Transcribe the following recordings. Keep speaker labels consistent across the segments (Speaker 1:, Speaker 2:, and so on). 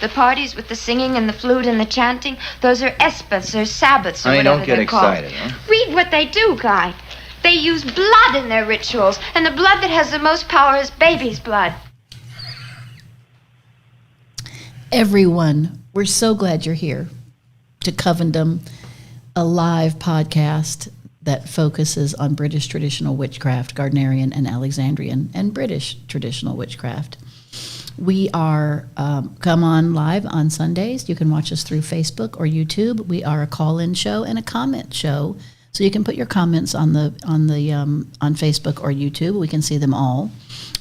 Speaker 1: The parties with the singing and the flute and the chanting, those are espers or Sabbaths or
Speaker 2: I mean,
Speaker 1: whatever
Speaker 2: don't get
Speaker 1: they're called.
Speaker 2: excited, huh?
Speaker 1: Read what they do, Guy. They use blood in their rituals, and the blood that has the most power is baby's blood.
Speaker 3: Everyone, we're so glad you're here to Covendom, a live podcast that focuses on British traditional witchcraft, Gardnerian and Alexandrian, and British traditional witchcraft. We are come on live on Sundays. You can watch us through Facebook or YouTube. We are a call-in show and a comment show, so you can put your comments on Facebook or YouTube. We can see them all,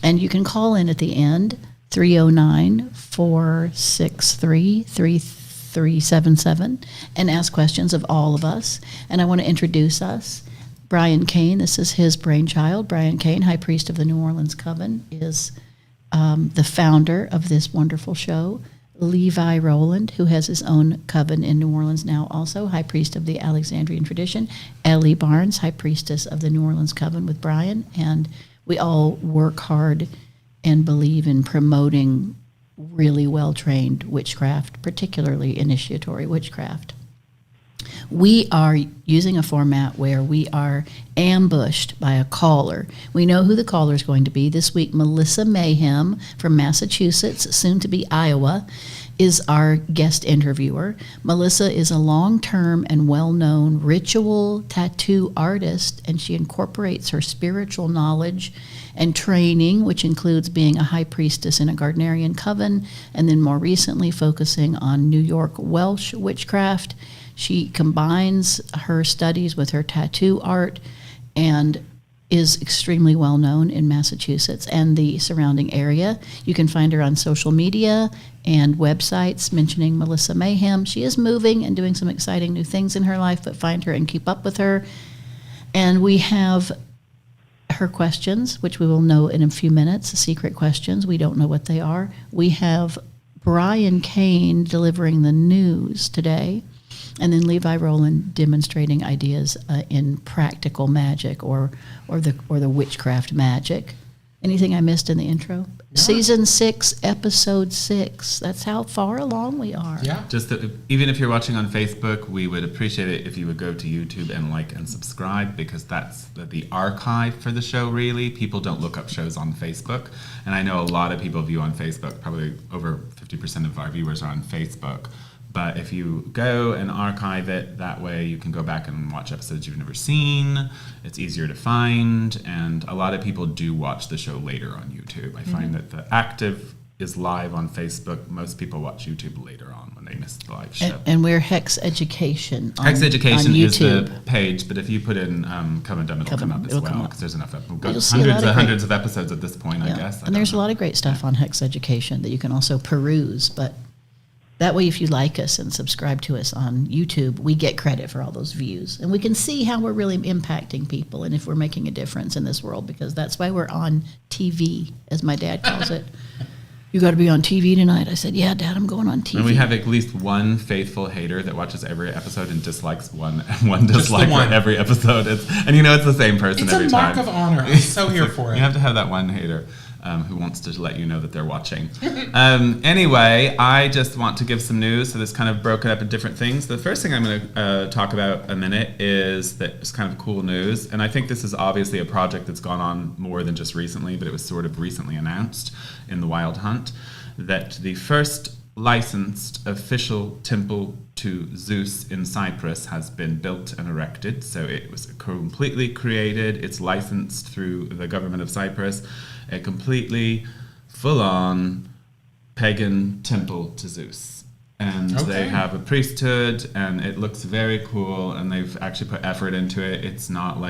Speaker 3: and you can call in at the end 309-463-3377 and ask questions of all of us. And I want to introduce us. Brian Cain, this is his brainchild. Brian Cain, High Priest of the New Orleans Coven, is the founder of this wonderful show. Levi Rowland, who has his own coven in New Orleans now also, High Priest of the Alexandrian tradition. Ellie Barnes, High Priestess of the New Orleans Coven with Brian. And we all work hard and believe in promoting really well-trained witchcraft, particularly initiatory witchcraft. We are using a format where we are ambushed by a caller. We know who the caller is going to be. This week, Mulysa Mayhem from Massachusetts, soon to be Iowa, is our guest interviewer. Mulysa is a long-term and well-known ritual tattoo artist, and she incorporates her spiritual knowledge and training, which includes being a high priestess in a Gardnerian coven, and then more recently focusing on New York Welsh witchcraft. She combines her studies with her tattoo art and is extremely well known in Massachusetts and the surrounding area. You can find her on social media and websites mentioning Mulysa Mayhem. She is moving and doing some exciting new things in her life, but find her and keep up with her. And we have her questions, which we will know in a few minutes, secret questions. We don't know what they are. We have Brian Cain delivering the news today. And then Levi Rowland demonstrating ideas in practical magic or the witchcraft magic. Anything I missed in the intro? No. Season 6, episode 6. That's how far along we are.
Speaker 4: Yeah. Even if you're watching on Facebook, we would appreciate it if you would go to YouTube and like and subscribe, because that's the archive for the show, really. People don't look up shows on Facebook. And I know a lot of people view on Facebook. Probably over 50% of our viewers are on Facebook. But if you go and archive it, that way you can go back and watch episodes you've never seen. It's easier to find, and a lot of people do watch the show later on YouTube. I find that the active is live on Facebook. Most people watch YouTube later on when they miss the live show.
Speaker 3: And we're Hex Education on,
Speaker 4: Hex Education
Speaker 3: on
Speaker 4: is
Speaker 3: YouTube.
Speaker 4: the page, but if you put in Covendom, it'll come up as well, because there's enough. We've got hundreds of episodes at this point, I guess.
Speaker 3: And there's a lot of great stuff on Hex Education that you can also peruse, but that way, if you like us and subscribe to us on YouTube, we get credit for all those views. And we can see how we're really impacting people and if we're making a difference in this world, because that's why we're on TV, as my dad calls it. You got to be on TV tonight. I said, yeah, Dad, I'm going on TV.
Speaker 4: And we have at least one faithful hater that watches every episode and dislikes one dislike for every episode. It's the same person every time.
Speaker 5: It's a mark of honor. I'm so here for it.
Speaker 4: You have to have that one hater who wants to let you know that they're watching. Anyway, I just want to give some news. So this kind of broken up in different things. The first thing I'm going to talk about a minute is that it's kind of cool news. And I think this is obviously a project that's gone on more than just recently, but it was sort of recently announced in the Wild Hunt that the first licensed official temple to Zeus in Cyprus has been built and erected. So it was completely created. It's licensed through the government of Cyprus. A completely full-on pagan temple to Zeus. And they have a priesthood, and it looks very cool, and they've actually put effort into it. It's not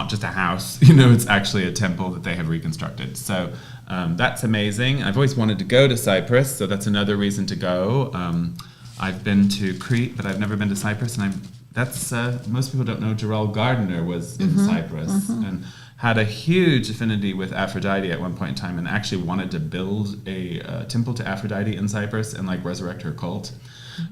Speaker 4: just a house, it's actually a temple that they have reconstructed. So that's amazing. I've always wanted to go to Cyprus, so that's another reason to go. I've been to Crete, but I've never been to Cyprus, and most people don't know Gerald Gardner was in Cyprus. And had a huge affinity with Aphrodite at one point in time and actually wanted to build a temple to Aphrodite in Cyprus and like resurrect her cult.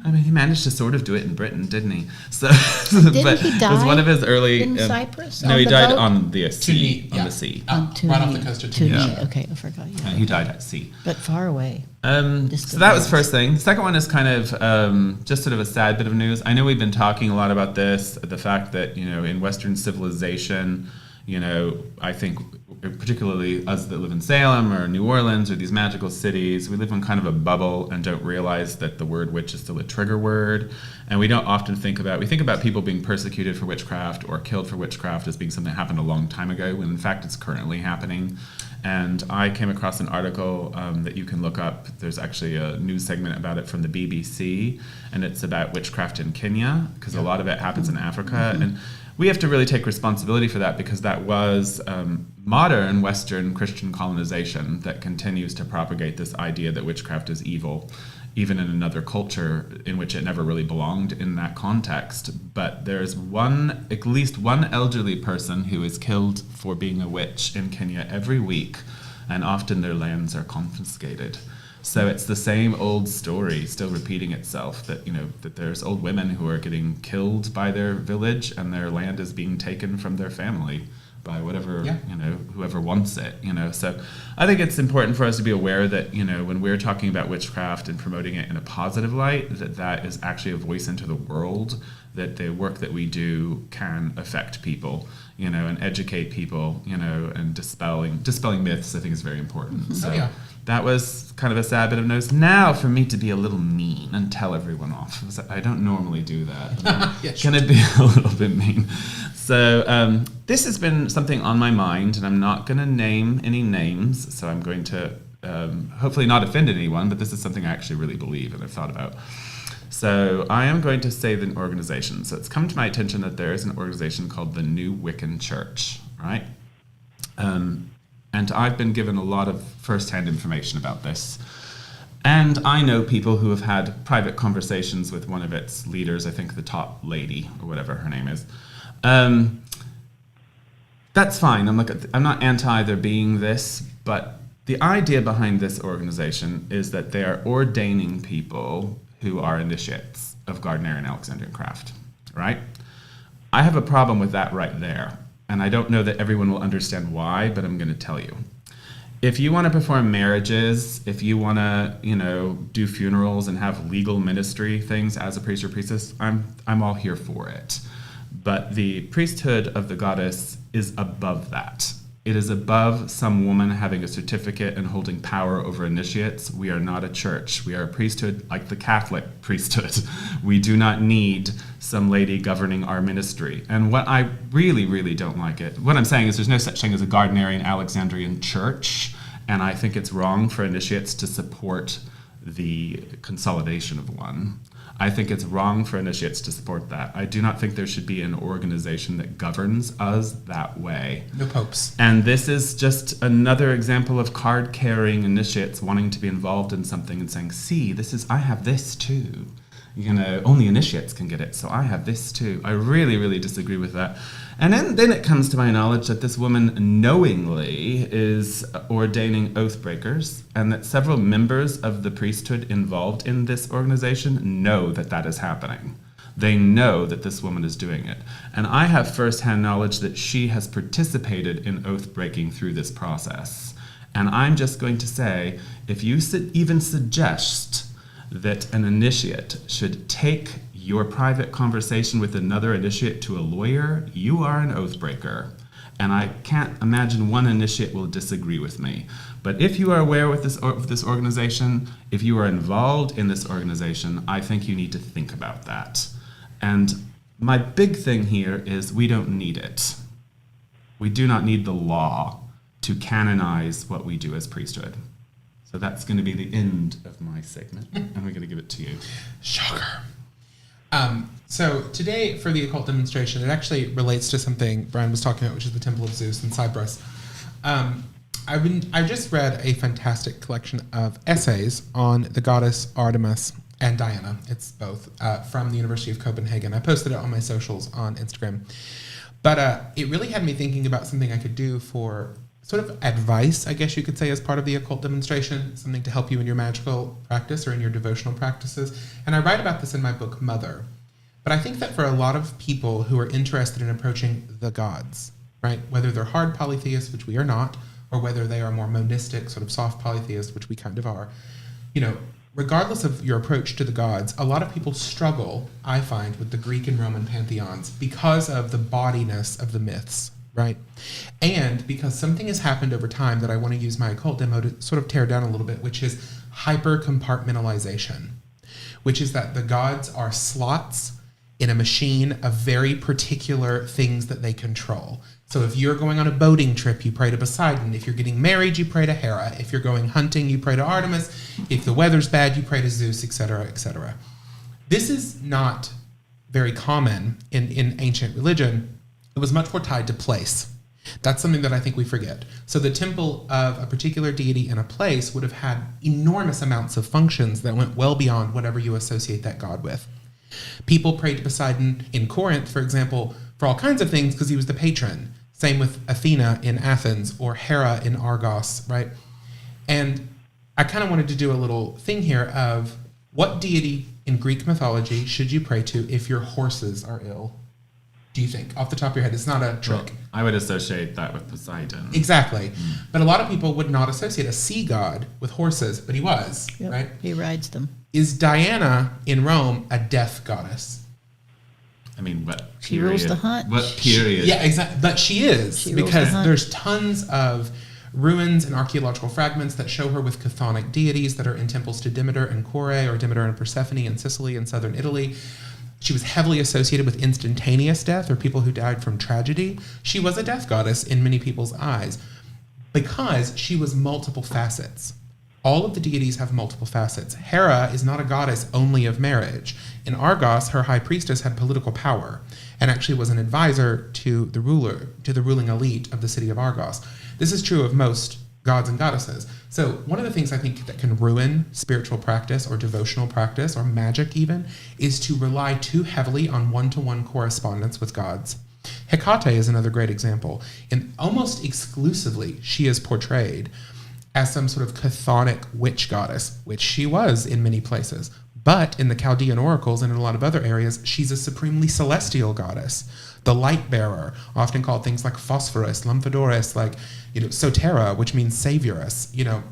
Speaker 4: I mean, he managed to sort of do it in Britain, didn't he? So,
Speaker 3: Didn't he die
Speaker 4: it was one of his early
Speaker 3: in Cyprus?
Speaker 4: No,
Speaker 3: on
Speaker 4: he
Speaker 3: the
Speaker 4: died
Speaker 3: boat?
Speaker 4: on the sea.
Speaker 5: yeah.
Speaker 4: On the sea.
Speaker 5: Right off the coast of Tunisia.
Speaker 3: Okay, I forgot. Yeah.
Speaker 4: He died at sea.
Speaker 3: But far away.
Speaker 4: So that was first thing. The second one is kind of just sort of a sad bit of news. I know we've been talking a lot about this, the fact that, in Western civilization, I think particularly us that live in Salem or New Orleans or these magical cities, we live in kind of a bubble and don't realize that the word witch is still a trigger word. And we don't often think about people being persecuted for witchcraft or killed for witchcraft as being something that happened a long time ago, when in fact it's currently happening. And I came across an article that you can look up. There's actually a news segment about it from the BBC, and it's about witchcraft in Kenya, because a lot of it happens in Africa. And we have to really take responsibility for that, because that was modern Western Christian colonization that continues to propagate this idea that witchcraft is evil, even in another culture in which it never really belonged in that context. But there's at least one elderly person who is killed for being a witch in Kenya every week, and often their lands are confiscated. So it's the same old story still repeating itself, that that there's old women who are getting killed by their village and their land is being taken from their family by whatever, whoever wants it, So I think it's important for us to be aware that, when we're talking about witchcraft and promoting it in a positive light, that is actually a voice into the world, that the work that we do can affect people, and educate people, and dispelling myths, I think is very important. So that was kind of a sad bit of news. Now for me to be a little mean and tell everyone off. I don't normally do that. I'm going to be a little bit mean. So this has been something on my mind, and I'm not going to name any names, so I'm going to hopefully not offend anyone, but this is something I actually really believe and I've thought about. So I am going to say the organization. So it's come to my attention that there is an organization called the New Wiccan Church, right? And I've been given a lot of first-hand information about this. And I know people who have had private conversations with one of its leaders, I think the top lady, or whatever her name is. That's fine. I'm not anti there being this, but the idea behind this organization is that they are ordaining people who are initiates of Gardnerian Alexandrian craft, right? I have a problem with that right there. And I don't know that everyone will understand why, but I'm going to tell you. If you want to perform marriages, if you want to, do funerals and have legal ministry things as a priest or priestess, I'm all here for it. But the priesthood of the goddess is above that. It is above some woman having a certificate and holding power over initiates. We are not a church. We are a priesthood like the Catholic priesthood. We do not need some lady governing our ministry. And what I really, really don't like what I'm saying is there's no such thing as a Gardnerian Alexandrian church, and I think it's wrong for initiates to support the consolidation of one. I think it's wrong for initiates to support that. I do not think there should be an organization that governs us that way.
Speaker 5: No popes.
Speaker 4: And this is just another example of card-carrying initiates wanting to be involved in something and saying, see, I have this too. Only initiates can get it, so I have this too. I really, really disagree with that. And then it comes to my knowledge that this woman knowingly is ordaining oath breakers, and that several members of the priesthood involved in this organization know that that is happening. They know that this woman is doing it. And I have firsthand knowledge that she has participated in oath breaking through this process. And I'm just going to say, if you even suggest that an initiate should take your private conversation with another initiate to a lawyer, you are an oath breaker. And I can't imagine one initiate will disagree with me. But if you are aware of this organization, if you are involved in this organization, I think you need to think about that. And my big thing here is we don't need it. We do not need the law to canonize what we do as priesthood. So that's going to be the end of my segment, and we're going to give it to you.
Speaker 5: Shocker. So today, for the occult demonstration, it actually relates to something Brian was talking about, which is the Temple of Zeus in Cyprus. I just read a fantastic collection of essays on the goddess Artemis and Diana. It's both from the University of Copenhagen. I posted it on my socials on Instagram. But it really had me thinking about something I could do for sort of advice, I guess you could say, as part of the occult demonstration, something to help you in your magical practice or in your devotional practices. And I write about this in my book, Mother. But I think that for a lot of people who are interested in approaching the gods, right, whether they're hard polytheists, which we are not, or whether they are more monistic, sort of soft polytheists, which we kind of are, regardless of your approach to the gods, a lot of people struggle, I find, with the Greek and Roman pantheons because of the bodiness of the myths, right? And because something has happened over time that I want to use my occult demo to sort of tear down a little bit, which is hyper-compartmentalization, which is that the gods are slots in a machine of very particular things that they control. So if you're going on a boating trip, you pray to Poseidon. If you're getting married, you pray to Hera. If you're going hunting, you pray to Artemis. If the weather's bad, you pray to Zeus, etc., etc. This is not very common in ancient religion. It was much more tied to place. That's something that I think we forget. So the temple of a particular deity in a place would have had enormous amounts of functions that went well beyond whatever you associate that god with. People prayed to Poseidon in Corinth, for example, for all kinds of things because he was the patron. Same with Athena in Athens or Hera in Argos, right? And I kind of wanted to do a little thing here of what deity in Greek mythology should you pray to if your horses are ill? Do you think? Off the top of your head, it's not a trick.
Speaker 4: Well, I would associate that with Poseidon.
Speaker 5: Exactly. But a lot of people would not associate a sea god with horses, but he was,
Speaker 3: Yep,
Speaker 5: right?
Speaker 3: he rides them.
Speaker 5: Is Diana in Rome a death goddess?
Speaker 4: I mean, what
Speaker 3: She
Speaker 4: period?
Speaker 3: rules the hunt.
Speaker 4: What period?
Speaker 5: Yeah, exactly. But she is,
Speaker 3: She rules
Speaker 5: because
Speaker 3: the hunt.
Speaker 5: there's tons of ruins and archaeological fragments that show her with chthonic deities that are in temples to Demeter and Kore, or Demeter and Persephone in Sicily and southern Italy. She was heavily associated with instantaneous death or people who died from tragedy. She was a death goddess in many people's eyes because she was multiple facets. All of the deities have multiple facets. Hera is not a goddess only of marriage. In Argos, her high priestess had political power and actually was an advisor to the ruling elite of the city of Argos. This is true of most gods and goddesses. So one of the things I think that can ruin spiritual practice or devotional practice or magic even is to rely too heavily on one-to-one correspondence with gods. Hecate is another great example. And almost exclusively, she is portrayed as some sort of chthonic witch goddess, which she was in many places. But in the Chaldean oracles and in a lot of other areas, she's a supremely celestial goddess. The light bearer, often called things like Phosphorus, Lymphodoris, Sotera, which means savioress,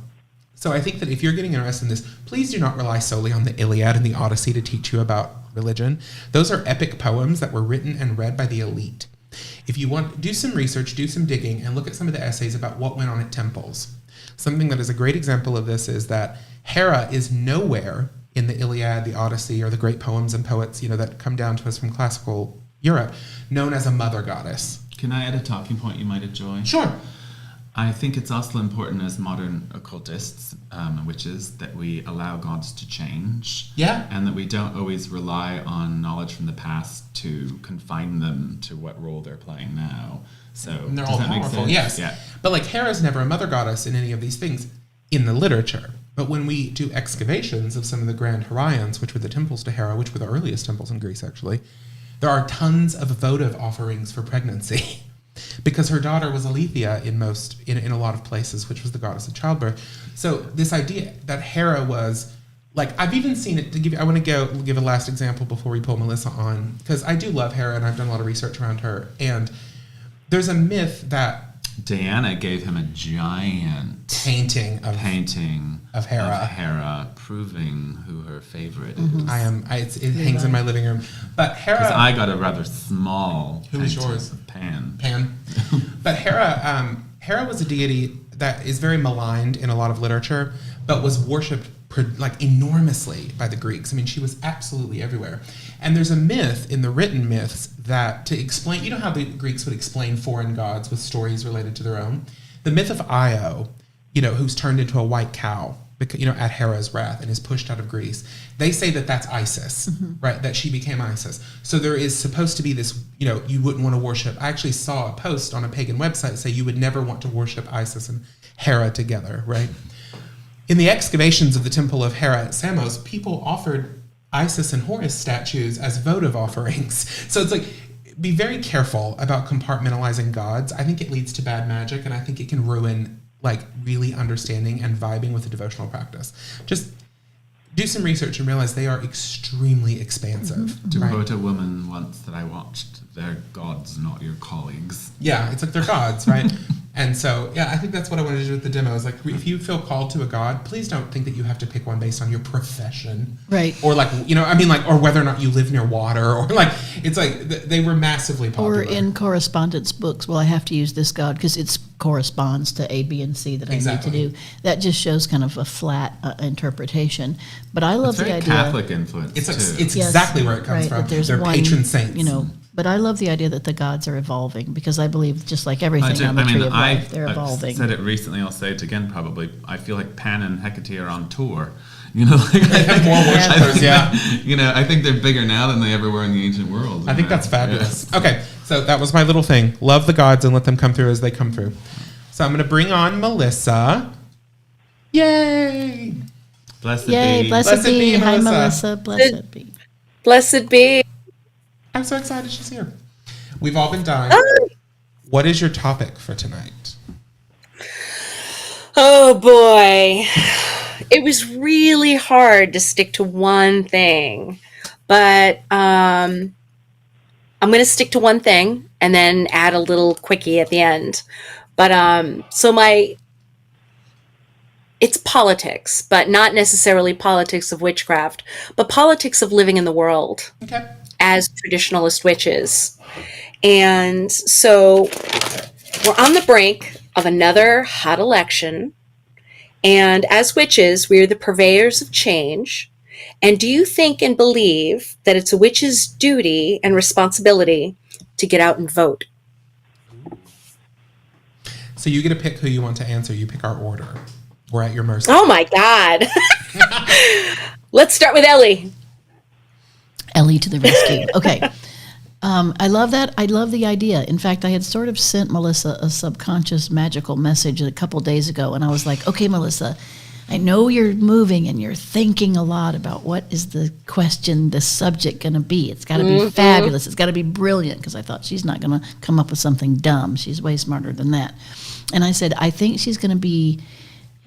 Speaker 5: So I think that if you're getting interested in this, please do not rely solely on the Iliad and the Odyssey to teach you about religion. Those are epic poems that were written and read by the elite. If you want, do some research, do some digging, and look at some of the essays about what went on at temples. Something that is a great example of this is that Hera is nowhere in the Iliad, the Odyssey, or the great poems and poets, that come down to us from classical Europe, known as a mother goddess.
Speaker 4: Can I add a talking point you might enjoy?
Speaker 5: Sure.
Speaker 4: I think it's also important as modern occultists, witches, that we allow gods to change.
Speaker 5: Yeah.
Speaker 4: And that we don't always rely on knowledge from the past to confine them to what role they're playing now. So
Speaker 5: And they're
Speaker 4: does
Speaker 5: all
Speaker 4: that make
Speaker 5: powerful,
Speaker 4: sense?
Speaker 5: yes.
Speaker 4: Yeah.
Speaker 5: But Hera's never a mother goddess in any of these things in the literature. But when we do excavations of some of the grand Horions, which were the temples to Hera, which were the earliest temples in Greece actually, there are tons of votive offerings for pregnancy. Because her daughter was Aletheia in a lot of places, which was the goddess of childbirth. So this idea that Hera was, I've even seen it, I want to give a last example before we pull Mulysa on, because I do love Hera and I've done a lot of research around her. And there's a myth that
Speaker 4: Diana gave him a giant
Speaker 5: painting of
Speaker 4: Hera, proving who her favorite is.
Speaker 5: It hangs in my living room. But Hera...
Speaker 4: Because I got a rather small
Speaker 5: Who was
Speaker 4: painting
Speaker 5: yours?
Speaker 4: of Pan.
Speaker 5: But Hera was a deity that is very maligned in a lot of literature, but was worshipped enormously by the Greeks. I mean, she was absolutely everywhere. And there's a myth in the written myths that to explain, how the Greeks would explain foreign gods with stories related to their own. The myth of Io, who's turned into a white cow, at Hera's wrath and is pushed out of Greece. They say that that's Isis, right? That she became Isis. So there is supposed to be this, you wouldn't want to worship. I actually saw a post on a pagan website say you would never want to worship Isis and Hera together, right? In the excavations of the temple of Hera at Samos, people offered Isis and Horus statues as votive offerings. So it's be very careful about compartmentalizing gods. I think it leads to bad magic, and I think it can ruin like really understanding and vibing with a devotional practice. Just do some research and realize they are extremely expansive.
Speaker 4: To
Speaker 5: right?
Speaker 4: quote a woman once that I watched, they're gods, not your colleagues.
Speaker 5: Yeah, it's like they're gods, right? And so, yeah, I think that's what I wanted to do with the demo. Is like, if you feel called to a god, please don't think that you have to pick one based on your profession,
Speaker 3: Right.
Speaker 5: Or like, or whether or not you live near water, or like, it's like they were massively popular.
Speaker 3: Or in correspondence books, well, I have to use this god because it corresponds to A, B, and C that I need to do. That just shows kind of a flat interpretation. But I love
Speaker 4: It's very
Speaker 3: the idea.
Speaker 4: Catholic influence.
Speaker 5: It's like,
Speaker 4: too.
Speaker 5: it's exactly where it comes
Speaker 3: right,
Speaker 5: from.
Speaker 3: that there's
Speaker 5: They're
Speaker 3: one,
Speaker 5: patron saints,
Speaker 3: But I love the idea that the gods are evolving because I believe, just like everything on the tree of life, they're evolving.
Speaker 4: I've said it recently. I'll say it again. Probably. I feel like Pan and Hecate are on tour. Like they
Speaker 5: have more worshippers. Yeah.
Speaker 4: I think they're bigger now than they ever were in the ancient world.
Speaker 5: I think that's fabulous. Yeah. Okay, so that was my little thing. Love the gods and let them come through as they come through. So I'm going to bring on Mulysa. Yay!
Speaker 4: Blessed
Speaker 3: Yay,
Speaker 4: be.
Speaker 3: blessed be. Hi,
Speaker 5: Mulysa.
Speaker 3: Mulysa. Blessed be.
Speaker 2: Blessed be.
Speaker 5: I'm so excited she's here. We've all been dying. What is your topic for tonight?
Speaker 2: Oh boy. It was really hard to stick to one thing, but I'm going to stick to one thing and then add a little quickie at the end. But it's politics, but not necessarily politics of witchcraft, but politics of living in the world.
Speaker 5: Okay.
Speaker 2: As traditionalist witches. And so we're on the brink of another hot election. And as witches, we are the purveyors of change. And do you think and believe that it's a witch's duty and responsibility to get out and vote?
Speaker 5: So you get to pick who you want to answer. You pick our order. We're at your mercy.
Speaker 2: Oh my God. Let's start with Ellie.
Speaker 3: Ellie to the rescue. Okay. I love that. I love the idea. In fact, I had sort of sent Mulysa a subconscious magical message a couple days ago, and I was like, okay, Mulysa, I know you're moving and you're thinking a lot about what is the question, the subject going to be. It's got to be fabulous. It's got to be brilliant, because I thought she's not going to come up with something dumb. She's way smarter than that. And I said, I think she's going to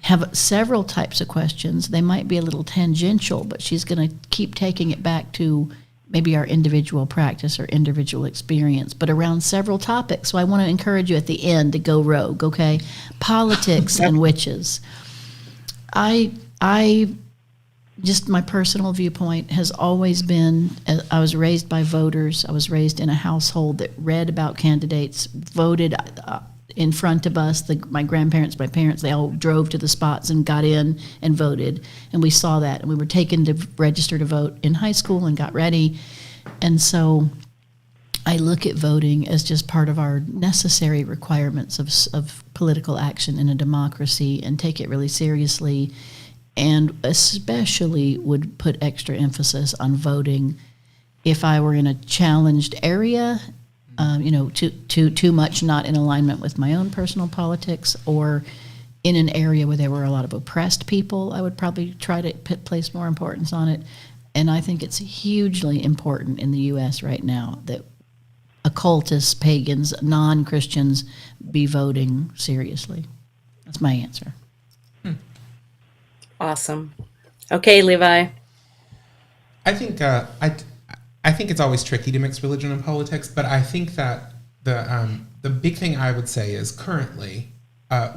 Speaker 3: have several types of questions. They might be a little tangential, but she's going to keep taking it back to maybe our individual practice or individual experience, but around several topics. So I want to encourage you at the end to go rogue, okay? Politics and witches. I just, my personal viewpoint has always been, I was raised by voters. I was raised in a household that read about candidates, voted in front of us. My grandparents, my parents, they all drove to the spots and got in and voted. And we saw that. And we were taken to register to vote in high school and got ready. And so I look at voting as just part of our necessary requirements of political action in a democracy, and take it really seriously, and especially would put extra emphasis on voting if I were in a challenged area, too much not in alignment with my own personal politics, or in an area where there were a lot of oppressed people. I would probably try to place more importance on it. And I think it's hugely important in the U.S. right now that occultists, pagans, non-Christians be voting seriously. That's my answer.
Speaker 2: Awesome. Okay, Levi.
Speaker 5: I think I think it's always tricky to mix religion and politics, but I think that the big thing I would say is currently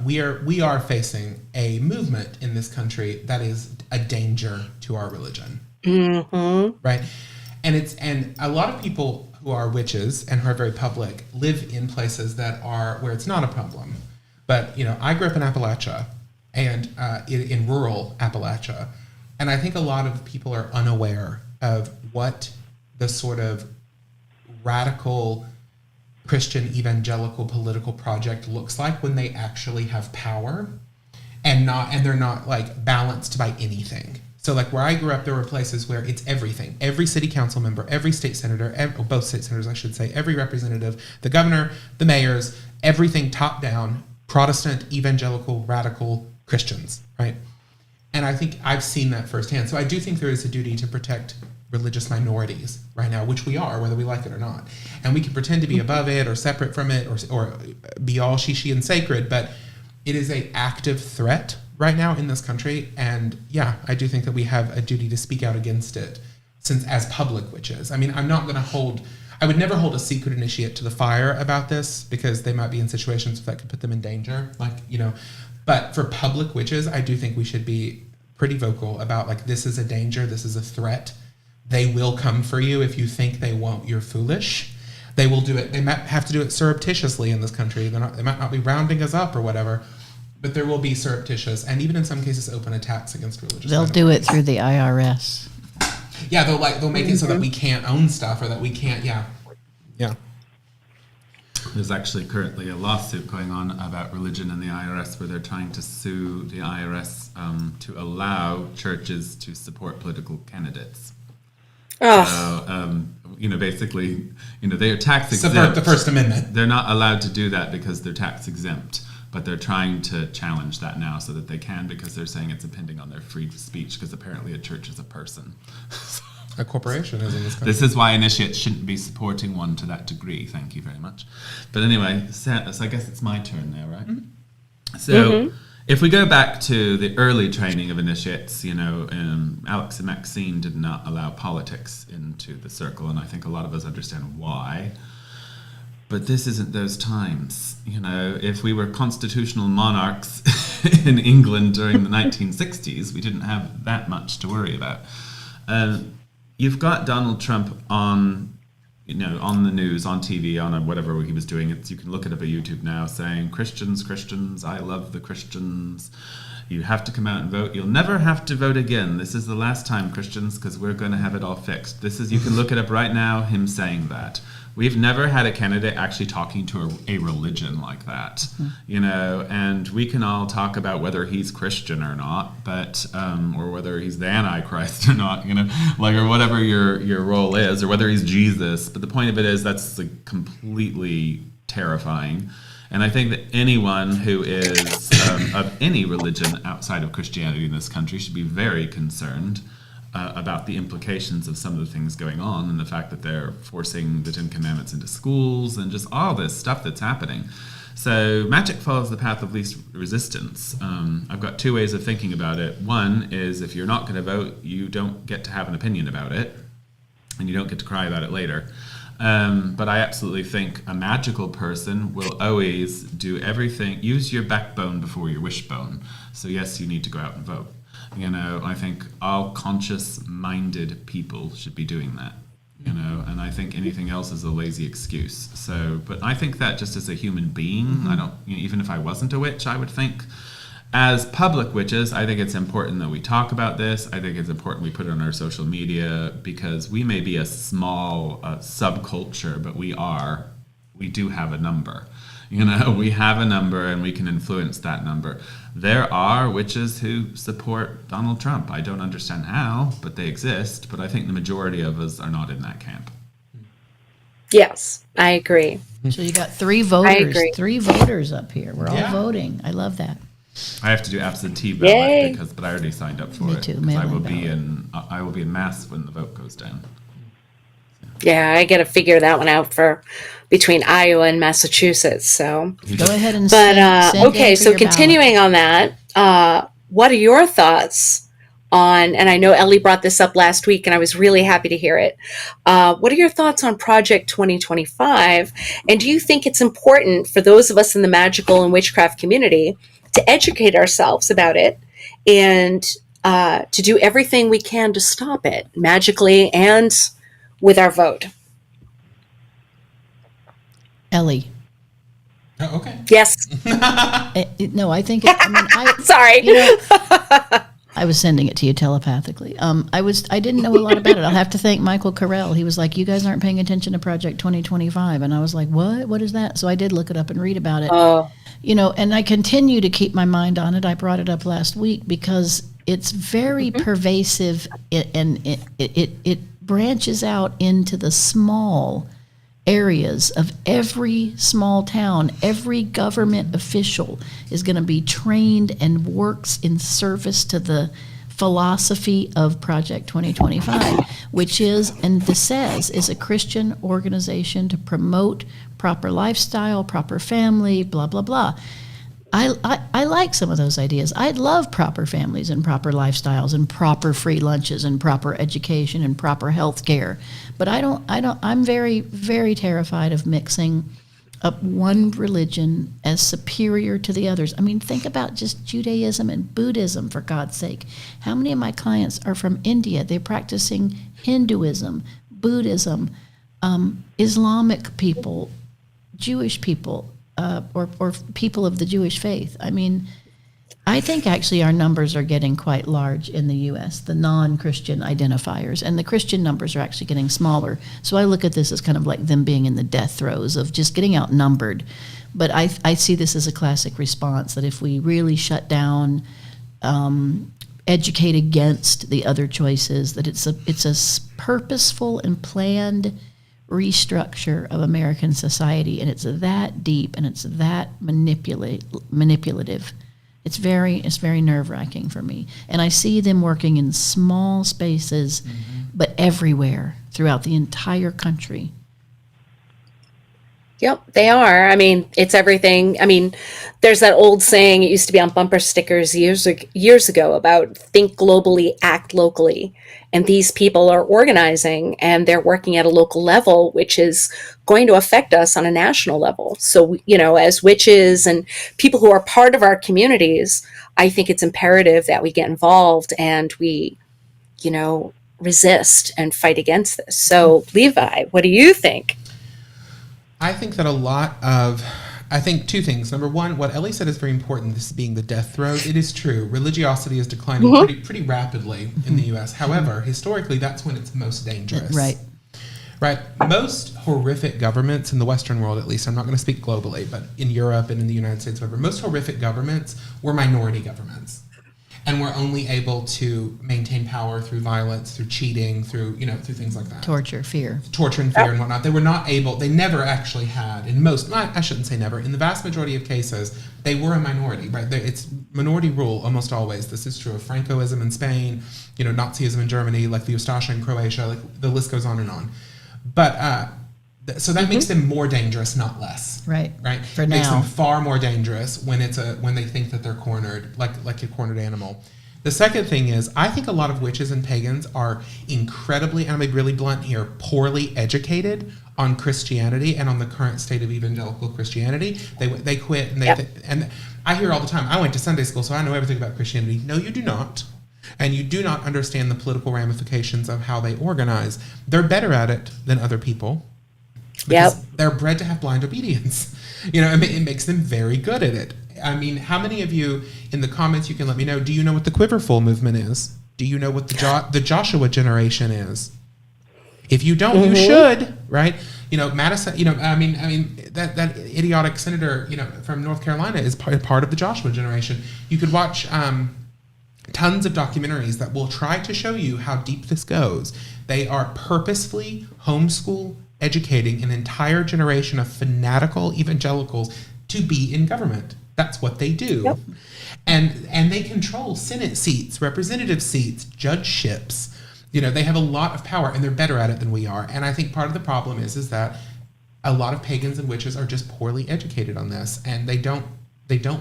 Speaker 5: we are facing a movement in this country that is a danger to our religion, right? And a lot of people who are witches and who are very public live in places that are where it's not a problem. But I grew up in Appalachia, and in rural Appalachia, and I think a lot of people are unaware of what the sort of radical Christian evangelical political project looks like when they actually have power, and they're not like balanced by anything. So like where I grew up, there were places where it's everything. Every city council member, every state senator, both state senators, I should say, every representative, the governor, the mayors, everything top down, Protestant, evangelical, radical Christians, right? And I think I've seen that firsthand. So I do think there is a duty to protect religious minorities right now, which we are, whether we like it or not. And we can pretend to be above it or separate from it or be all she and sacred, but it is an active threat right now in this country. And yeah, I do think that we have a duty to speak out against it since as public witches. I mean, I would never hold a secret initiate to the fire about this because they might be in situations that could put them in danger. But for public witches, I do think we should be pretty vocal about this is a danger, this is a threat. They will come for you if you think they won't. You're foolish. They will do it. They might have to do it surreptitiously in this country. They might not be rounding us up or whatever, but there will be surreptitious and even in some cases open attacks against religious.
Speaker 3: They'll do it through the IRS.
Speaker 5: Yeah, they'll make it so that we can't own stuff or that we can't. Yeah.
Speaker 4: There's actually currently a lawsuit going on about religion and the IRS where they're trying to sue the IRS to allow churches to support political candidates.
Speaker 2: Oh.
Speaker 4: So, basically, they are tax exempt.
Speaker 5: Subvert the First Amendment.
Speaker 4: They're not allowed to do that because they're tax exempt, but they're trying to challenge that now so that they can because they're saying it's impinging on their free speech because apparently a church is a person.
Speaker 5: A corporation is in this country.
Speaker 4: This is why initiates shouldn't be supporting one to that degree. Thank you very much. But anyway, so I guess it's my turn now, right? Mm-hmm. So if we go back to the early training of initiates, Alex and Maxine did not allow politics into the circle, and I think a lot of us understand why. But this isn't those times. If we were constitutional monarchs in England during the 1960s, we didn't have that much to worry about. You've got Donald Trump on the news, on TV, on whatever he was doing. You can look it up at YouTube now, saying, Christians, I love the Christians. You have to come out and vote. You'll never have to vote again. This is the last time, Christians, because we're going to have it all fixed. You can look it up right now, him saying that. We've never had a candidate actually talking to a religion like that, and we can all talk about whether he's Christian or not, but or whether he's the Antichrist or not, or whatever your role is, or whether he's Jesus. But the point of it is that's completely terrifying. And I think that anyone who is of any religion outside of Christianity in this country should be very concerned about the implications of some of the things going on and the fact that they're forcing the Ten Commandments into schools and just all this stuff that's happening. So magic follows the path of least resistance. I've got two ways of thinking about it. One is if you're not going to vote, you don't get to have an opinion about it, and you don't get to cry about it later. But I absolutely think a magical person will always do everything. Use your backbone before your wishbone. So yes, you need to go out and vote. I think all conscious-minded people should be doing that, and I think anything else is a lazy excuse. But I think that just as a human being, I don't, even if I wasn't a witch, I would think, as public witches, I think it's important that we talk about this. I think it's important we put it on our social media because we may be a small subculture, but we do have a number. We have a number and we can influence that number. There are witches who support Donald Trump. I don't understand how, but they exist. But I think the majority of us are not in that camp.
Speaker 2: Yes, I agree.
Speaker 3: So you got three voters up here. We're all voting. I love that.
Speaker 4: I have to do absentee ballot but I already signed up for it.
Speaker 3: Me too.
Speaker 4: I will be in Mass when the vote goes down.
Speaker 2: Yeah, I got to figure that one out for between Iowa and Massachusetts. So
Speaker 3: go ahead and
Speaker 2: send okay. So continuing on that, what are your thoughts on? And I know Ellie brought this up last week, and I was really happy to hear it. What are your thoughts on Project 2025? And do you think it's important for those of us in the magical and witchcraft community to educate ourselves about it and to do everything we can to stop it magically and with our vote?
Speaker 3: Ellie.
Speaker 5: Oh, okay.
Speaker 2: Yes.
Speaker 3: No, I think.
Speaker 2: Sorry.
Speaker 3: I was sending it to you telepathically. I didn't know a lot about it. I'll have to thank Michael Carell. He was like, "You guys aren't paying attention to Project 2025," and I was like, "What? What is that?" So I did look it up and read about it. And I continue to keep my mind on it. I brought it up last week because it's very pervasive, and it branches out into the small areas of every small town, every government official is going to be trained and works in service to the philosophy of Project 2025, which is, and this says, is a Christian organization to promote proper lifestyle, proper family, blah, blah, blah. I like some of those ideas. I love proper families and proper lifestyles and proper free lunches and proper education and proper health care. But I'm very, very terrified of mixing up one religion as superior to the others. I mean, think about just Judaism and Buddhism, for God's sake. How many of my clients are from India? They're practicing Hinduism, Buddhism, Islamic people, Jewish people, or people of the Jewish faith. I mean, I think actually our numbers are getting quite large in the U.S., the non-Christian identifiers, and the Christian numbers are actually getting smaller. So I look at this as kind of like them being in the death throes of just getting outnumbered. But I see this as a classic response, that if we really shut down, educate against the other choices, that it's a purposeful and planned restructure of American society, and it's that deep and it's that manipulative. It's very nerve-wracking for me. And I see them working in small spaces, but everywhere throughout the entire country.
Speaker 2: Yep, they are. I mean, it's everything. I mean, there's that old saying, it used to be on bumper stickers years ago, about think globally, act locally. And these people are organizing and they're working at a local level, which is going to affect us on a national level. So, as witches and people who are part of our communities, I think it's imperative that we get involved and we, resist and fight against this. So, Levi, what do you think?
Speaker 5: I think that I think two things. Number one, what Ellie said is very important, this being the death throes. It is true. Religiosity is declining pretty rapidly in the U.S. However, historically, that's when it's most dangerous.
Speaker 3: Right.
Speaker 5: Most horrific governments in the Western world, at least, I'm not going to speak globally, but in Europe and in the United States, whatever, most horrific governments were minority governments. And were only able to maintain power through violence, through cheating, through things like that.
Speaker 3: Torture and fear
Speaker 5: and whatnot. They were not able, they never actually had, I shouldn't say never, in the vast majority of cases, they were a minority, right? It's minority rule almost always. This is true of Francoism in Spain, Nazism in Germany, like the Ustasha in Croatia, like the list goes on and on. But, so that makes them more dangerous, not less.
Speaker 3: Right. For now.
Speaker 5: Makes them far more dangerous when when they think that they're cornered, like a cornered animal. The second thing is, I think a lot of witches and pagans are incredibly, and I'm being really blunt here, poorly educated on Christianity and on the current state of evangelical Christianity. They quit, and I hear all the time, I went to Sunday school, so I know everything about Christianity. No, you do not. And you do not understand the political ramifications of how they organize. They're better at it than other people. Because they're bred to have blind obedience. It makes them very good at it. I mean, how many of you in the comments, you can let me know, do you know what the Quiverful movement is? Do you know what the Joshua generation is? If you don't, you should, right? Madison, that idiotic senator, from North Carolina is part of the Joshua generation. You could watch tons of documentaries that will try to show you how deep this goes. They are purposefully homeschool educating an entire generation of fanatical evangelicals to be in government. That's what they do. Yep. And they control Senate seats, representative seats, judgeships. They have a lot of power, and they're better at it than we are. And I think part of the problem is that a lot of pagans and witches are just poorly educated on this, and they don't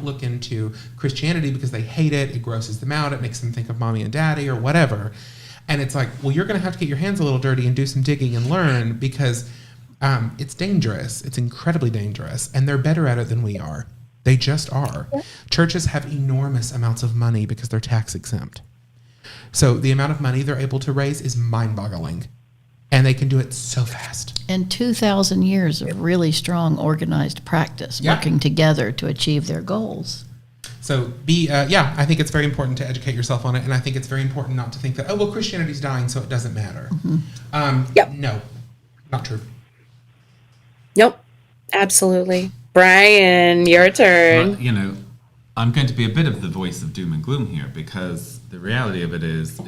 Speaker 5: look into Christianity because they hate it. It grosses them out. It makes them think of mommy and daddy or whatever. And it's like, well, you're going to have to get your hands a little dirty and do some digging and learn, because it's dangerous. It's incredibly dangerous. And they're better at it than we are. They just are. Yeah. Churches have enormous amounts of money because they're tax exempt. So the amount of money they're able to raise is mind-boggling. And they can do it so fast.
Speaker 3: And 2,000 years of really strong organized practice, working together to achieve their goals.
Speaker 5: So I think it's very important to educate yourself on it, and I think it's very important not to think that, Christianity's dying, so it doesn't matter. No, not true.
Speaker 2: Nope, absolutely. Brian, your turn.
Speaker 4: Well, I'm going to be a bit of the voice of doom and gloom here, because the reality of it is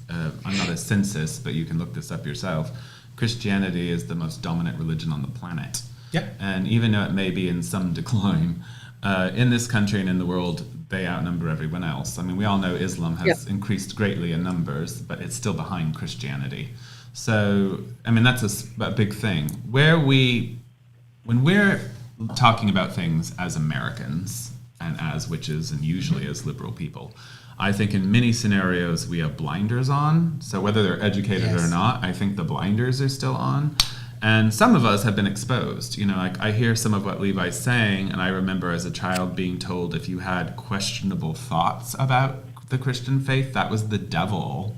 Speaker 4: I'm not a census, but you can look this up yourself. Christianity is the most dominant religion on the planet.
Speaker 5: Yeah.
Speaker 4: And even though it may be in some decline, in this country and in the world, they outnumber everyone else. I mean, we all know Islam has increased greatly in numbers, but it's still behind Christianity. So, I mean, that's a big thing. When we're talking about things as Americans and as witches and usually as liberal people, I think in many scenarios we have blinders on. So whether they're educated or not, I think the blinders are still on. And some of us have been exposed. You know, like I hear some of what Levi's saying, and I remember as a child being told if you had questionable thoughts about the Christian faith, that was the devil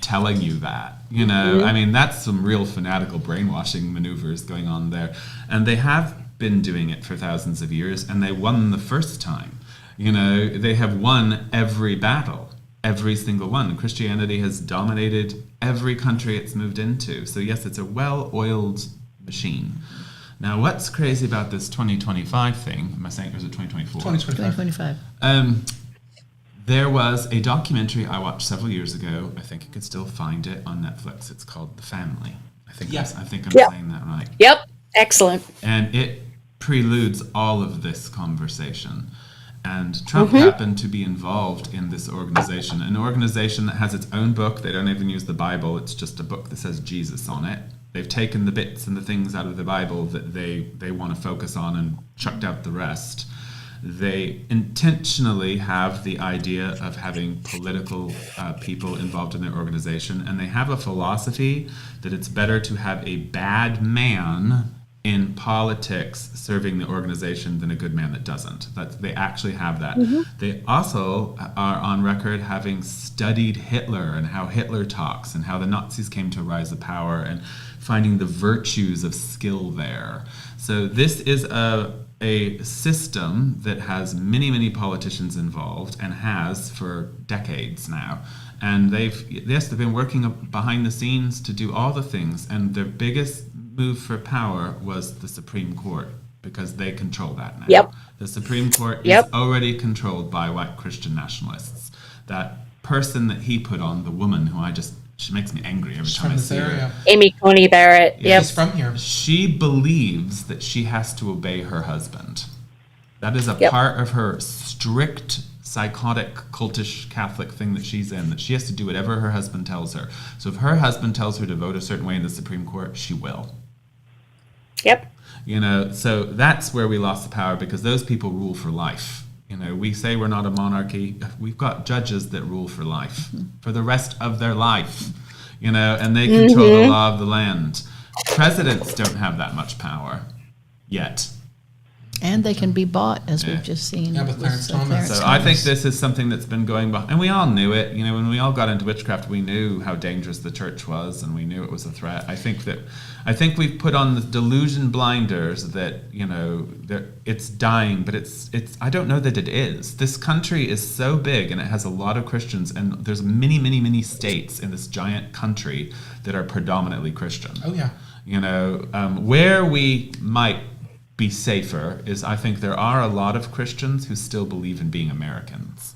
Speaker 4: telling you that. You know, I mean, that's some real fanatical brainwashing maneuvers going on there. And they have been doing it for thousands of years, and they won the first time. You know, they have won every battle, every single one. Christianity has dominated every country it's moved into. So yes, it's a well-oiled machine. Now, what's crazy about this 2025 thing? Am I saying, or is it 2024?
Speaker 5: 2025.
Speaker 3: 2025.
Speaker 4: There was a documentary I watched several years ago. I think you could still find it on Netflix. It's called The Family. I think I'm saying that right.
Speaker 2: Yep. Excellent.
Speaker 4: And it preludes all of this conversation. And Trump happened to be involved in this organization, an organization that has its own book. They don't even use the Bible. It's just a book that says Jesus on it. They've taken the bits and the things out of the Bible that they want to focus on and chucked out the rest. They intentionally have the idea of having political people involved in their organization, and they have a philosophy that it's better to have a bad man in politics serving the organization than a good man that doesn't. They actually have that. They also are on record having studied Hitler and how Hitler talks and how the Nazis came to rise to power and finding the virtues of skill there. So this is a system that has many, many politicians involved and has for decades now. And they've been working behind the scenes to do all the things. And their biggest move for power was the Supreme Court, because they control that now.
Speaker 2: Yep.
Speaker 4: The Supreme Court is already controlled by white Christian nationalists. That person that he put on, the woman who she makes me angry every time I see her.
Speaker 2: Amy Coney Barrett.
Speaker 4: Yeah,
Speaker 5: She's from here.
Speaker 4: She believes that she has to obey her husband. That is a part of her strict, psychotic, cultish Catholic thing that she's in, that she has to do whatever her husband tells her. So if her husband tells her to vote a certain way in the Supreme Court, she will.
Speaker 2: Yep.
Speaker 4: You know, so that's where we lost the power, because those people rule for life. You know, we say we're not a monarchy. We've got judges that rule for life, for the rest of their life, you know, and they control the law of the land. Presidents don't have that much power yet.
Speaker 3: And they can be bought, as we've just seen.
Speaker 5: Yeah, with Clarence Thomas.
Speaker 4: So I think this is something that's been going behind, and we all knew it. You know, when we all got into witchcraft, we knew how dangerous the church was, and we knew it was a threat. I think we've put on the delusion blinders that, you know, it's dying, but it's. I don't know that it is. This country is so big, and it has a lot of Christians, and there's many, many, many states in this giant country that are predominantly Christian.
Speaker 5: Oh yeah.
Speaker 4: You know, where we might be safer is, I think there are a lot of Christians who still believe in being Americans.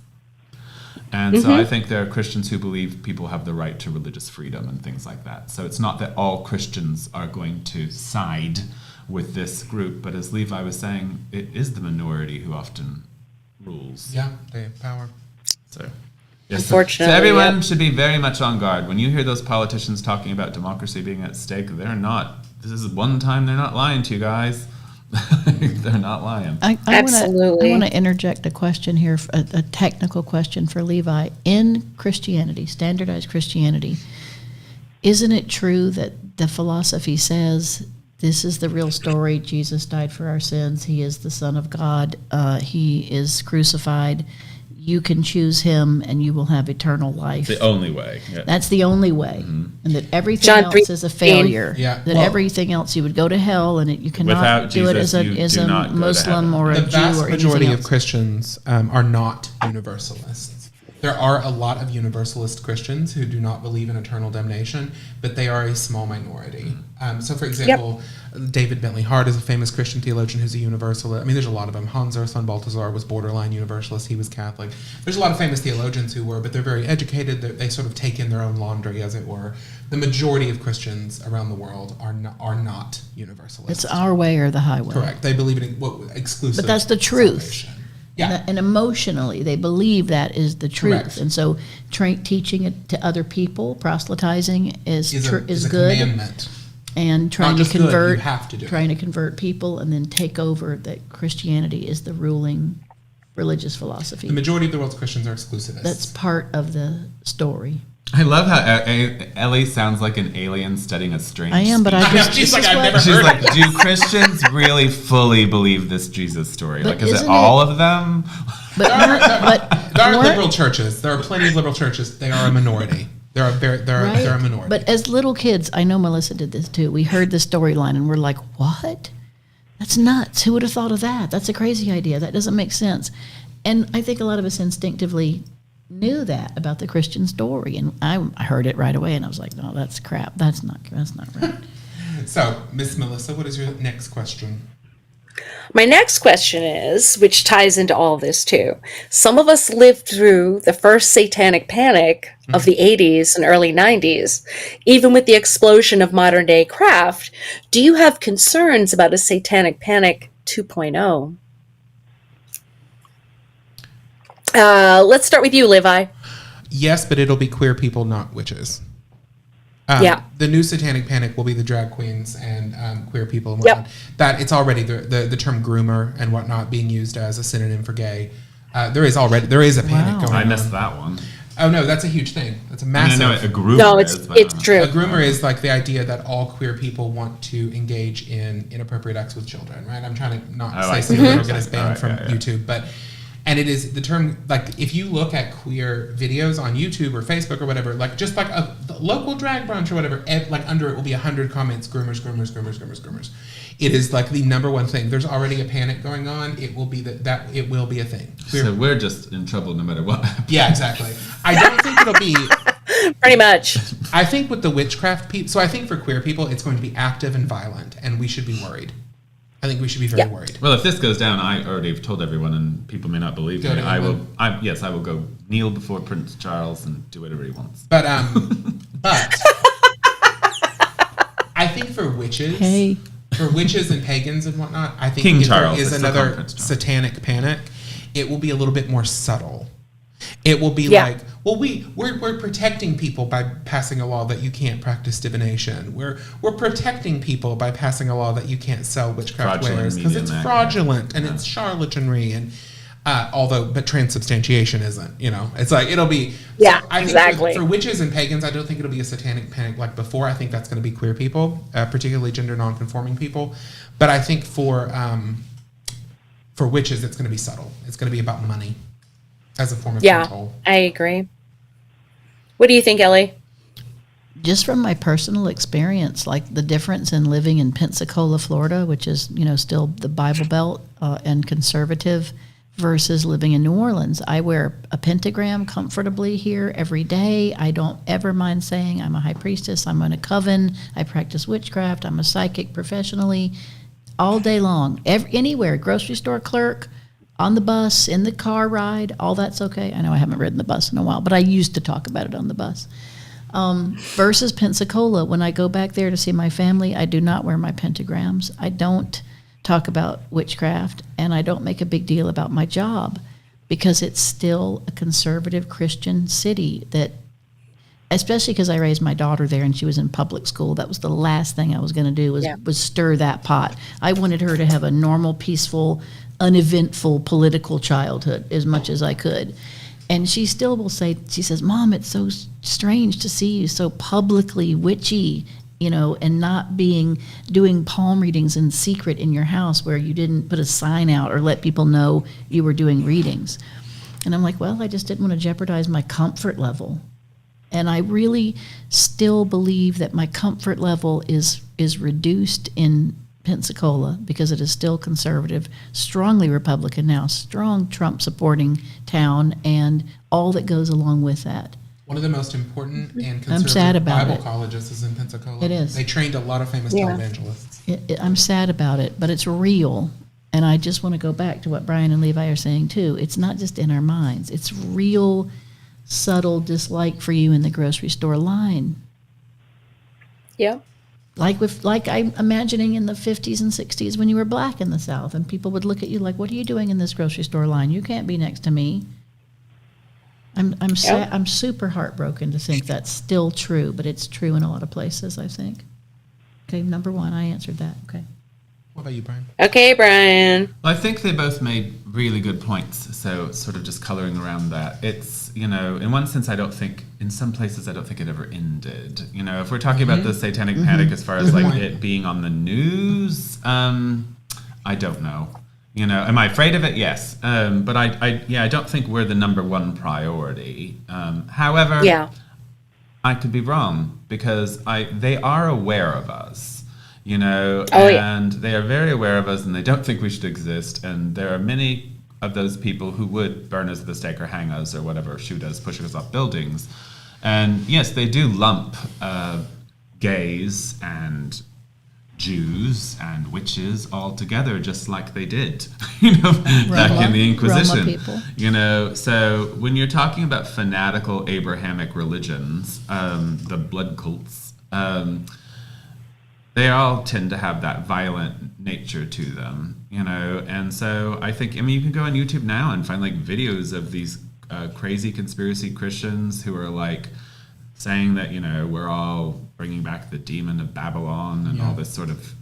Speaker 4: And so I think there are Christians who believe people have the right to religious freedom and things like that. So it's not that all Christians are going to side with this group, but as Levi was saying, it is the minority who often rules.
Speaker 5: Yeah, they have power.
Speaker 4: So, yes,
Speaker 2: Unfortunately,
Speaker 4: so everyone should be very much on guard. When you hear those politicians talking about democracy being at stake, they're not. This is one time they're not lying to you guys. They're not lying.
Speaker 2: Absolutely.
Speaker 3: I want to interject a question here, a technical question for Levi. In Christianity, standardized Christianity, isn't it true that the philosophy says this is the real story? Jesus died for our sins. He is the Son of God. He is crucified. You can choose him and you will have eternal life.
Speaker 4: The only way. Yeah.
Speaker 3: That's the only way. And that everything
Speaker 2: John
Speaker 3: else is a
Speaker 2: 3:16.
Speaker 3: failure.
Speaker 5: Yeah.
Speaker 3: That
Speaker 5: Well,
Speaker 3: everything else, you would go to hell, and you cannot
Speaker 4: Without
Speaker 3: do it
Speaker 4: Jesus,
Speaker 3: as
Speaker 4: you
Speaker 3: a
Speaker 4: do not go to
Speaker 3: Muslim
Speaker 4: heaven.
Speaker 3: or a
Speaker 5: The
Speaker 3: Jew
Speaker 5: vast
Speaker 3: or
Speaker 5: majority
Speaker 3: anything
Speaker 5: of
Speaker 3: else.
Speaker 5: Christians are not universalists. There are a lot of Universalist Christians who do not believe in eternal damnation, but they are a small minority. So, for example, David Bentley Hart is a famous Christian theologian who's a Universalist. I mean, there's a lot of them. Hans Urs von Balthasar was borderline Universalist. He was Catholic. There's a lot of famous theologians who were, but they're very educated. They sort of take in their own laundry, as it were. The majority of Christians around the world are not Universalists.
Speaker 3: It's our way or the highway.
Speaker 5: Correct. They believe in exclusive
Speaker 3: But that's the truth.
Speaker 5: salvation. Yeah.
Speaker 3: And emotionally, they believe that is the truth.
Speaker 5: Correct.
Speaker 3: And so teaching it to other people, proselytizing is
Speaker 5: a
Speaker 3: good.
Speaker 5: commandment.
Speaker 3: And trying
Speaker 5: Not
Speaker 3: to
Speaker 5: just good,
Speaker 3: convert,
Speaker 5: you have to do it.
Speaker 3: trying to convert people and then take over that Christianity is the ruling religious philosophy.
Speaker 5: The majority of the world's Christians are exclusivists.
Speaker 3: That's part of the story.
Speaker 4: I love how Ellie sounds like an alien studying a strange
Speaker 3: I am, but
Speaker 4: species.
Speaker 3: I just
Speaker 5: She's
Speaker 3: this
Speaker 5: like,
Speaker 3: is
Speaker 5: I've
Speaker 3: what-
Speaker 5: never
Speaker 4: She's
Speaker 5: heard
Speaker 4: like,
Speaker 5: of
Speaker 4: do Christians really fully believe this Jesus story?
Speaker 3: But
Speaker 4: Like, is it
Speaker 3: isn't
Speaker 4: all of them?
Speaker 3: But
Speaker 5: There are
Speaker 3: weren't-
Speaker 5: liberal churches. There are plenty of liberal churches. They are a minority. They're a minority.
Speaker 3: But as little kids, I know Mulysa did this too. We heard the storyline and we're like, what? That's nuts. Who would have thought of that? That's a crazy idea. That doesn't make sense. And I think a lot of us instinctively knew that about the Christian story. And I heard it right away and I was like, no, that's crap. That's not right.
Speaker 5: So, Miss Mulysa, what is your next question?
Speaker 2: My next question is, which ties into all this too. Some of us lived through the first Satanic Panic of the 80s and early 90s. Even with the explosion of modern day craft, do you have concerns about a Satanic Panic 2.0? Let's start with you, Levi.
Speaker 5: Yes, but it'll be queer people, not witches.
Speaker 2: Yeah.
Speaker 5: The new Satanic Panic will be the drag queens and queer people and
Speaker 2: Yep.
Speaker 5: whatnot. That it's already the term groomer and whatnot being used as a synonym for gay. There is a panic
Speaker 3: Wow.
Speaker 5: going on.
Speaker 4: I missed that one.
Speaker 5: Oh no, that's a huge thing. That's a
Speaker 4: I
Speaker 5: massive.
Speaker 4: know a groomer
Speaker 2: No,
Speaker 4: is,
Speaker 2: it's
Speaker 4: but I don't know.
Speaker 2: true.
Speaker 5: A groomer is like the idea that all queer people want to engage in inappropriate acts with children, right? I'm trying to not
Speaker 4: Oh,
Speaker 5: say
Speaker 4: I see
Speaker 5: something
Speaker 4: what
Speaker 5: that'll
Speaker 4: you're
Speaker 5: get us
Speaker 4: saying.
Speaker 5: banned from
Speaker 4: Alright, yeah.
Speaker 5: YouTube, but and it is the term, like if you look at queer videos on YouTube or Facebook or whatever, like just like a local drag brunch or whatever, like under it will be 100 comments, groomers. It is like the number one thing. There's already a panic going on. It will be that it will be a thing.
Speaker 4: So we're just in trouble no matter what.
Speaker 5: Yeah, exactly. I don't think it'll be.
Speaker 2: Pretty much.
Speaker 5: I think with the witchcraft people, so I think for queer people, it's going to be active and violent, and we should be worried. I think we should be very worried.
Speaker 4: Well, if this goes down, I already have told everyone, and people may not believe
Speaker 5: Go
Speaker 4: me.
Speaker 5: to
Speaker 4: I
Speaker 5: England.
Speaker 4: will go kneel before Prince Charles and do whatever he wants.
Speaker 5: But I think for witches, and pagans and whatnot, I think
Speaker 4: King
Speaker 5: if
Speaker 4: Charles,
Speaker 5: there is
Speaker 4: it's the
Speaker 5: another
Speaker 4: Prince Charles.
Speaker 5: satanic panic, it will be a little bit more subtle. It will be
Speaker 2: Yeah.
Speaker 5: like, well, we're protecting people by passing a law that you can't practice divination. We're protecting people by passing a law that you can't sell witchcraft
Speaker 4: Fraudulent
Speaker 5: wares because
Speaker 4: media
Speaker 5: it's
Speaker 4: and that,
Speaker 5: fraudulent and
Speaker 4: yeah.
Speaker 5: it's charlatanry and but transubstantiation isn't. It's like it'll be.
Speaker 2: Yeah,
Speaker 5: I think
Speaker 2: exactly.
Speaker 5: for witches and pagans, I don't think it'll be a satanic panic like before. I think that's going to be queer people, particularly gender nonconforming people. But I think for witches, it's going to be subtle. It's going to be about money as a form of
Speaker 2: Yeah,
Speaker 5: control.
Speaker 2: I agree. What do you think, Ellie?
Speaker 3: Just from my personal experience, like the difference in living in Pensacola, Florida, which is, still the Bible Belt and conservative, versus living in New Orleans. I wear a pentagram comfortably here every day. I don't ever mind saying I'm a high priestess. I'm in a coven. I practice witchcraft. I'm a psychic professionally all day long. Anywhere, grocery store clerk, on the bus, in the car ride, all that's okay. I know I haven't ridden the bus in a while, but I used to talk about it on the bus. Versus Pensacola, when I go back there to see my family, I do not wear my pentagrams. I don't talk about witchcraft, and I don't make a big deal about my job because it's still a conservative Christian city that, especially because I raised my daughter there and she was in public school, that was the last thing I was going to do was stir that pot. I wanted her to have a normal, peaceful, uneventful political childhood as much as I could. And she still will say, she says, Mom, it's so strange to see you so publicly witchy, and not doing palm readings in secret in your house where you didn't put a sign out or let people know you were doing readings. And I'm like, well, I just didn't want to jeopardize my comfort level. And I really still believe that my comfort level is reduced in Pensacola, because it is still conservative, strongly Republican now, strong Trump supporting town, and all that goes along with that.
Speaker 5: One of the most important and
Speaker 3: I'm sad
Speaker 5: conservative
Speaker 3: about
Speaker 5: Bible
Speaker 3: it.
Speaker 5: colleges is in Pensacola.
Speaker 3: It is.
Speaker 5: They trained a lot of famous televangelists.
Speaker 3: I'm sad about it, but it's real. And I just want to go back to what Brian and Levi are saying too. It's not just in our minds. It's real, subtle dislike for you in the grocery store line.
Speaker 2: Yeah.
Speaker 3: Like I'm imagining in the 50s and 60s when you were black in the South, and people would look at you like, "What are you doing in this grocery store line? You can't be next to me." I'm sad. I'm super heartbroken to think that's still true, but it's true in a lot of places, I think. Okay, number one, I answered that. Okay.
Speaker 5: What about you, Brian?
Speaker 2: Okay, Brian.
Speaker 4: Well, I think they both made really good points. So, sort of just coloring around that. It's, in one sense, in some places, I don't think it ever ended. If we're talking about the Satanic Panic as far as like it being on the news, I don't know. Am I afraid of it? Yes. But I don't think we're the number one priority. However, I could be wrong because they are aware of us. And they are very aware of us, and they don't think we should exist. And there are many of those people who would burn us at the stake or hang us or whatever, shoot us, push us off buildings. And yes, they do lump gays and Jews and witches all together, just like they did, back in the Inquisition.
Speaker 3: Roma people.
Speaker 4: So when you're talking about fanatical Abrahamic religions, the blood cults, they all tend to have that violent nature to them, and so I think, you can go on YouTube now and find like videos of these crazy conspiracy Christians who are like saying that, we're all bringing back the demon of Babylon and all this sort of,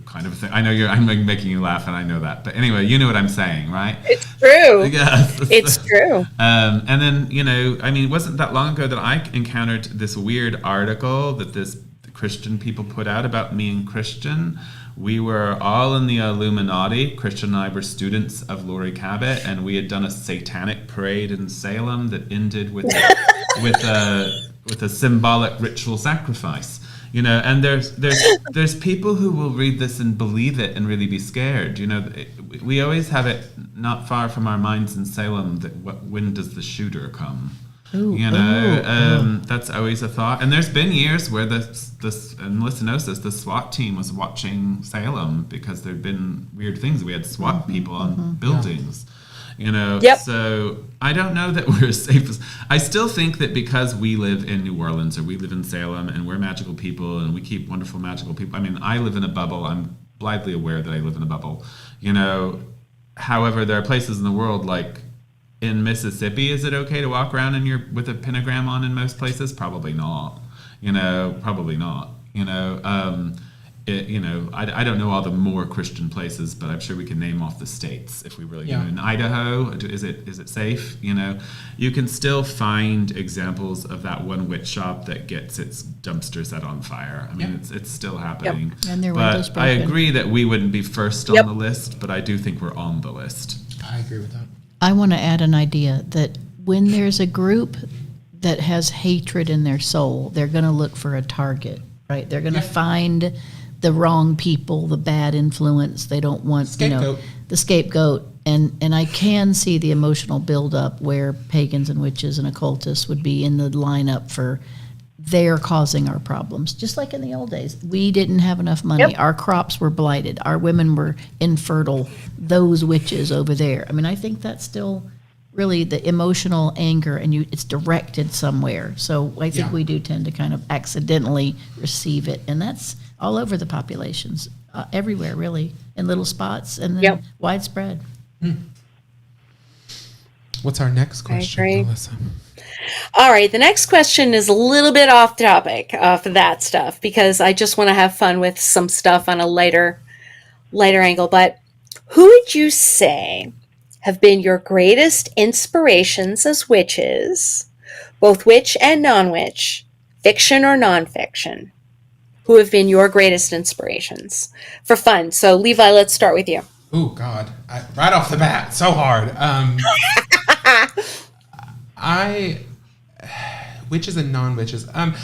Speaker 4: kind of thing. I know I'm making you laugh, and I know that, but anyway, you know what I'm saying, right?
Speaker 2: It's true.
Speaker 4: Yes.
Speaker 2: It's true.
Speaker 4: And then, it wasn't that long ago that I encountered this weird article that this Christian people put out about me and Christian. We were all in the Illuminati. Christian and I were students of Laurie Cabot, and we had done a satanic parade in Salem that ended with a symbolic ritual sacrifice. And there's people who will read this and believe it and really be scared. We always have it not far from our minds in Salem that when does the shooter come? That's always a thought. And there's been years where and Mulysa knows this, the SWAT team was watching Salem because there'd been weird things. We had SWAT people on buildings, So I don't know that we're as safe as, I still think that because we live in New Orleans or we live in Salem and we're magical people and we keep wonderful magical people. I live in a bubble. I'm blithely aware that I live in a bubble, However, there are places in the world like, in Mississippi, is it okay to walk around with a pentagram on in most places? Probably not. Probably not. I don't know all the more Christian places, but I'm sure we can name off the states if we really do. In Idaho, is it safe? You can still find examples of that one witch shop that gets its dumpster set on fire. It's still happening.
Speaker 3: And their windows
Speaker 4: but I
Speaker 3: broken.
Speaker 4: agree that we wouldn't be first on the list, but I do think we're on the list.
Speaker 5: I agree with that.
Speaker 3: I want to add an idea that when there's a group that has hatred in their soul, they're going to look for a target, right? They're going to find the wrong people, the bad influence. They don't want, the scapegoat. And I can see the emotional buildup where pagans and witches and occultists would be in the lineup for they're causing our problems. Just like in the old days. We didn't have enough money. Our crops were blighted. Our women were infertile. Those witches over there. I think that's still really the emotional anger, and it's directed somewhere. So I think we do tend to kind of accidentally receive it. And that's all over the populations, everywhere, really, in little spots and then widespread.
Speaker 5: What's our next question, Mulysa?
Speaker 2: All right, the next question is a little bit off topic for that stuff because I just want to have fun with some stuff on a lighter angle. But who would you say have been your greatest inspirations as witches, both witch and non-witch, fiction or nonfiction? Who have been your greatest inspirations for fun? So, Levi, let's start with you.
Speaker 5: Oh, God. Right off the bat, so hard. Witches and non-witches. I'm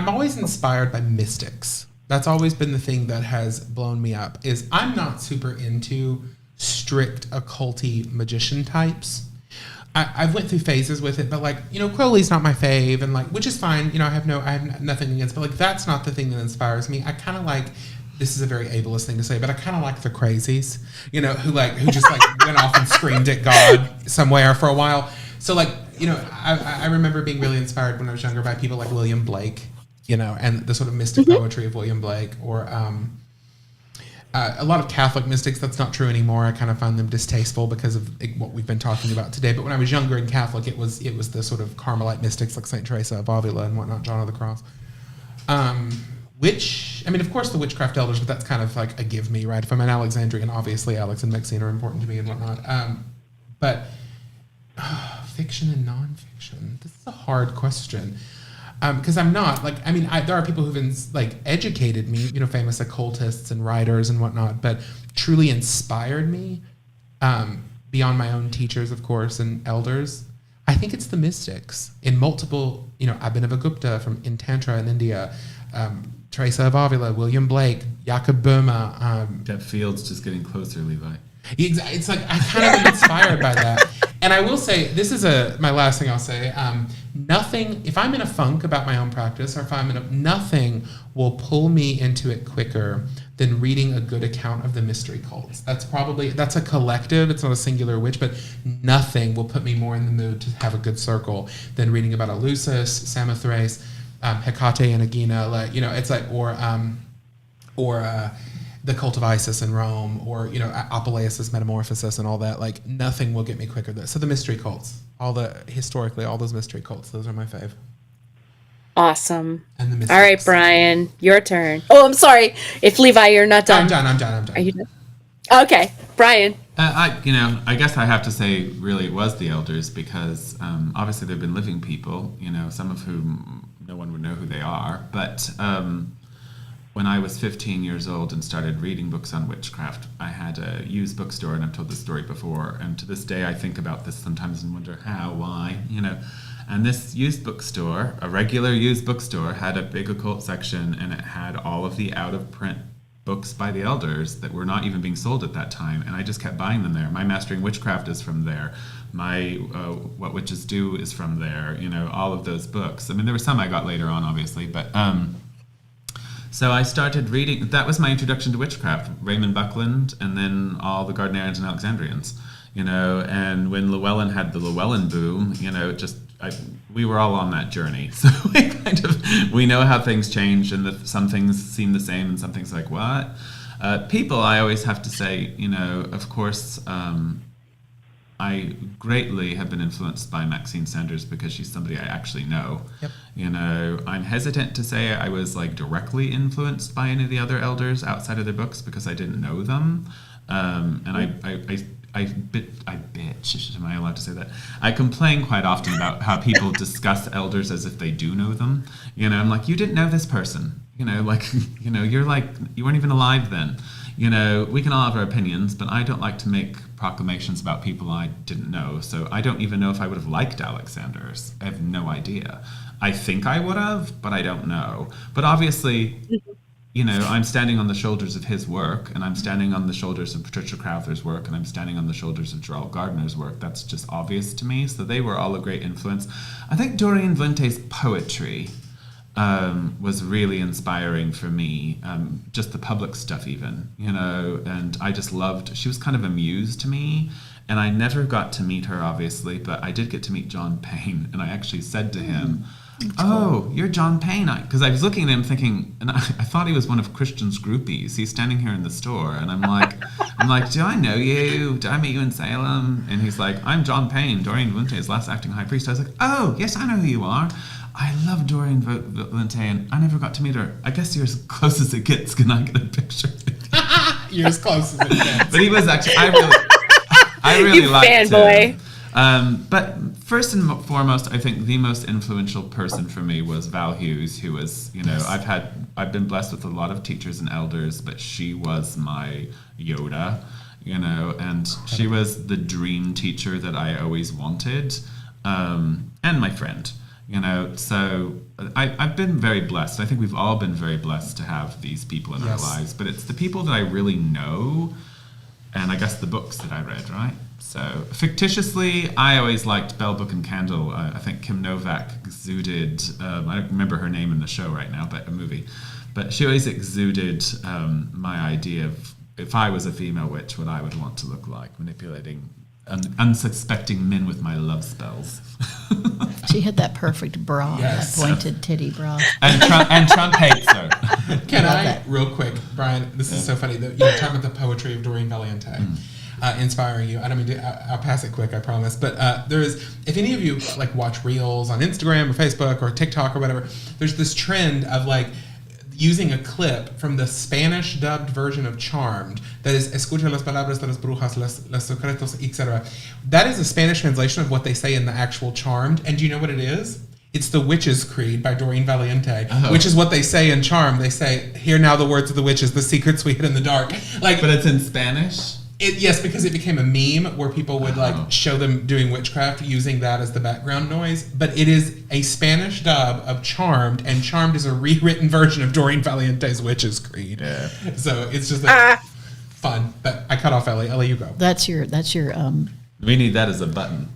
Speaker 5: always inspired by mystics. That's always been the thing that has blown me up. Is I'm not super into strict occulty magician types. I've went through phases with it, but like, you know, Crowley's not my fave, and like, which is fine. You know, I have nothing against, but like, that's not the thing that inspires me. I kind of like, this is a very ableist thing to say, but I kind of like the crazies, you know, who just like went off and screamed at God somewhere for a while. So like, you know, I remember being really inspired when I was younger by people like William Blake, you know, and the sort of mystic poetry of William Blake, or a lot of Catholic mystics. That's not true anymore. I kind of find them distasteful because of what we've been talking about today. But when I was younger and Catholic, it was the sort of Carmelite mystics like Saint Teresa of Avila and whatnot, John of the Cross. Which, I mean, of course, the witchcraft elders, but that's kind of like a give me, right? If I'm an Alexandrian, obviously Alex and Maxine are important to me and whatnot. But fiction and nonfiction, this is a hard question. Because I'm not, like, I mean, there are people who've been, like, educated me, you know, famous occultists and writers and whatnot, but truly inspired me, beyond my own teachers, of course, and elders. I think it's the mystics in multiple, you know, Abhinavagupta in Tantra in India, Teresa of Avila, William Blake, Jakob Burma.
Speaker 4: That field's just getting closer, Levi.
Speaker 5: It's like, I kind of am inspired by that. And I will say, this is my last thing I'll say. Nothing, if I'm in a funk about my own practice, or if nothing will pull me into it quicker than reading a good account of the mystery cults. That's a collective, it's not a singular witch, but nothing will put me more in the mood to have a good circle than reading about Eleusis, Samothrace, Hecate and Aegina, like, you know, it's like, or the cult of Isis in Rome, or, you know, Apuleius' Metamorphosis and all that. Like, nothing will get me quicker than. So the mystery cults, historically, all those mystery cults, those are my fave.
Speaker 2: Awesome.
Speaker 5: And the mystics.
Speaker 2: All right, Brian, your turn. Oh, I'm sorry. If Levi, you're not done.
Speaker 5: I'm done.
Speaker 2: Are you done? Okay, Brian.
Speaker 4: I guess I have to say, really, it was the elders, because obviously they've been living people, you know, some of whom no one would know who they are, but when I was 15 years old and started reading books on witchcraft, I had a used bookstore, and I've told this story before, and to this day I think about this sometimes and wonder how, why, you know. And this used bookstore, a regular used bookstore, had a big occult section, and it had all of the out-of-print books by the elders that were not even being sold at that time, and I just kept buying them there. My Mastering Witchcraft is from there. My What Witches Do is from there, you know, all of those books. I mean, there were some I got later on, obviously, but... So I started reading, that was my introduction to witchcraft, Raymond Buckland, and then all the Gardnerians and Alexandrians, you know, and when Llewellyn had the Llewellyn boom, you know, we were all on that journey. So we know how things change, and some things seem the same and some things like, what? People, I always have to say, you know, of course, I greatly have been influenced by Maxine Sanders because she's somebody I actually know. Yep. You know, I'm hesitant to say I was like directly influenced by any of the other elders outside of their books because I didn't know them. And I bitch. Am I allowed to say that? I complain quite often about how people discuss elders as if they do know them. You know, I'm like, you didn't know this person. You know, like, you know, you weren't even alive then. You know, we can all have our opinions, but I don't like to make proclamations about people I didn't know. So I don't even know if I would have liked Alexander's. I have no idea. I think I would have, but I don't know. But obviously, you know, I'm standing on the shoulders of his work, and I'm standing on the shoulders of Patricia Crowther's work, and I'm standing on the shoulders of Gerald Gardner's work. That's just obvious to me. So they were all a great influence. I think Doreen Vente's poetry was really inspiring for me, just the public stuff even, you know, and I just loved, she was kind of a muse to me, and I never got to meet her, obviously, but I did get to meet John Payne, and I actually said to him, oh, you're John Payne, because I was looking at him thinking, and I thought he was one of Christian's groupies. He's standing here in the store, and I'm like, do I know you? Did I meet you in Salem? And he's like, I'm John Payne, Doreen Vente's last acting high priest. I was like, oh, yes, I know who you are. I love Doreen Vente, and I never got to meet her. I guess you're as close as it gets. Can I get a picture?
Speaker 5: You're as close as it gets.
Speaker 4: But he was actually, I really liked him. But first and foremost, I think the most influential person for me was Val Hughes, who was, you know, I've been blessed with a lot of teachers and elders, but she was my Yoda, you know, and she was the dream teacher that I always wanted, and my friend. You know, so I've been very blessed. I think we've all been very blessed to have these people in our lives. But it's the people that I really know, and I guess the books that I read, right? So fictitiously, I always liked Bell, Book and Candle. I think Kim Novak exuded, I don't remember her name in the show right now, but a movie. But she always exuded my idea of, if I was a female witch, what I would want to look like, manipulating unsuspecting men with my love spells.
Speaker 3: She had that perfect bra,
Speaker 5: Yes.
Speaker 3: that pointed titty bra.
Speaker 4: and Trump hates her.
Speaker 5: Can
Speaker 3: Love
Speaker 5: I,
Speaker 3: that.
Speaker 5: real quick, Brian, this is so funny, that you're talking about the poetry of Doreen Valiente. Inspiring you. I don't mean to, I'll pass it quick, I promise. But there is, if any of you like watch reels on Instagram or Facebook or TikTok or whatever, there's this trend of like using a clip from the Spanish dubbed version of Charmed that is escucha las palabras de las brujas, los secretos, etc. That is a Spanish translation of what they say in the actual Charmed. And do you know what it is? It's the Witches' Creed by Doreen Valiente, which is what they say in Charmed. They say, "Hear now the words of the witches, the secrets we hid in the dark." Like,
Speaker 4: But it's in Spanish?
Speaker 5: Yes, because it became a meme where people would like show them doing witchcraft using that as the background noise. But it is a Spanish dub of Charmed, and Charmed is a rewritten version of Doreen Valiente's Witch's Creed.
Speaker 4: Yeah.
Speaker 5: So it's just like fun. But I cut off Ellie. Ellie, you go.
Speaker 3: That's your
Speaker 4: We need that as a button.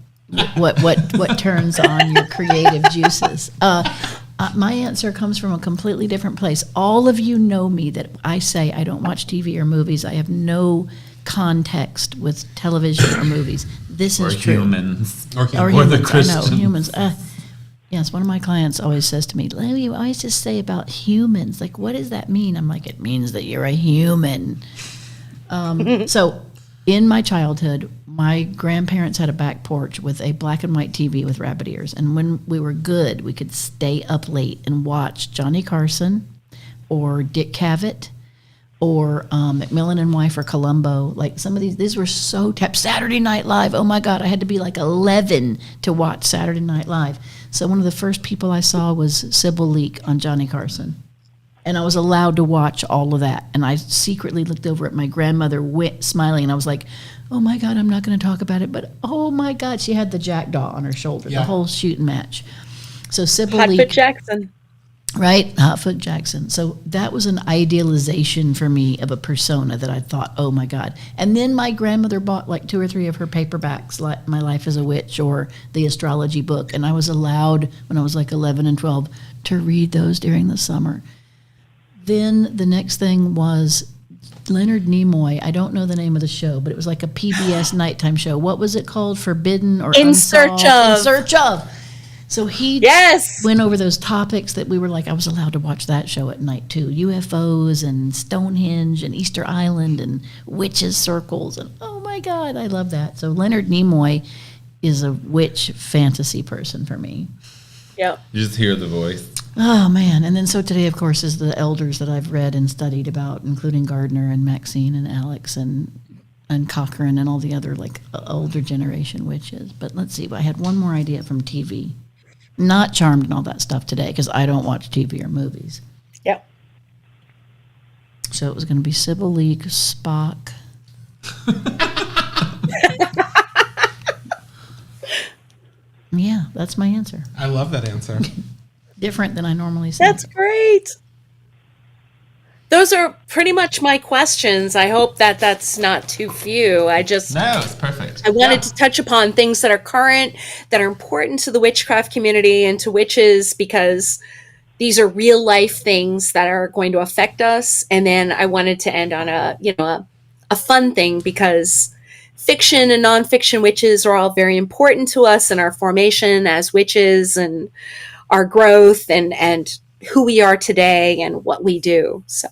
Speaker 3: what turns on your creative juices. My answer comes from a completely different place. All of you know me that I say I don't watch TV or movies. I have no context with television or movies. This
Speaker 4: Or
Speaker 3: is true.
Speaker 4: humans.
Speaker 5: Or
Speaker 3: Or
Speaker 5: humans.
Speaker 4: the
Speaker 3: humans. I
Speaker 4: Christians.
Speaker 3: know, humans. Yes, one of my clients always says to me, "Larry, you always just say about humans. Like, what does that mean?" I'm like, "It means that you're a human." So, in my childhood, my grandparents had a back porch with a black and white TV with rabbit ears. And when we were good, we could stay up late and watch Johnny Carson or Dick Cavett or Macmillan and Wife or Columbo. Like some of these were so Saturday Night Live. Oh my God, I had to be like 11 to watch Saturday Night Live. So one of the first people I saw was Sybil Leek on Johnny Carson. And I was allowed to watch all of that. And I secretly looked over at my grandmother smiling, and I was like, oh my God, I'm not going to talk about it. But oh my God, she had the jackdaw on her shoulder, the whole shooting match. So Sybil Leek.
Speaker 2: Hotfoot Jackson.
Speaker 3: Right, Hotfoot Jackson. So that was an idealization for me of a persona that I thought, oh my God. And then my grandmother bought like 2 or 3 of her paperbacks, like My Life as a Witch or the astrology book. And I was allowed, when I was like 11 and 12, to read those during the summer. Then the next thing was Leonard Nimoy. I don't know the name of the show, but it was like a PBS nighttime show. What was it called? Forbidden or
Speaker 2: In Search
Speaker 3: Unsolved?
Speaker 2: of.
Speaker 3: In Search of. So he
Speaker 2: Yes.
Speaker 3: went over those topics that we were like, I was allowed to watch that show at night too. UFOs and Stonehenge and Easter Island and witches' circles. And oh my God, I love that. So Leonard Nimoy is a witch fantasy person for me.
Speaker 2: Yep.
Speaker 4: You just hear the voice.
Speaker 3: Oh man. And then so today, of course, is the elders that I've read and studied about, including Gardner and Maxine and Alex and Cochrane and all the other like older generation witches. But let's see, I had one more idea from TV. Not Charmed and all that stuff today because I don't watch TV or movies.
Speaker 2: Yep.
Speaker 3: So it was going to be Sybil Leek, Spock. Yeah, that's my answer.
Speaker 5: I love that answer.
Speaker 3: Different than I normally say.
Speaker 2: That's great. Those are pretty much my questions. I hope that that's not too few.
Speaker 4: No, it's perfect.
Speaker 2: I wanted to touch upon things that are current, that are important to the witchcraft community and to witches, because these are real life things that are going to affect us. And then I wanted to end on a fun thing, because fiction and nonfiction witches are all very important to us in our formation as witches and our growth and who we are today and what we do. So.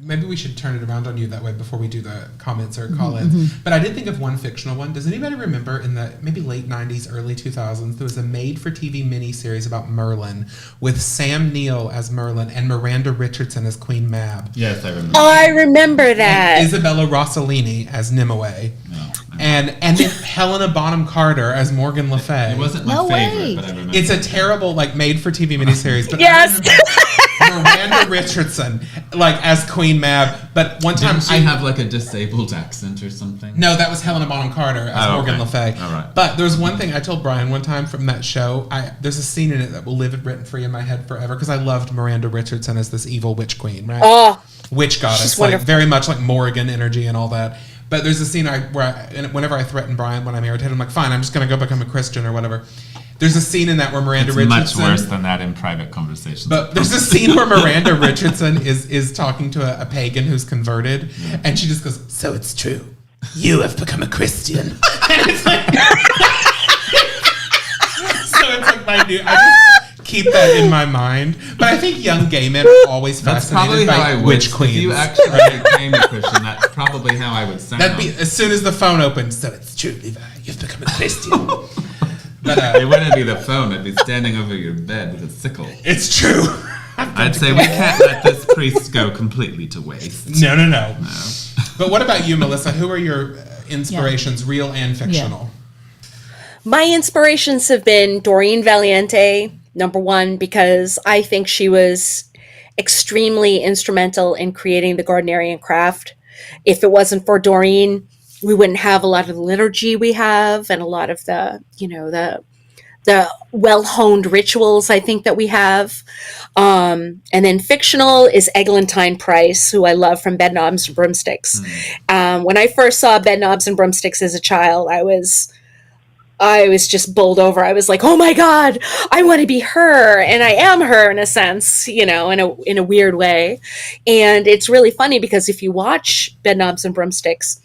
Speaker 5: Maybe we should turn it around on you that way before we do the comments or call-ins. But I did think of one fictional one. Does anybody remember in the maybe late 90s, early 2000s, there was a made-for-TV miniseries about Merlin with Sam Neill as Merlin and Miranda Richardson as Queen Mab.
Speaker 4: Yes, I remember.
Speaker 2: Oh, I remember that.
Speaker 5: And Isabella Rossellini as Nimue.
Speaker 4: No,
Speaker 5: And then Helena Bonham Carter as Morgan Le Fay.
Speaker 4: it wasn't my
Speaker 3: No
Speaker 4: favorite,
Speaker 3: way.
Speaker 4: but I remember.
Speaker 5: It's a terrible, like, made-for-TV miniseries. But
Speaker 2: Yes.
Speaker 5: Miranda Richardson, like as Queen Mab. But one time
Speaker 4: Didn't she have like a disabled accent or something?
Speaker 5: No, that was Helena Bonham Carter as Morgan Le Fay.
Speaker 4: All right.
Speaker 5: But there's one thing I told Brian one time from that show. There's a scene in it that will live rent free in my head forever because I loved Miranda Richardson as this evil witch queen, right?
Speaker 2: Oh,
Speaker 5: Witch goddess, like very much like Morrigan energy and all that. But there's a scene whenever I threaten Brian when I'm irritated, I'm like, fine, I'm just going to go become a Christian or whatever. There's a scene in that where Miranda Richardson...
Speaker 4: It's much worse than that in private conversations.
Speaker 5: But there's a scene where Miranda Richardson is talking to a pagan who's converted, and she just goes, so it's true. You have become a Christian. And it's like... so it's like my new... I just keep that in my mind. But I think young gay men are always fascinated by witch queens.
Speaker 4: If you actually became a Christian, that's probably how I would sound.
Speaker 5: That'd be as soon as the phone opens. So it's true, Levi. You've become a Christian. But,
Speaker 4: it wouldn't be the phone. It'd be standing over your bed with a sickle.
Speaker 5: It's true.
Speaker 4: I'd say we can't let this priest go completely to waste.
Speaker 5: No. But what about you, Mulysa? Who are your inspirations, real and fictional?
Speaker 2: my inspirations have been Doreen Valiente, number one, because I think she was extremely instrumental in creating the Gardnerian craft. If it wasn't for Doreen, we wouldn't have a lot of the liturgy we have and a lot of the, the well-honed rituals I think that we have. And then fictional is Eglantine Price, who I love from Bedknobs and Broomsticks. When I first saw Bedknobs and Broomsticks as a child, I was just bowled over. I was like, oh my God, I want to be her. And I am her in a sense, in a weird way. And it's really funny because if you watch Bedknobs and Broomsticks,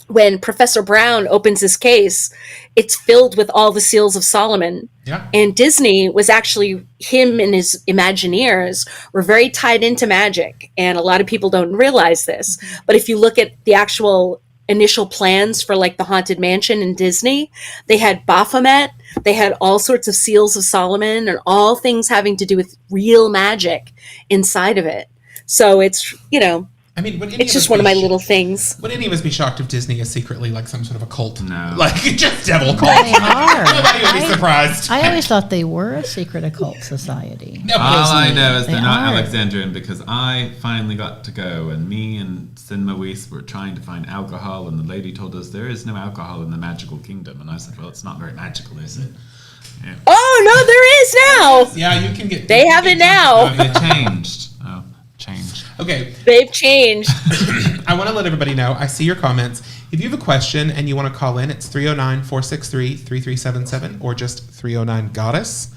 Speaker 2: when Professor Brown opens his case, it's filled with all the seals of Solomon.
Speaker 5: Yeah.
Speaker 2: And Disney was actually, him and his Imagineers were very tied into magic. And a lot of people don't realize this. But if you look at the actual initial plans for like the Haunted Mansion in Disney, they had Baphomet, they had all sorts of seals of Solomon and all things having to do with real magic inside of it. So it's,
Speaker 5: I mean,
Speaker 2: it's just one of my little things.
Speaker 5: Would any of us be shocked if Disney is secretly like some sort of a cult?
Speaker 4: No.
Speaker 5: Like just devil cult.
Speaker 3: They are.
Speaker 5: Nobody would be surprised.
Speaker 3: I always thought they were a secret occult society.
Speaker 5: No,
Speaker 4: All I know is
Speaker 3: They
Speaker 4: they're not
Speaker 3: are.
Speaker 4: Alexandrian because I finally got to go and me and Sin Mulysa were trying to find alcohol and the lady told us there is no alcohol in the magical kingdom. And I said, well, it's not very magical, is it? Yeah.
Speaker 2: Oh, no, there is now.
Speaker 5: Yeah, you can get...
Speaker 2: They have it now.
Speaker 4: Oh, they changed. Oh, changed.
Speaker 5: Okay,
Speaker 2: They've changed.
Speaker 5: I want to let everybody know, I see your comments. If you have a question and you want to call in, it's 309-463-3377 or just 309-GODDESS.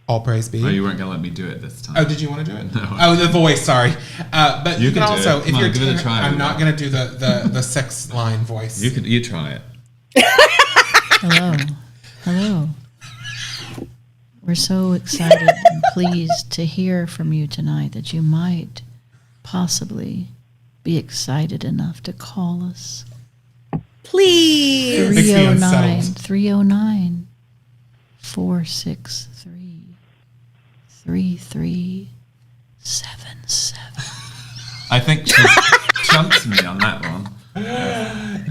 Speaker 5: All praise be.
Speaker 4: Oh, you weren't going to let me do it this time.
Speaker 5: Oh, did you want to do it?
Speaker 4: No.
Speaker 5: Oh, the voice, sorry. But you can
Speaker 4: can do
Speaker 5: also,
Speaker 4: it.
Speaker 5: if
Speaker 4: Come on,
Speaker 5: you're...
Speaker 4: give it a try.
Speaker 5: I'm not going to do the sex line voice.
Speaker 4: You try it.
Speaker 3: Hello. We're so excited and pleased to hear from you tonight that you might possibly be excited enough to call us.
Speaker 2: Please.
Speaker 5: Makes me unsettled.
Speaker 3: 309 463 3377.
Speaker 4: I think she chumps me on that one.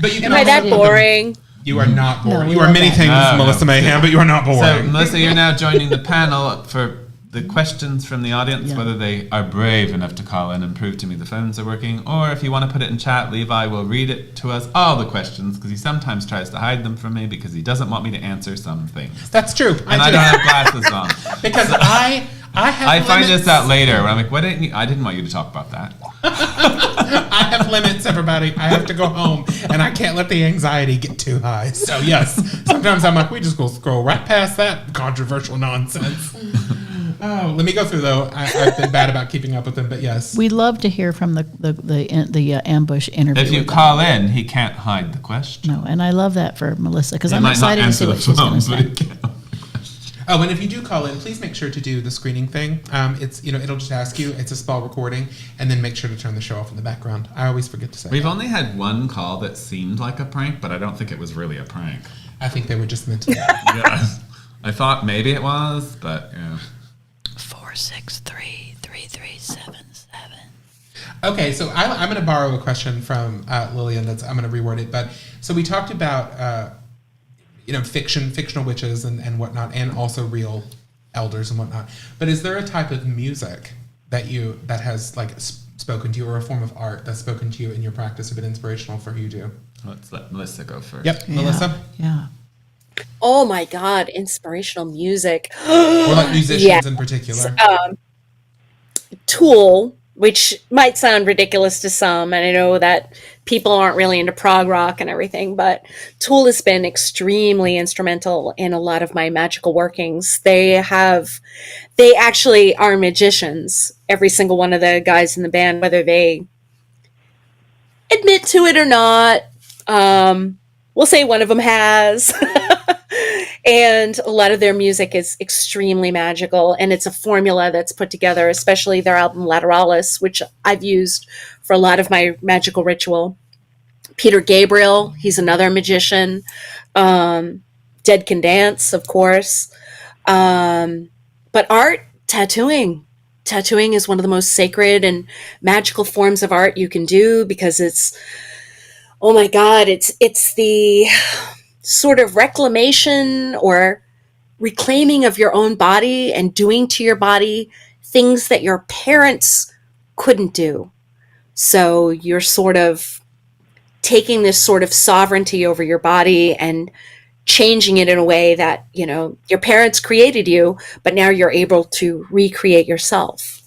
Speaker 5: But you can
Speaker 2: Am I that
Speaker 5: also-
Speaker 2: boring?
Speaker 5: You are not boring.
Speaker 3: No, we
Speaker 5: you are
Speaker 3: love
Speaker 5: many
Speaker 3: that.
Speaker 5: things,
Speaker 4: No,
Speaker 5: Mulysa
Speaker 4: no.
Speaker 5: Mayhem, but you are not
Speaker 4: So,
Speaker 5: boring.
Speaker 4: Melissa, you're now joining the panel for the questions from the audience,
Speaker 3: Yeah.
Speaker 4: whether they are brave enough to call in and prove to me the phones are working, or if you want to put it in chat, Levi will read it to us, all the questions, because he sometimes tries to hide them from me because he doesn't want me to answer some things.
Speaker 5: That's true.
Speaker 4: And I don't have glasses on.
Speaker 5: Because I have
Speaker 4: I find
Speaker 5: limits.
Speaker 4: this out later when I'm like, why didn't you? I didn't want you to talk about that.
Speaker 5: I have limits, everybody. I have to go home, and I can't let the anxiety get too high. So yes, sometimes I'm like, we just go scroll right past that controversial nonsense. Oh, let me go through though. I've been bad about keeping up with them, but yes.
Speaker 3: We love to hear from the ambush interview.
Speaker 4: If you
Speaker 3: with them.
Speaker 4: call in, he can't hide the question.
Speaker 3: No, and I love that for Melissa because
Speaker 4: He
Speaker 3: I'm
Speaker 4: might not
Speaker 3: excited to see
Speaker 4: answer
Speaker 3: what
Speaker 4: the
Speaker 3: she's going to
Speaker 4: phone,
Speaker 3: say.
Speaker 4: but he can.
Speaker 5: Oh, and if you do call in, please make sure to do the screening thing. It's it'll just ask you. It's a small recording, and then make sure to turn the show off in the background. I always forget to say.
Speaker 4: We've
Speaker 5: that.
Speaker 4: only had one call that seemed like a prank, but I don't think it was really a prank.
Speaker 5: I think they were just meant to.
Speaker 4: Yeah. I thought maybe it was, but yeah.
Speaker 3: 463-3377.
Speaker 5: Okay, so I'm going to borrow a question from Lillian. I'm going to reword it. But so we talked about fictional witches and whatnot, and also real elders and whatnot. But is there a type of music that has like spoken to you, or a form of art that's spoken to you in your practice or been inspirational for who you do?
Speaker 4: Let's let Mulysa go first.
Speaker 5: Yep, Mulysa.
Speaker 3: Yeah.
Speaker 2: Oh my God, inspirational music.
Speaker 5: Or like musicians
Speaker 2: Yeah.
Speaker 5: in particular.
Speaker 2: Tool, which might sound ridiculous to some, and I know that people aren't really into prog rock and everything, but Tool has been extremely instrumental in a lot of my magical workings. They actually are magicians, every single one of the guys in the band, whether they admit to it or not. We'll say one of them has. And a lot of their music is extremely magical, and it's a formula that's put together, especially their album Lateralis, which I've used for a lot of my magical ritual. Peter Gabriel, he's another magician. Dead Can Dance, of course. But art, tattooing. Tattooing is one of the most sacred and magical forms of art you can do, because it's, oh my God, it's the sort of reclamation or reclaiming of your own body and doing to your body things that your parents couldn't do. So you're sort of taking this sort of sovereignty over your body and changing it in a way that, you know, your parents created you, but now you're able to recreate yourself.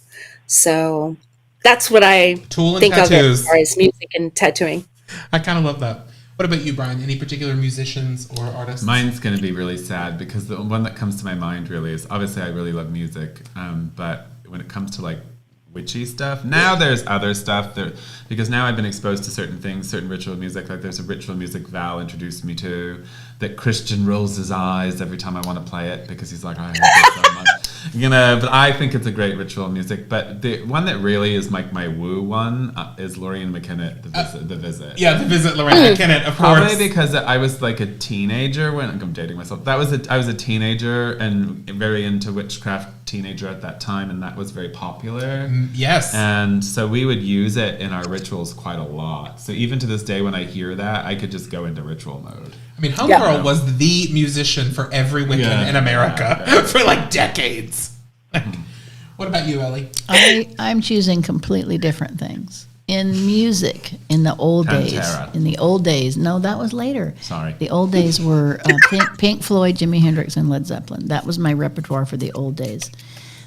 Speaker 2: So that's what I
Speaker 5: Tool and
Speaker 2: think
Speaker 5: tattoos.
Speaker 2: of it as far as music and tattooing.
Speaker 5: I kind of love that. What about you, Brian? Any particular musicians or artists?
Speaker 4: Mine's going to be really sad, because the one that comes to my mind really is, obviously I really love music, but when it comes to like witchy stuff, now there's other stuff there, because now I've been exposed to certain things, certain ritual music. Like there's a ritual music Val introduced me to that Christian rolls his eyes every time I want to play it, because he's like, I hate it so much. You know, but I think it's a great ritual music. But the one that really is like my woo one is Lorraine McKennitt, The Visit.
Speaker 5: Yeah, The Visit, Lorraine McKennitt, of course.
Speaker 4: Probably because I was like a teenager when I'm dating myself. I was a teenager and very into witchcraft teenager at that time, and that was very popular.
Speaker 5: Yes.
Speaker 4: And so we would use it in our rituals quite a lot. So even to this day, when I hear that, I could just go into ritual mode.
Speaker 5: I mean, Homegirl was the musician for every Wiccan in America for like decades. What about you, Ellie?
Speaker 3: I'm choosing completely different things. In music, in the old days. No, that was later.
Speaker 4: Sorry.
Speaker 3: The old days were Pink Floyd, Jimi Hendrix, and Led Zeppelin. That was my repertoire for the old days.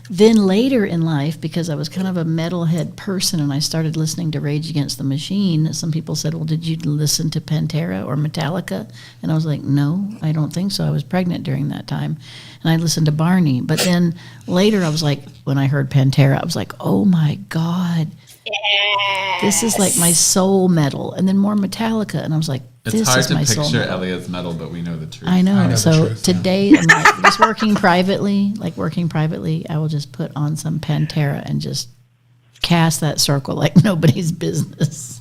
Speaker 3: Then later in life, because I was kind of a metalhead person and I started listening to Rage Against the Machine, some people said, well, did you listen to Pantera or Metallica? And I was like, no, I don't think so. I was pregnant during that time. And I listened to Barney. But then later I was like, when I heard Pantera, I was like, oh my God. Yes. This is like my soul metal. And then more Metallica. And I was like,
Speaker 4: it's hard to picture Ellie as metal, but we know the truth.
Speaker 3: I know. So
Speaker 5: truth,
Speaker 3: today, I'm like, just working privately, I will just put on some Pantera and just cast that circle like nobody's business.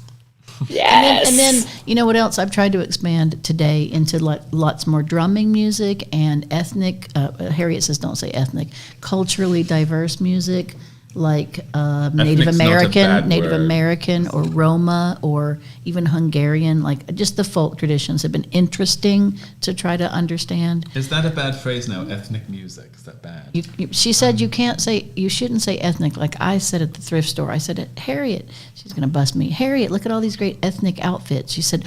Speaker 2: Yes.
Speaker 3: And then you know what else? I've tried to expand today into lots more drumming music and ethnic. Harriet says, don't say ethnic. Culturally diverse music. Like Native American or Roma or even Hungarian, like just the folk traditions have been interesting to try to understand.
Speaker 4: Is that a bad phrase now? Ethnic music, is that bad?
Speaker 3: She said you shouldn't say ethnic. Like I said at the thrift store, I said, Harriet, she's going to bust me. Harriet, look at all these great ethnic outfits. She said,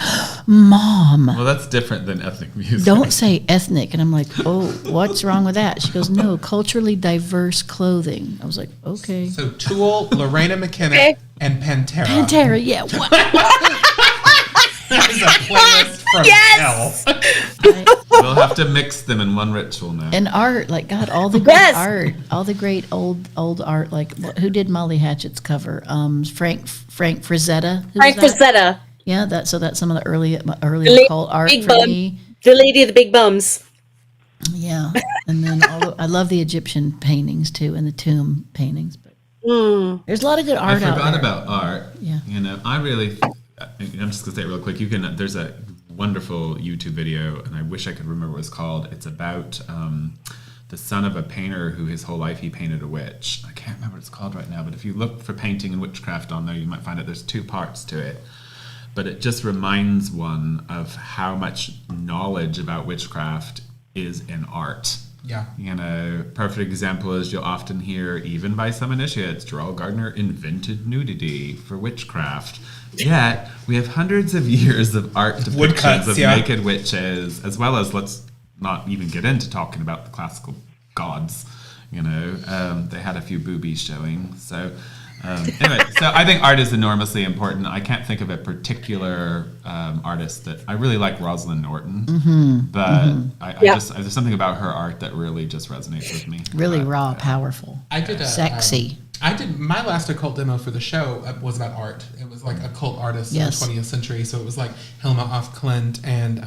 Speaker 3: Mom.
Speaker 4: Well, that's different than ethnic music.
Speaker 3: Don't say ethnic. And I'm like, oh, what's wrong with that? She goes, no, culturally diverse clothing. I was like, okay.
Speaker 5: So Tool, Lorena McKennitt, and Pantera.
Speaker 3: Pantera, yeah.
Speaker 5: That is a playlist from hell.
Speaker 4: We'll have to mix them in one ritual now.
Speaker 3: And art, like God, all the great art, all the great old art. Like who did Molly Hatchet's cover? Frank Frazetta.
Speaker 2: Frank Frazetta.
Speaker 3: Yeah, that's some of the early occult art for me.
Speaker 2: The Lady of the Big Bums.
Speaker 3: Yeah, and then I love the Egyptian paintings too, and the tomb paintings. But there's a lot of good art out there.
Speaker 4: I forgot about art.
Speaker 3: Yeah.
Speaker 4: You know, I'm just going to say it real quick. There's a wonderful YouTube video, and I wish I could remember what it was called. It's about the son of a painter who his whole life he painted a witch. I can't remember what it's called right now, but if you look for painting and witchcraft on there, you might find that there's 2 parts to it. But it just reminds one of how much knowledge about witchcraft is in art.
Speaker 5: Yeah.
Speaker 4: You know, perfect example is you'll often hear, even by some initiates, Gerald Gardner invented nudity for witchcraft. Yet, we have hundreds of years of art depictions
Speaker 5: Woodcuts,
Speaker 4: of
Speaker 5: yeah.
Speaker 4: naked witches, as well as, let's not even get into talking about the classical gods. You know, they had a few boobies showing. So, anyway, so I think art is enormously important. I can't think of a particular artist that I really like. Rosalind Norton, but I just there's something about her art that really just resonates with me.
Speaker 3: Really raw, powerful,
Speaker 5: I did
Speaker 3: sexy.
Speaker 5: I did my last occult demo for the show was about art. It was like occult artists
Speaker 3: Yes.
Speaker 5: in the 20th century. So it was like Hilma af Klint and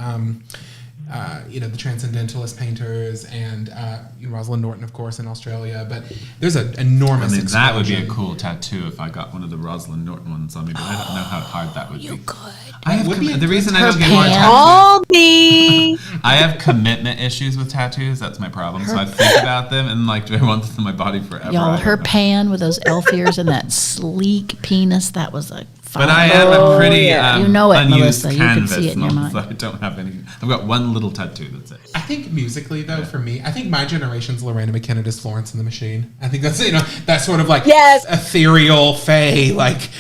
Speaker 5: the Transcendentalist painters and Rosalind Norton, of course, in Australia. But there's an enormous.
Speaker 4: I mean, that would be a
Speaker 5: explosion.
Speaker 4: cool tattoo if I got one of the Rosalind Norton ones on me, but I don't know how hard that would
Speaker 3: You
Speaker 4: be.
Speaker 3: could.
Speaker 4: I have
Speaker 5: Would be
Speaker 4: the
Speaker 5: a
Speaker 4: reason I
Speaker 3: her
Speaker 4: don't get more
Speaker 3: pan.
Speaker 4: tattoos.
Speaker 2: All me.
Speaker 4: I have commitment issues with tattoos. That's my problem. So I think about them and like, do I want this in my body forever?
Speaker 3: Y'all,
Speaker 4: I
Speaker 3: her
Speaker 4: don't know.
Speaker 3: pan with those elf ears and that sleek penis, that was a fine.
Speaker 4: But I am a pretty
Speaker 2: yeah.
Speaker 3: You know it,
Speaker 4: unused
Speaker 3: Mulysa. You can
Speaker 4: canvas.
Speaker 3: see it in your mind.
Speaker 4: So I don't have any. I've got one little tattoo. That's it.
Speaker 5: I think musically, though, for me, I think my generation's Lorena McKenna is Florence and the Machine. I think that's that sort of like
Speaker 2: Yes.
Speaker 5: ethereal fae, like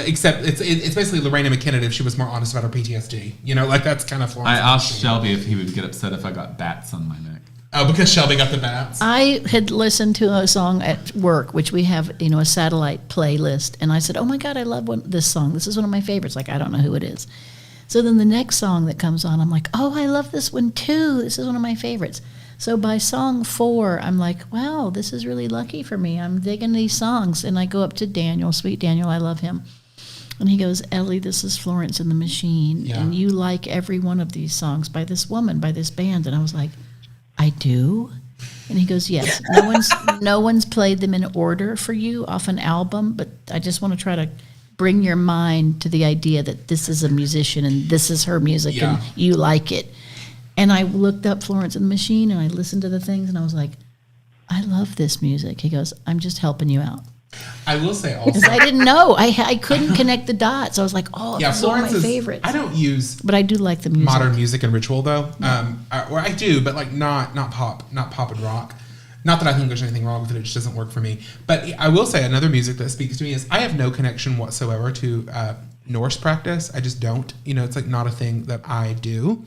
Speaker 5: except it's basically Lorena McKenna if she was more honest about her PTSD. Like that's kind of Florence.
Speaker 4: I
Speaker 5: and the
Speaker 4: asked
Speaker 5: Machine.
Speaker 4: Shelby if he would get upset if I got bats on my neck.
Speaker 5: Oh, because Shelby got the bats.
Speaker 3: I had listened to a song at work, which we have, a satellite playlist, and I said, "Oh my God, I love this song. This is one of my favorites." Like, I don't know who it is. So then the next song that comes on, I'm like, "Oh, I love this one too. This is one of my favorites." So by song 4, I'm like, "Wow, this is really lucky for me. I'm digging these songs." And I go up to Daniel, sweet Daniel, I love him. And he goes, "Ellie, this is Florence and the Machine,
Speaker 5: Yeah.
Speaker 3: and you like every one of these songs by this woman, by this band." And I was like, "I do?" And he goes, "Yes. No one's played them in order for you off an album, but I just want to try to bring your mind to the idea that this is a musician and this is her music
Speaker 5: Yeah.
Speaker 3: and you like it." And I looked up Florence and the Machine and I listened to the things and I was like, "I love this music." He goes, "I'm just helping you out."
Speaker 5: I will say also,
Speaker 3: Because I didn't know. I couldn't connect the dots. I was like, "Oh,
Speaker 5: yeah,
Speaker 3: this is one of
Speaker 5: Florence
Speaker 3: my
Speaker 5: is.
Speaker 3: favorites."
Speaker 5: I don't use
Speaker 3: But I do like the music.
Speaker 5: modern music and ritual though, or I do, but like not pop and rock. Not that I think there's anything wrong with it; it just doesn't work for me. But I will say another music that speaks to me is I have no connection whatsoever to Norse practice. I just don't. It's like not a thing that I do.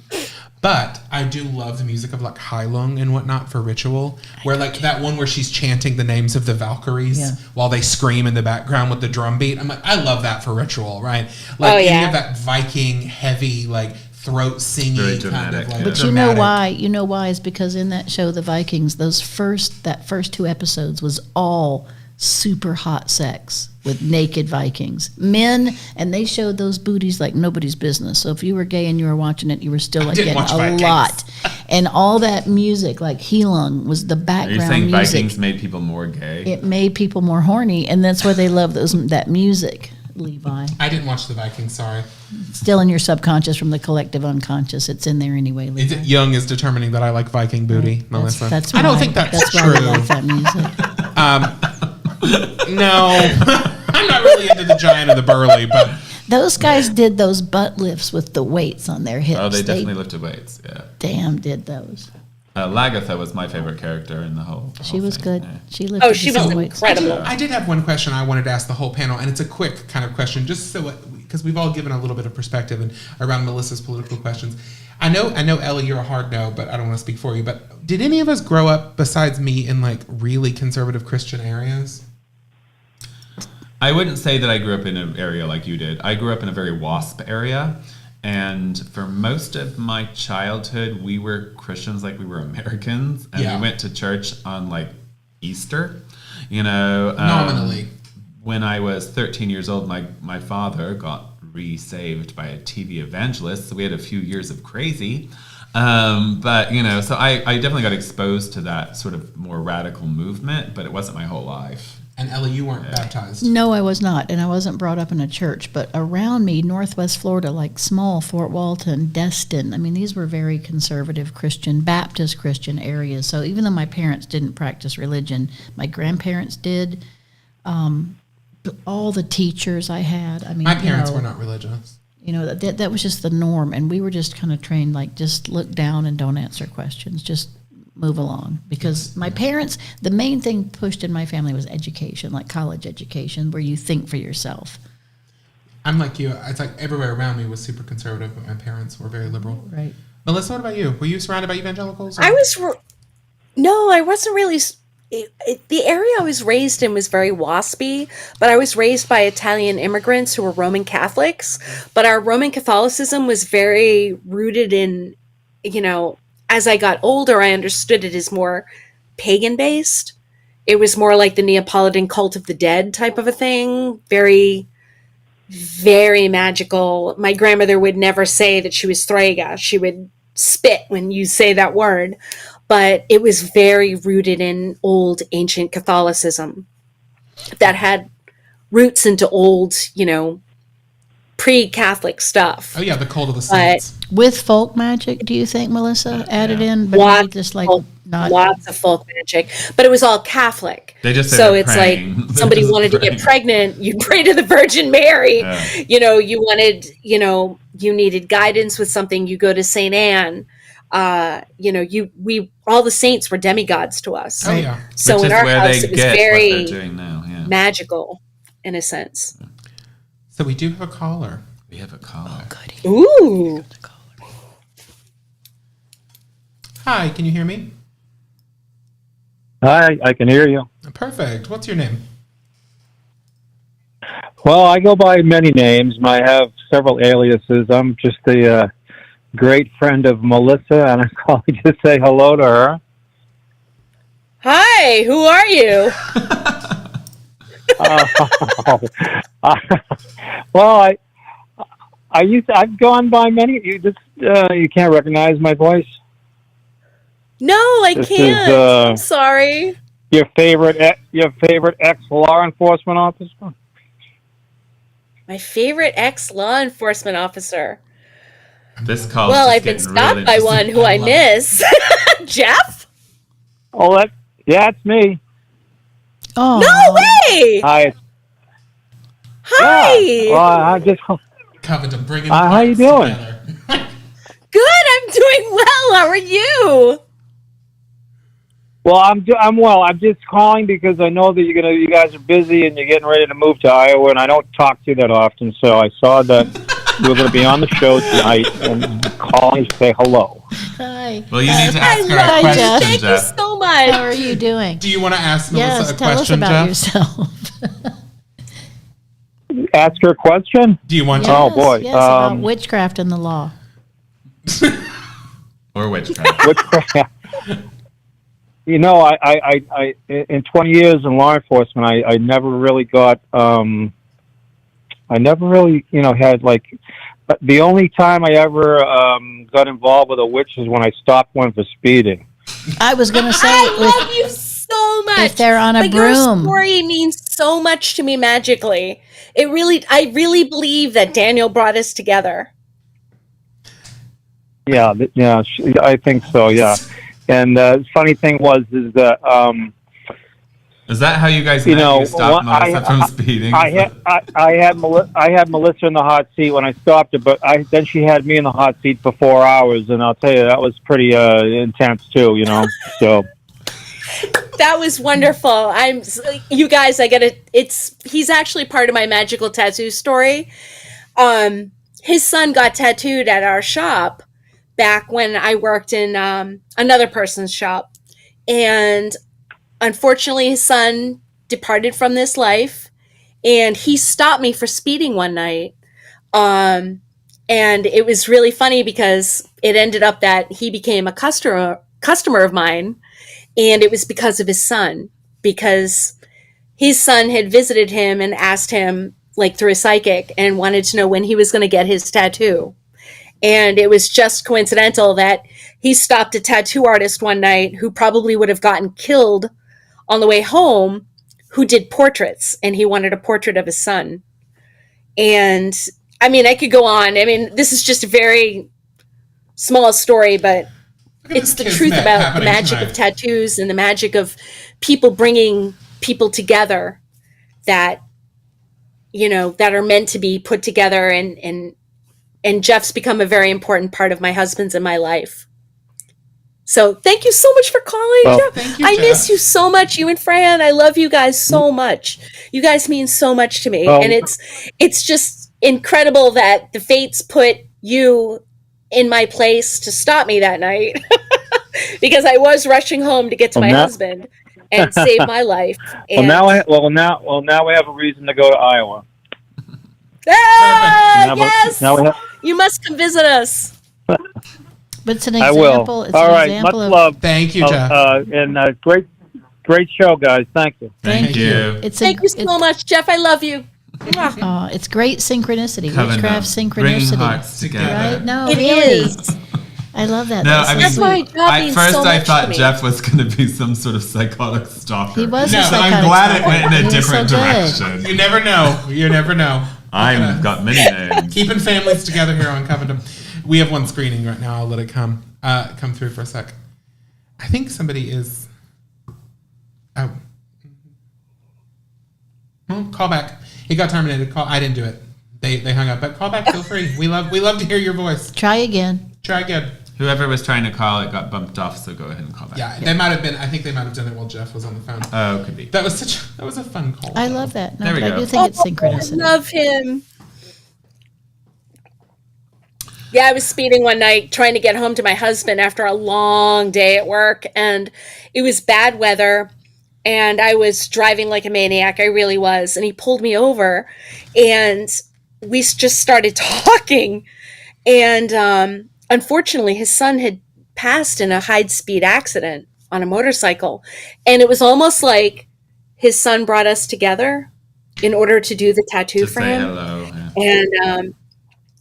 Speaker 5: But I do love the music of like Heilung and whatnot for ritual, where like that one where she's chanting the names of the Valkyries
Speaker 3: Yeah.
Speaker 5: while they scream in the background with the drum beat. I'm like, I love that for ritual, right? Like
Speaker 2: Oh,
Speaker 5: any
Speaker 2: yeah.
Speaker 5: of that Viking heavy like throat singing
Speaker 4: Very
Speaker 5: kind
Speaker 4: dramatic,
Speaker 5: of like
Speaker 4: yeah.
Speaker 3: But
Speaker 5: dramatic.
Speaker 3: you know why is because in that show, The Vikings, that first 2 episodes was all super hot sex with naked Vikings, men, and they showed those booties like nobody's business. So if you were gay and you were watching it, you were still like
Speaker 5: didn't
Speaker 3: getting
Speaker 5: watch
Speaker 3: a
Speaker 5: Vikings.
Speaker 3: lot. And all that music, like Heilung, was the
Speaker 4: Are you
Speaker 3: background
Speaker 4: saying
Speaker 3: music.
Speaker 4: Vikings made people more gay?
Speaker 3: It made people more horny, and that's why they love that music. Levi,
Speaker 5: I didn't watch the Vikings. Sorry.
Speaker 3: still in your subconscious from the collective unconscious. It's in there anyway. Levi.
Speaker 5: Is it Young is determining that I like Viking booty, Melissa?
Speaker 3: That's
Speaker 5: I don't
Speaker 3: why-
Speaker 5: think that's
Speaker 3: why
Speaker 5: true.
Speaker 3: we like that music.
Speaker 5: No, I'm not really into the giant of the burly, but
Speaker 3: Those guys did those butt lifts with the weights on their hips.
Speaker 4: Oh, they definitely lifted weights. Yeah.
Speaker 3: damn did those.
Speaker 4: Lagatha was my favorite character in the whole.
Speaker 3: She was
Speaker 4: thing,
Speaker 3: good.
Speaker 4: yeah.
Speaker 3: She lifted
Speaker 2: Oh, she
Speaker 3: the
Speaker 2: was
Speaker 3: same weights.
Speaker 2: incredible.
Speaker 5: I did have one question I wanted to ask the whole panel, and it's a quick kind of question, just so because we've all given a little bit of perspective and around Melissa's political questions. I know, Ellie, you're a hard no, but I don't want to speak for you. But did any of us grow up besides me in like really conservative Christian areas?
Speaker 4: I wouldn't say that I grew up in an area like you did. I grew up in a very WASP area. And for most of my childhood, we were Christians like we were Americans. And
Speaker 5: Yeah.
Speaker 4: we went to church on like Easter, you know.
Speaker 5: Nominally.
Speaker 4: When I was 13 years old, my father got re-saved by a TV evangelist. So we had a few years of crazy. But, you know, so I definitely got exposed to that sort of more radical movement, but it wasn't my whole life.
Speaker 5: And Ellie, you weren't baptized.
Speaker 3: No, I was not, and I wasn't brought up in a church. But around me, Northwest Florida, like small Fort Walton, Destin, I mean, these were very conservative Christian, Baptist Christian areas. So even though my parents didn't practice religion, my grandparents did. All the teachers I had, I mean,
Speaker 5: My parents
Speaker 3: you know,
Speaker 5: were not religious.
Speaker 3: You know, that was just the norm, and we were just kind of trained like just look down and don't answer questions. Just move along, because my parents, the main thing pushed in my family was education, like college education, where you think for yourself.
Speaker 5: I'm like you. It's like everywhere around me was super conservative, but my parents were very liberal.
Speaker 3: Right.
Speaker 5: Melissa, what about you? Were you surrounded by evangelicals? Or?
Speaker 2: No, I wasn't really. The area I was raised in was very waspy, but I was raised by Italian immigrants who were Roman Catholics. But our Roman Catholicism was very rooted in, as I got older, I understood it as more pagan based. It was more like the Neapolitan cult of the dead type of a thing. Very, very magical. My grandmother would never say that she was Strega. She would spit when you say that word. But it was very rooted in old ancient Catholicism that had roots into old, pre-Catholic stuff.
Speaker 5: Oh yeah, the cult of the saints.
Speaker 3: With folk magic, do you think, Melissa, added in? But
Speaker 2: Lots,
Speaker 3: just like not
Speaker 2: lots of folk magic, but it was all Catholic.
Speaker 4: They just say
Speaker 2: so
Speaker 4: they're
Speaker 2: it's
Speaker 4: praying.
Speaker 2: like somebody
Speaker 4: They're just
Speaker 2: wanted to
Speaker 4: praying.
Speaker 2: get pregnant, you pray to the Virgin Mary.
Speaker 4: Yeah.
Speaker 2: You wanted, you needed guidance with something, you go to Saint Anne. We all the saints were demigods to us.
Speaker 5: Oh yeah.
Speaker 2: So
Speaker 4: Which
Speaker 2: in
Speaker 4: is
Speaker 2: our
Speaker 4: where
Speaker 2: house,
Speaker 4: they
Speaker 2: it was
Speaker 4: get
Speaker 2: very
Speaker 4: what they're doing now. Yeah.
Speaker 2: magical, in a sense.
Speaker 5: So we do have a caller.
Speaker 4: We have a caller.
Speaker 2: Ooh.
Speaker 5: Hi, can you hear me?
Speaker 6: Hi, I can hear you.
Speaker 5: Perfect. What's your name?
Speaker 6: Well, I go by many names. I have several aliases. I'm just a great friend of Mulysa, and I'm calling to say hello to her.
Speaker 2: Hi, who are you?
Speaker 6: Well, I've gone by many. You can't recognize my voice.
Speaker 2: No, I
Speaker 6: This
Speaker 2: can't.
Speaker 6: is,
Speaker 2: I'm sorry.
Speaker 6: Your favorite ex law enforcement officer.
Speaker 2: My favorite ex-law enforcement officer.
Speaker 4: This call.
Speaker 2: Well, I've been stopped by one who I miss. Jeff?
Speaker 6: Oh, it's me.
Speaker 3: Oh,
Speaker 2: No way!
Speaker 6: Hi.
Speaker 2: Hi!
Speaker 6: Yeah. Well, I just.
Speaker 5: Covendom, bringing
Speaker 6: How you
Speaker 5: hearts
Speaker 6: doing?
Speaker 5: together.
Speaker 2: Good, I'm doing well. How are you?
Speaker 6: Well, I'm well. I'm just calling because I know that you guys are busy and you're getting ready to move to Iowa, and I don't talk to you that often. So I saw that you were going to be on the show tonight, and I'm calling to say hello.
Speaker 3: hi.
Speaker 4: Well, you need to ask her
Speaker 3: love
Speaker 4: a question,
Speaker 3: Jeff.
Speaker 2: Thank
Speaker 4: Jeff.
Speaker 2: you so much.
Speaker 3: How are you doing?
Speaker 5: Do you want to ask Melissa
Speaker 3: Yes,
Speaker 5: a
Speaker 3: tell us
Speaker 5: question,
Speaker 3: about
Speaker 5: Jeff?
Speaker 3: yourself.
Speaker 6: Ask her a question.
Speaker 5: Do you want to?
Speaker 6: Oh, boy.
Speaker 3: Yes, about witchcraft and the law.
Speaker 4: Or witchcraft.
Speaker 6: Witchcraft. I in 20 years in law enforcement, I never really got. I never really, had But the only time I ever got involved with a witch is when I stopped one for speeding.
Speaker 3: I was going to say,
Speaker 2: I love you so much.
Speaker 3: if they're on a
Speaker 2: But
Speaker 3: broom.
Speaker 2: your story means so much to me magically. I really believe that Daniel brought us together.
Speaker 6: Yeah, I think so. Yeah, and the funny thing is that
Speaker 4: Is that how you guys met? You stopped Melissa from speeding?
Speaker 6: I had Mulysa in the hot seat when I stopped her, but then she had me in the hot seat for 4 hours, and I'll tell you that was pretty intense too. So.
Speaker 2: That was wonderful. You guys, he's actually part of my magical tattoo story. His son got tattooed at our shop back when I worked in another person's shop. And unfortunately, his son departed from this life, and he stopped me for speeding one night. And it was really funny because it ended up that he became a customer of mine. And it was because of his son, because his son had visited him and asked him, through a psychic, and wanted to know when he was going to get his tattoo. And it was just coincidental that he stopped a tattoo artist one night who probably would have gotten killed on the way home, who did portraits, and he wanted a portrait of his son. And I could go on. This is just a very small story, but it's the truth about the magic of tattoos and the magic of people bringing people together that, that are meant to be put together. And Jeff's become a very important part of my husband's and my life. So thank you so much for calling,
Speaker 6: Well,
Speaker 2: Jeff.
Speaker 5: thank you,
Speaker 2: I
Speaker 5: Jeff.
Speaker 2: miss you so much, you and Fran. I love you guys so much. You guys mean so much to me.
Speaker 6: Well-
Speaker 2: And it's just incredible that the fates put you in my place to stop me that night. Because I was rushing home to get to
Speaker 6: Well,
Speaker 2: my
Speaker 6: now-
Speaker 2: husband and save my life.
Speaker 6: Well,
Speaker 2: And,
Speaker 6: now we have a reason to go to Iowa.
Speaker 2: ah,
Speaker 6: Now,
Speaker 2: yes!
Speaker 6: now we have.
Speaker 2: You must come visit us.
Speaker 3: But it's an
Speaker 6: I
Speaker 3: example.
Speaker 6: will.
Speaker 3: It's
Speaker 6: All
Speaker 3: an
Speaker 6: right.
Speaker 3: example
Speaker 6: Much
Speaker 3: of
Speaker 6: love.
Speaker 5: Thank you, Jeff.
Speaker 6: And great show, guys. Thank you.
Speaker 5: Thank you.
Speaker 2: Thank you so much, Jeff. I love you.
Speaker 3: It's great synchronicity,
Speaker 4: Covendom,
Speaker 3: witchcraft
Speaker 4: bringing
Speaker 3: synchronicity.
Speaker 4: hearts together.
Speaker 3: Right? No,
Speaker 2: It
Speaker 3: really.
Speaker 2: is.
Speaker 3: I love that.
Speaker 4: No,
Speaker 3: That's
Speaker 4: I
Speaker 3: so
Speaker 4: mean,
Speaker 2: That's why
Speaker 3: sweet.
Speaker 2: Jeff
Speaker 4: at
Speaker 2: means
Speaker 4: first
Speaker 2: so
Speaker 4: I
Speaker 2: much
Speaker 4: thought
Speaker 2: to me.
Speaker 4: Jeff was going to be some sort of psychotic stalker.
Speaker 3: He was a
Speaker 5: No,
Speaker 4: So
Speaker 3: psychotic
Speaker 4: I'm glad it
Speaker 3: stalker.
Speaker 4: went in
Speaker 3: He
Speaker 4: a
Speaker 3: was
Speaker 4: different
Speaker 3: so good.
Speaker 4: direction.
Speaker 5: You never know. You never know.
Speaker 4: I've got many names.
Speaker 5: Keeping families together here on Covendom. We have one screening right now. I'll let it come through for a sec. I think somebody is. Oh. Call back. It got terminated. Call. I didn't do it. They hung up. But call back. Feel free. We love to hear your voice.
Speaker 3: Try again.
Speaker 5: Try again.
Speaker 4: Whoever was trying to call, it got bumped off, so go ahead and call back.
Speaker 5: Yeah, they might have been. I think they might have done it while Jeff was on the phone.
Speaker 4: Oh, could be.
Speaker 5: That was a fun call.
Speaker 3: I love that. No,
Speaker 4: There we
Speaker 3: but I
Speaker 4: go.
Speaker 3: do think it's
Speaker 2: I
Speaker 3: synchronicity.
Speaker 2: love him. Yeah, I was speeding one night trying to get home to my husband after a long day at work, and it was bad weather, and I was driving like a maniac. I really was. And he pulled me over, and we just started talking. And unfortunately, his son had passed in a high-speed accident on a motorcycle, and it was almost like his son brought us together in order to do the tattoo
Speaker 4: To
Speaker 2: for
Speaker 4: say
Speaker 2: him.
Speaker 4: hello. Yeah.
Speaker 2: And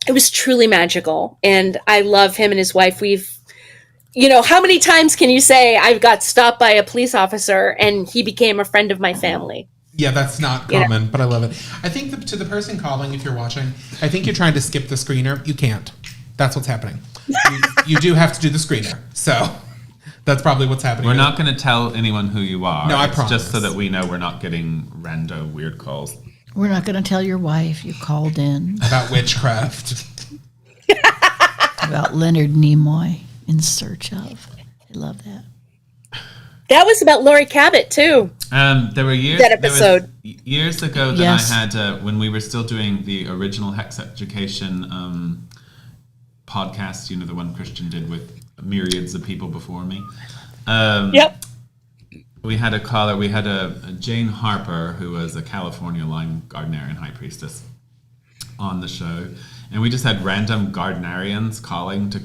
Speaker 2: it was truly magical. And I love him and his wife. How many times can you say I've got stopped by a police officer and he became a friend of my family?
Speaker 5: Yeah, that's not
Speaker 2: You know.
Speaker 5: common, but I love it. I think to the person calling, if you're watching, I think you're trying to skip the screener. You can't. That's what's happening. You do have to do the screener. So that's probably what's happening.
Speaker 4: We're not going to tell anyone who you are.
Speaker 5: No, I
Speaker 4: It's
Speaker 5: promise.
Speaker 4: just so that we know we're not getting rando weird calls.
Speaker 3: We're not going to tell your wife you called in
Speaker 5: About witchcraft.
Speaker 3: about Leonard Nimoy in search of. I love that.
Speaker 2: That was about Laurie Cabot, too.
Speaker 4: There were years.
Speaker 2: That episode.
Speaker 4: Years ago that
Speaker 3: Yes.
Speaker 4: I had when we were still doing the original Hex Education podcast. You know, the one Christian did with myriads of people before me.
Speaker 2: Yep.
Speaker 4: We had a caller. We had a Jane Harper, who was a California line Gardnerian high priestess, on the show, and we just had random Gardnerians calling to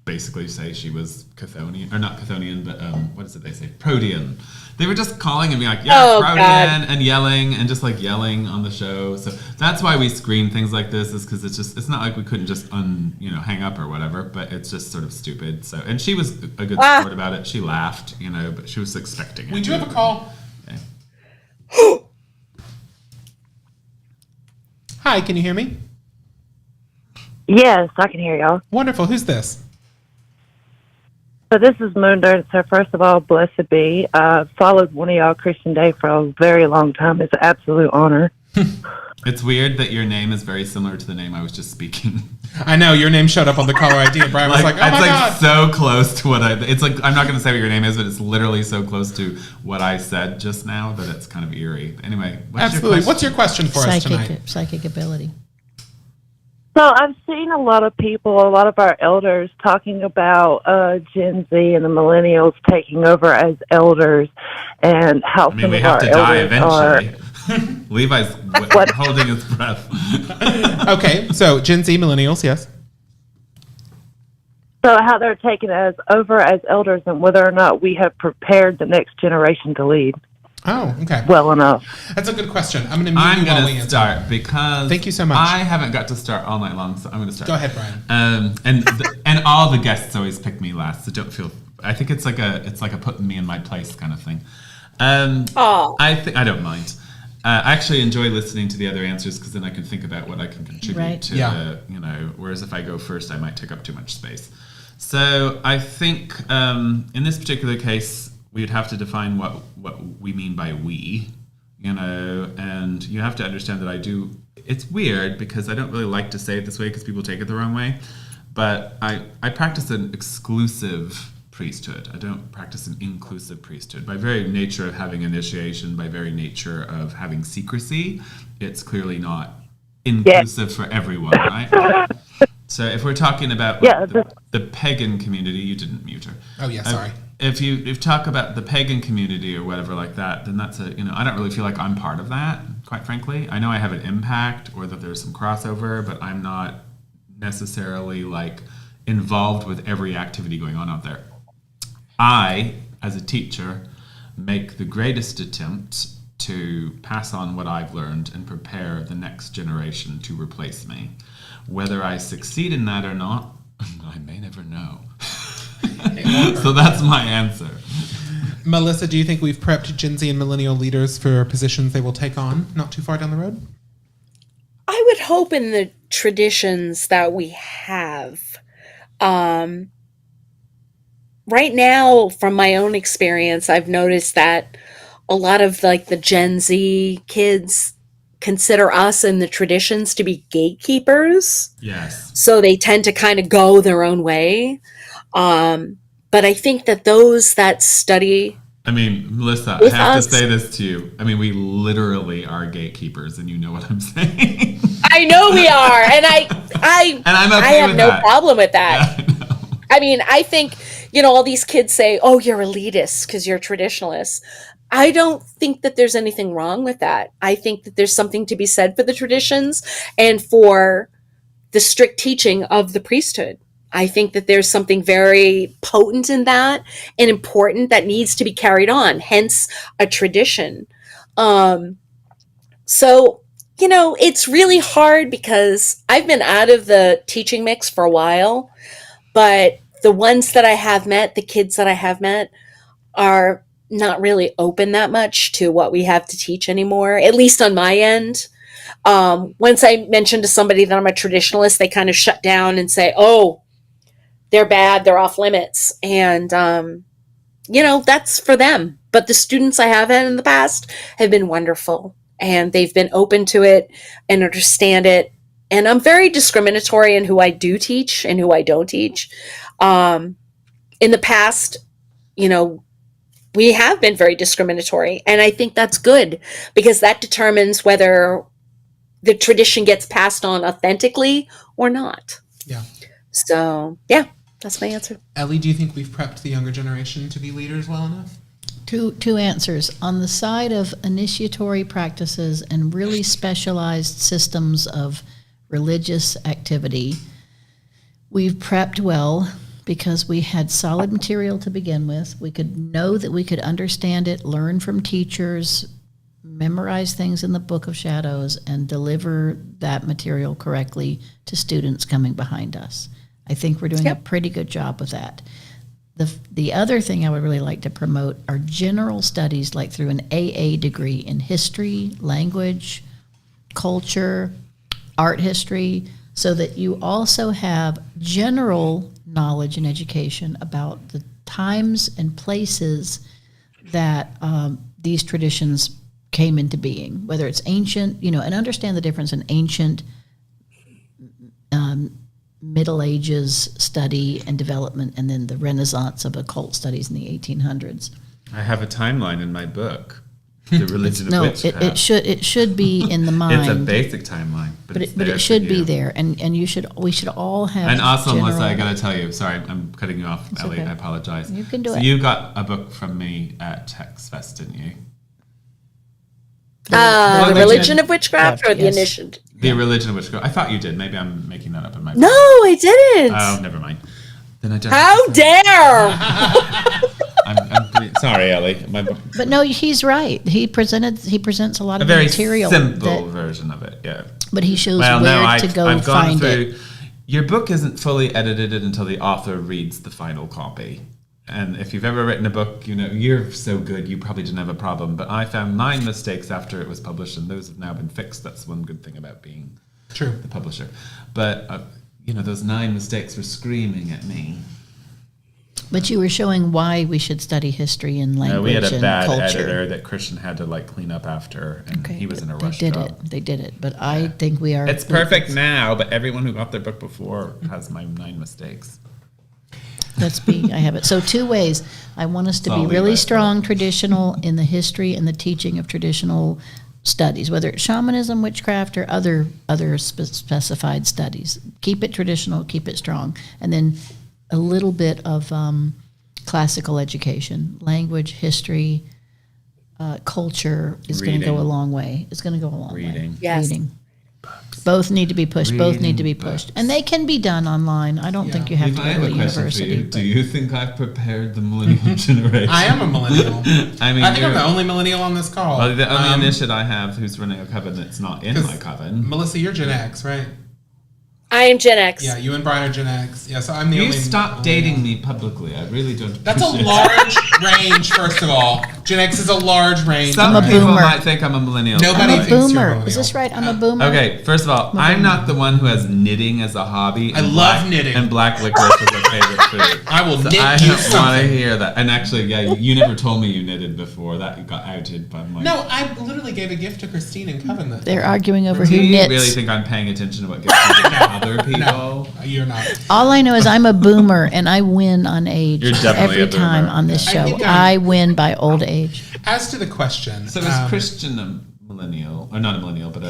Speaker 4: basically say she was Chthonian, or not Chthonian, but what is it they say? Protean. They were just calling and being like, yeah,
Speaker 2: Oh,
Speaker 4: Protean,
Speaker 2: God.
Speaker 4: and yelling, and just like yelling on the show. So that's why we screen things like this, is because it's not like we couldn't just hang up or whatever, but it's just sort of stupid. So, and she was a good sport about it. She laughed, but she was expecting it.
Speaker 5: We do have a call.
Speaker 4: Okay.
Speaker 5: Hi, can you hear me?
Speaker 7: Yes, I can hear y'all.
Speaker 5: Wonderful. Who's this?
Speaker 7: So this is Moondart. So first of all, blessed be. I've followed one of y'all Christian Day for a very long time. It's an absolute honor.
Speaker 4: It's weird that your name is very similar to the name I was just speaking.
Speaker 5: I know your name showed up on the caller ID, and Brian was like, "Oh my
Speaker 4: it's
Speaker 5: god!"
Speaker 4: so close to what it's like. I'm not going to say what your name is, but it's literally so close to what I said just now that it's kind of eerie. Anyway,
Speaker 5: Absolutely. What's your question for us tonight?
Speaker 3: Psychic ability.
Speaker 7: So I've seen a lot of people, a lot of our elders talking about Gen Z and the millennials taking over as elders, and how
Speaker 4: I mean,
Speaker 7: some
Speaker 4: we
Speaker 7: of
Speaker 4: have
Speaker 7: our
Speaker 4: to die
Speaker 7: elders
Speaker 4: eventually. Levi's holding his breath.
Speaker 5: Okay, so Gen Z millennials, yes.
Speaker 7: So how they're taken as over as elders, and whether or not we have prepared the next generation to lead
Speaker 5: Oh, okay.
Speaker 7: well enough.
Speaker 5: That's a good question. I'm going to mute
Speaker 4: I'm
Speaker 5: you while we
Speaker 4: going to
Speaker 5: answer.
Speaker 4: start because
Speaker 5: Thank you so much.
Speaker 4: I haven't got to start all night long, so I'm going to start.
Speaker 5: Go ahead, Brian.
Speaker 4: And all the guests always pick me last, so don't feel. I think it's like a putting me in my place kind of thing.
Speaker 2: Aw.
Speaker 4: I don't mind. I actually enjoy listening to the other answers because then I can think about what I can contribute
Speaker 3: Right.
Speaker 4: to.
Speaker 5: Yeah.
Speaker 4: Whereas if I go first, I might take up too much space. So I think in this particular case, we'd have to define what we mean by we. And you have to understand that I do. It's weird because I don't really like to say it this way because people take it the wrong way. But I practice an exclusive priesthood. I don't practice an inclusive priesthood. By very nature of having initiation, by very nature of having secrecy, it's clearly not inclusive for everyone, right? So if we're talking about the pagan community, you didn't mute her.
Speaker 5: Oh yeah, sorry.
Speaker 4: If you talk about the pagan community or whatever like that, then that's I don't really feel like I'm part of that, quite frankly. I know I have an impact or that there's some crossover, but I'm not necessarily like involved with every activity going on out there. I, as a teacher, make the greatest attempt to pass on what I've learned and prepare the next generation to replace me. Whether I succeed in that or not, I may never know. So that's my answer.
Speaker 5: Mulysa, do you think we've prepped Gen Z and millennial leaders for positions they will take on not too far down the road?
Speaker 2: I would hope in the traditions that we have. Right now, from my own experience, I've noticed that a lot of like the Gen Z kids consider us in the traditions to be gatekeepers.
Speaker 4: Yes.
Speaker 2: So they tend to kind of go their own way. But I think that those that study...
Speaker 4: I mean, Mulysa, I have to say this to you. I mean, we literally are gatekeepers, and you know what I'm saying.
Speaker 2: I know we are, and
Speaker 4: I'm okay
Speaker 2: I have
Speaker 4: with
Speaker 2: no
Speaker 4: that.
Speaker 2: problem with that.
Speaker 4: Yeah, I know.
Speaker 2: I mean, I think, all these kids say, oh, you're elitist because you're traditionalists. I don't think that there's anything wrong with that. I think that there's something to be said for the traditions and for the strict teaching of the priesthood. I think that there's something very potent in that and important that needs to be carried on, hence a tradition. So, it's really hard because I've been out of the teaching mix for a while, but the ones that I have met, the kids that I have met, are not really open that much to what we have to teach anymore, at least on my end. Once I mention to somebody that I'm a traditionalist, they kind of shut down and say, oh, they're bad, they're off limits. And, that's for them. But the students I have had in the past have been wonderful. And they've been open to it and understand it. And I'm very discriminatory in who I do teach and who I don't teach. In the past, we have been very discriminatory. And I think that's good because that determines whether the tradition gets passed on authentically or not.
Speaker 5: Yeah.
Speaker 2: So, yeah, that's my answer.
Speaker 5: Ellie, do you think we've prepped the younger generation to be leaders well enough?
Speaker 3: Two answers. On the side of initiatory practices and really specialized systems of religious activity, we've prepped well because we had solid material to begin with. We could know that we could understand it, learn from teachers, memorize things in the Book of Shadows, and deliver that material correctly to students coming behind us. I think we're doing a pretty good job with that. The other thing I would really like to promote are general studies, like through an AA degree in history, language, culture, art history, so that you also have general knowledge and education about the times and places that these traditions came into being, whether it's ancient, and understand the difference in ancient, Middle Ages study and development, and then the Renaissance of occult studies in the 1800s.
Speaker 4: I have a timeline in my book, The Religion of Witchcraft.
Speaker 3: it should be in the mind.
Speaker 4: It's a basic timeline, but
Speaker 3: it should be there, and we should all have.
Speaker 4: And also,
Speaker 3: general,
Speaker 4: Mulysa, I gotta tell you, sorry, I'm cutting you off, Ellie.
Speaker 3: okay.
Speaker 4: I apologize.
Speaker 3: You can do
Speaker 4: so
Speaker 3: it.
Speaker 4: you got a book from me at Tex Fest, didn't you?
Speaker 2: The Religion of Witchcraft or the
Speaker 3: Yes.
Speaker 2: Initiative?
Speaker 4: The Religion of Witchcraft. I thought you did. Maybe I'm making that up in my.
Speaker 2: No, I didn't.
Speaker 4: Oh, never mind. Then I don't.
Speaker 2: How dare!
Speaker 4: I'm sorry, Ellie. My book.
Speaker 3: But no, he's right. He presents a lot
Speaker 4: A
Speaker 3: of
Speaker 4: very
Speaker 3: material.
Speaker 4: simple version of it. Yeah.
Speaker 3: But he shows
Speaker 4: Well,
Speaker 3: where
Speaker 4: no,
Speaker 3: to go
Speaker 4: I've gone
Speaker 3: find
Speaker 4: through.
Speaker 3: it.
Speaker 4: Your book isn't fully edited until the author reads the final copy. And if you've ever written a book, you're so good, you probably didn't have a problem. But I found 9 mistakes after it was published, and those have now been fixed. That's one good thing about being the publisher. But, those 9 mistakes were screaming at me.
Speaker 3: But you were showing why we should study history and language
Speaker 4: We had a
Speaker 3: and
Speaker 4: bad
Speaker 3: culture.
Speaker 4: editor that Christian had to clean up after, and he was in a rush
Speaker 3: They
Speaker 4: job.
Speaker 3: did it. But I think we are.
Speaker 4: It's perfect now, but everyone who got their book before has my 9 mistakes.
Speaker 3: Let's be. I have it. So 2 ways. I want us to
Speaker 4: I'll
Speaker 3: be
Speaker 4: leave
Speaker 3: really
Speaker 4: it.
Speaker 3: strong traditional in the history and the teaching of traditional studies, whether it's shamanism, witchcraft, or other specified studies. Keep it traditional, keep it strong, and then a little bit of classical education, language, history, culture is going to go a
Speaker 4: Reading.
Speaker 3: long way. It's going to go a long way.
Speaker 4: Reading.
Speaker 2: Yes.
Speaker 3: Reading. Both need to be pushed. Both need to be
Speaker 4: Reading
Speaker 3: pushed,
Speaker 4: books.
Speaker 3: and they can be done online. I don't think you have to
Speaker 4: I
Speaker 3: go
Speaker 4: have
Speaker 3: to
Speaker 4: a
Speaker 3: a
Speaker 4: question for
Speaker 3: university.
Speaker 4: you.
Speaker 3: but-
Speaker 4: Do you think I've prepared the millennial generation?
Speaker 5: I am a millennial.
Speaker 4: I mean,
Speaker 5: I think I'm
Speaker 4: you're-
Speaker 5: the only millennial on this call.
Speaker 4: Well, the only initiate I have who's running a coven that's not in
Speaker 5: 'Cause
Speaker 4: my coven.
Speaker 5: Melissa, you're Gen X, right?
Speaker 2: I am Gen X.
Speaker 5: Yeah, you and Brian are Gen X. Yeah, so I'm the
Speaker 4: You
Speaker 5: only.
Speaker 4: stop dating me publicly. I really don't.
Speaker 5: That's a
Speaker 4: appreciate it.
Speaker 5: large range, first of all. Gen X is a large range.
Speaker 4: Some
Speaker 3: I'm a
Speaker 4: people
Speaker 3: boomer.
Speaker 4: might think I'm a millennial.
Speaker 5: Nobody
Speaker 3: I'm a
Speaker 5: thinks you're
Speaker 3: boomer.
Speaker 5: millennial.
Speaker 3: Is this right? I'm a boomer.
Speaker 4: Okay, first of all, I'm not the one who has knitting as a hobby.
Speaker 5: I
Speaker 4: and
Speaker 5: love
Speaker 4: black-
Speaker 5: knitting.
Speaker 4: And black licorice is a favorite food.
Speaker 5: I will
Speaker 4: So
Speaker 5: knit
Speaker 4: I
Speaker 5: you
Speaker 4: don't want to
Speaker 5: something.
Speaker 4: hear that. And actually, yeah, you never told me you knitted before. That got outed by my.
Speaker 5: No, I literally gave a gift to Christine and Covendom.
Speaker 3: They're arguing over
Speaker 4: Do
Speaker 3: who
Speaker 4: you
Speaker 3: knits.
Speaker 4: really think I'm paying attention to what gets to other people?
Speaker 5: No, you're not.
Speaker 3: All I know is I'm a boomer and I win on age.
Speaker 4: You're definitely
Speaker 3: every
Speaker 4: a boomer.
Speaker 3: time on this
Speaker 5: I
Speaker 3: show.
Speaker 5: think
Speaker 3: I win by old age.
Speaker 5: As to the question,
Speaker 4: So is Christian a millennial, or not a millennial, but a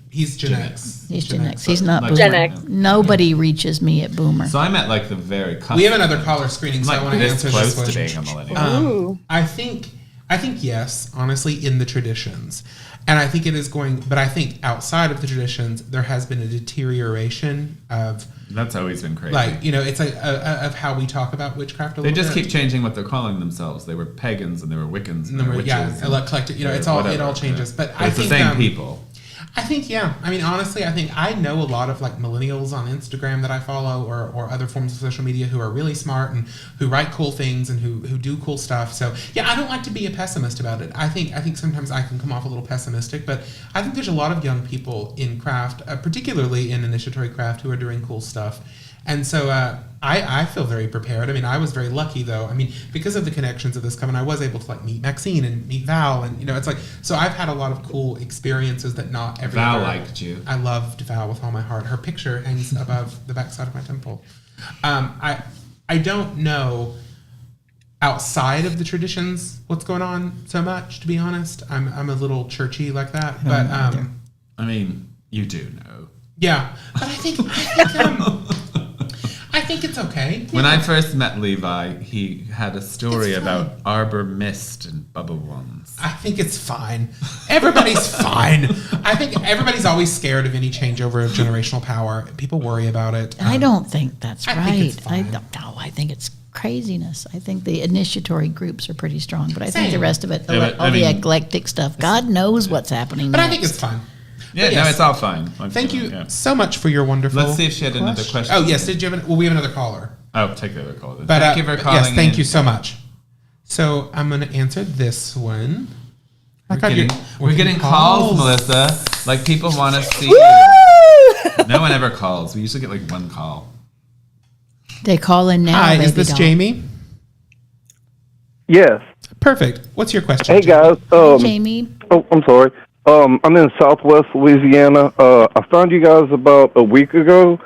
Speaker 5: he's Gen X.
Speaker 3: He's Gen X. He's not
Speaker 4: Like
Speaker 3: boomer.
Speaker 2: Gen X.
Speaker 3: Nobody reaches me at boomer.
Speaker 4: So I'm at like the very cusp.
Speaker 5: We have another caller screening, so I
Speaker 4: I'm
Speaker 5: want
Speaker 4: like
Speaker 5: to
Speaker 4: this
Speaker 5: answer
Speaker 4: close
Speaker 5: this
Speaker 4: to
Speaker 5: one.
Speaker 4: being a millennial.
Speaker 5: I think yes, honestly, in the traditions. And I think it is going, but I think outside of the traditions, there has been a deterioration of,
Speaker 4: That's always been crazy.
Speaker 5: like, it's like of how we talk about witchcraft a
Speaker 4: They
Speaker 5: little
Speaker 4: just
Speaker 5: bit.
Speaker 4: keep changing what they're calling themselves. They were pagans and they were Wiccans and
Speaker 5: And
Speaker 4: they
Speaker 5: then
Speaker 4: were
Speaker 5: we're-
Speaker 4: witches.
Speaker 5: yeah,
Speaker 4: and
Speaker 5: eclectic, it
Speaker 4: whatever,
Speaker 5: all changes.
Speaker 4: yeah.
Speaker 5: But I
Speaker 4: it's
Speaker 5: think
Speaker 4: the same people.
Speaker 5: I think, yeah. I mean, honestly, I think I know a lot of like millennials on Instagram that I follow or other forms of social media who are really smart and who write cool things and who do cool stuff. So yeah, I don't like to be a pessimist about it. I think sometimes I can come off a little pessimistic, but I think there's a lot of young people in craft, particularly in initiatory craft, who are doing cool stuff. And so I feel very prepared. I mean, I was very lucky though. I mean, because of the connections of this coven, I was able to like meet Maxine and meet Val, and it's like, so I've had a lot of cool experiences that not every
Speaker 4: Val
Speaker 5: other-
Speaker 4: liked you.
Speaker 5: I loved Val with all my heart. Her picture hangs above the backside of my temple. I don't know outside of the traditions what's going on so much, to be honest. I'm a little churchy like that, but
Speaker 4: I mean, you do know.
Speaker 5: yeah. But I think I think it's okay.
Speaker 4: When I first met Levi, he had a story about arbor mist and bubble wands.
Speaker 5: I think it's fine. Everybody's fine. I think everybody's always scared of any changeover of generational power. People worry about it.
Speaker 3: I don't think that's
Speaker 5: I
Speaker 3: right.
Speaker 5: think it's fine.
Speaker 3: I think it's craziness. I think the initiatory groups are pretty strong, but I think the
Speaker 5: Same.
Speaker 3: rest of it,
Speaker 4: Yeah, but,
Speaker 3: all
Speaker 4: I
Speaker 3: the
Speaker 4: mean-
Speaker 3: eclectic stuff, God knows what's happening
Speaker 5: But
Speaker 3: next.
Speaker 5: I think it's fine.
Speaker 4: Yeah,
Speaker 5: But
Speaker 4: no,
Speaker 5: yes.
Speaker 4: it's all fine.
Speaker 5: Thank you
Speaker 4: Yeah.
Speaker 5: so much for your wonderful.
Speaker 4: Let's see if she had another question.
Speaker 5: Oh yes, did you have? We have another caller.
Speaker 4: Oh, take the other call. Then.
Speaker 5: But,
Speaker 4: Thank you for calling.
Speaker 5: Yes, thank
Speaker 4: in.
Speaker 5: you so much. So I'm going to answer this one.
Speaker 4: We're getting calls, Melissa. Like people want to see you. No one ever calls. We usually get like one call.
Speaker 3: They call in now.
Speaker 5: Hi, is
Speaker 3: baby
Speaker 5: this
Speaker 3: doll.
Speaker 5: Jamie?
Speaker 6: Yes.
Speaker 5: Perfect. What's your question?
Speaker 6: Hey guys.
Speaker 3: Jamie.
Speaker 6: Oh, I'm sorry. I'm in Southwest Louisiana. I found you guys about a week ago.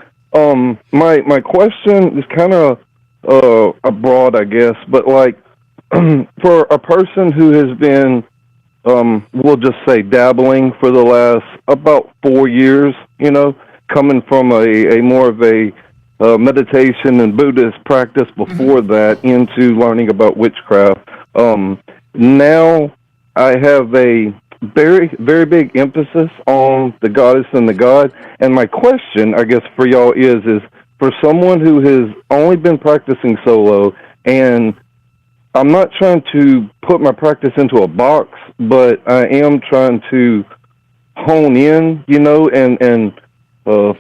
Speaker 6: My question is kind of abroad, I guess, but like for a person who has been, we'll just say dabbling for the last about 4 years, coming from a more of a meditation and Buddhist practice before that into learning about witchcraft. Now I have a very, very big emphasis on the goddess and the god. And my question, I guess, for y'all is for someone who has only been practicing solo, and I'm not trying to put my practice into a box, but I am trying to hone in, and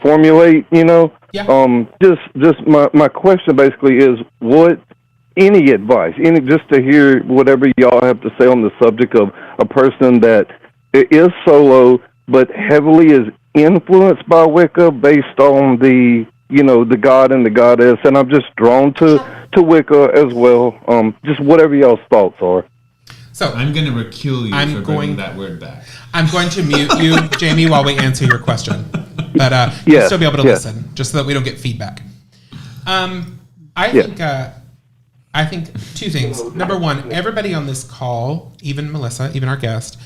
Speaker 6: formulate,
Speaker 5: Yeah.
Speaker 6: Just my question basically is any advice, just to hear whatever y'all have to say on the subject of a person that is solo but heavily is influenced by Wicca based on the god and the goddess, and I'm just drawn to Wicca as well. Just whatever y'all's thoughts are.
Speaker 5: So
Speaker 4: I'm going to recule you
Speaker 5: I'm
Speaker 4: for
Speaker 5: going-
Speaker 4: bringing that word back.
Speaker 5: I'm going to mute you, Jamie, while we answer your question. But you'll
Speaker 6: Yes,
Speaker 5: still be able to
Speaker 6: yes.
Speaker 5: listen, just so that we don't get feedback. I
Speaker 6: Yeah.
Speaker 5: think I think two things. Number one, everybody on this call, even Mulysa, even our guest,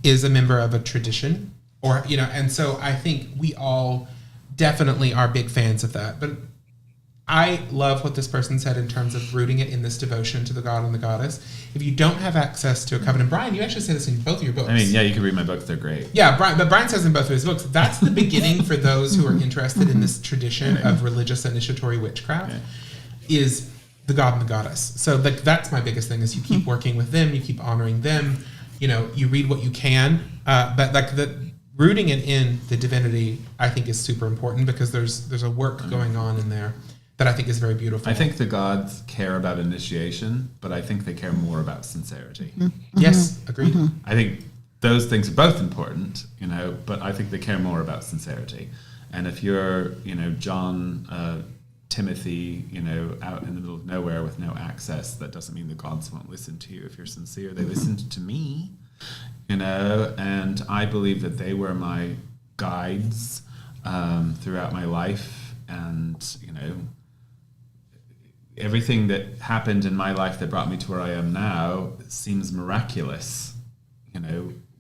Speaker 5: is a member of a tradition, or and so I think we all definitely are big fans of that. But I love what this person said in terms of rooting it in this devotion to the god and the goddess. If you don't have access to a covenant, Brian, you actually say this in both of your books.
Speaker 4: I mean, yeah, you can read my books; they're great.
Speaker 5: Yeah, but Brian says in both of his books, that's the beginning for those who are interested in this tradition of religious initiatory witchcraft, is the god and the goddess. So that's my biggest thing, is you keep working with them, you keep honoring them, you read what you can, but rooting it in the divinity, I think, is super important, because there's a work going on in there that I think is very beautiful.
Speaker 4: I think the gods care about initiation, but I think they care more about sincerity.
Speaker 5: Yes, agreed.
Speaker 4: I think those things are both important, but I think they care more about sincerity. And if you're, John, Timothy, out in the middle of nowhere with no access, that doesn't mean the gods won't listen to you. If you're sincere, they listened to me, and I believe that they were my guides throughout my life, and, everything that happened in my life that brought me to where I am now seems miraculous.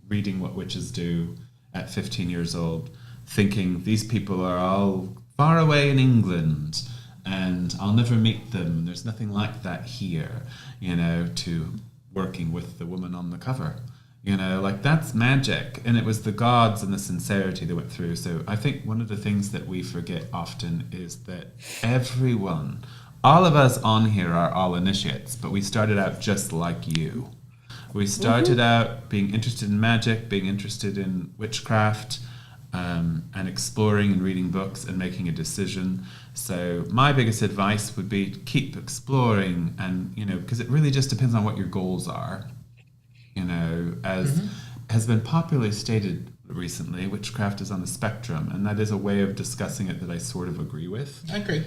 Speaker 4: Reading what witches do at 15 years old, thinking these people are all far away in England and I'll never meet them. There's nothing like that here, to working with the woman on the cover. That's magic. And it was the gods and the sincerity that went through. So I think one of the things that we forget often is that everyone, all of us on here, are all initiates, but we started out just like you. We started out being interested in magic, being interested in witchcraft, and exploring and reading books and making a decision. So my biggest advice would be to keep exploring, and because it really just depends on what your goals are. As has been popularly stated recently, witchcraft is on a spectrum, and that is a way of discussing it that I sort of agree with.
Speaker 5: I agree.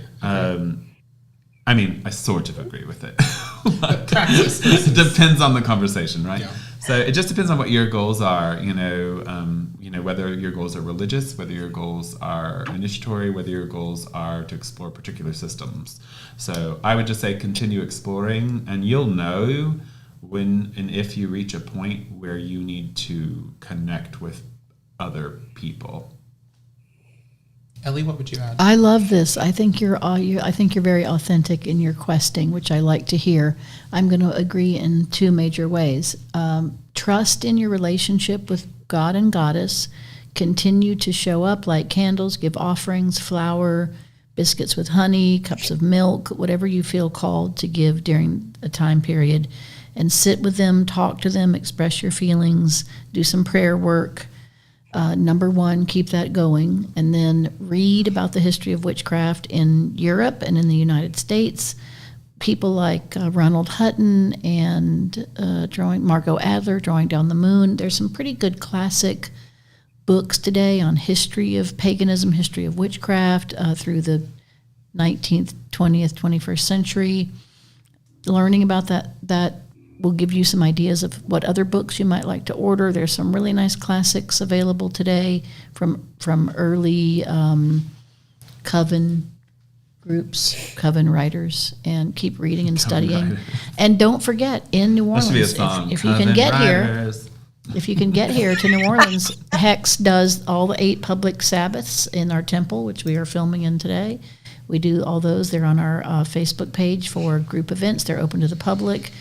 Speaker 4: I sort of agree with it. It depends on the conversation, right? Yeah. So it just depends on what your goals are, whether your goals are religious, whether your goals are initiatory, whether your goals are to explore particular systems. So I would just say continue exploring, and you'll know when and if you reach a point where you need to connect with other people.
Speaker 5: Ellie, what would you add?
Speaker 3: I love this. I think you're very authentic in your questing, which I like to hear. I'm going to agree in two major ways. Trust in your relationship with God and Goddess. Continue to show up, light candles, give offerings, flour, biscuits with honey, cups of milk, whatever you feel called to give during a time period, and sit with them, talk to them, express your feelings, do some prayer work. Number one, keep that going, and then read about the history of witchcraft in Europe and in the United States. People like Ronald Hutton and Margot Adler, Drawing Down the Moon. There's some pretty good classic books today on history of paganism, history of witchcraft through the 19th, 20th, 21st century. Learning about that will give you some ideas of what other books you might like to order. There's some really nice classics available today from early coven groups, coven writers, and keep reading and studying. And don't forget, in New Orleans, if you can get here, if you can get here to New Orleans, Hex does all the 8 public Sabbaths in our temple, which we are filming in today. We do all those. They're on our Facebook page for group events. They're open to the public.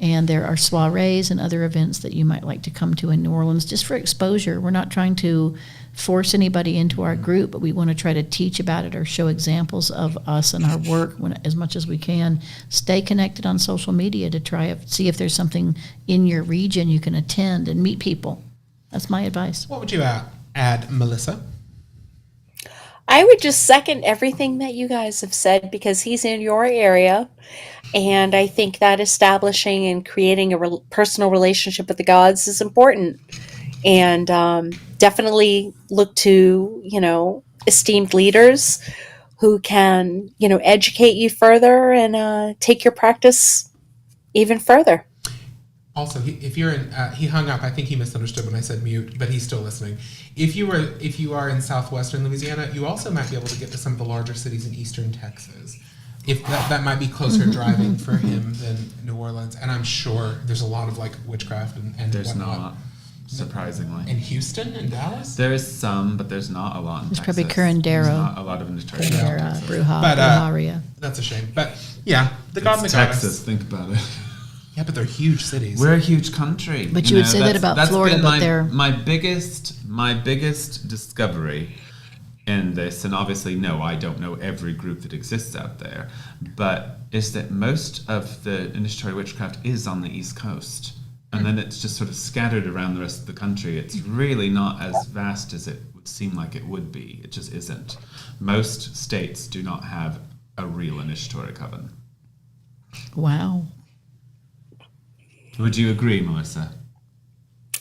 Speaker 3: And there are soirees and other events that you might like to come to in New Orleans just for exposure. We're not trying to force anybody into our group, but we want to try to teach about it or show examples of us and our work as much as we can. Stay connected on social media to try to see if there's something in your region you can attend and meet people. That's my advice.
Speaker 5: What would you add, Mulysa?
Speaker 2: I would just second everything that you guys have said, because he's in your area. And I think that establishing and creating a personal relationship with the gods is important. And definitely look to, esteemed leaders who can, educate you further and take your practice even further.
Speaker 5: Also, if you're in, he hung up. I think he misunderstood when I said mute, but he's still listening. If you are in southwestern Louisiana, you also might be able to get to some of the larger cities in eastern Texas. if that might be closer driving for him than New Orleans. And I'm sure there's a lot of like witchcraft and
Speaker 4: There's
Speaker 5: whatnot.
Speaker 4: not, surprisingly.
Speaker 5: In Houston and Dallas?
Speaker 4: There is some, but there's not a lot in
Speaker 3: There's
Speaker 4: Texas.
Speaker 3: probably Curandero.
Speaker 4: There's not a lot of industry.
Speaker 3: Curandera,
Speaker 5: But,
Speaker 3: Brujeria.
Speaker 5: That's a shame. But yeah, the God and the
Speaker 4: It's
Speaker 5: Goddess.
Speaker 4: Texas, think about it.
Speaker 5: Yeah, but they're huge cities.
Speaker 4: We're a huge country.
Speaker 3: But you would say that about Florida,
Speaker 4: been
Speaker 3: but they're-
Speaker 4: my biggest discovery in this, and obviously, no, I don't know every group that exists out there, but is that most of the initiatory witchcraft is on the East Coast. And then it's just sort of scattered around the rest of the country. It's really not as vast as it would seem like it would be. It just isn't. Most states do not have a real initiatory coven.
Speaker 3: Wow.
Speaker 4: Would you agree, Mulysa?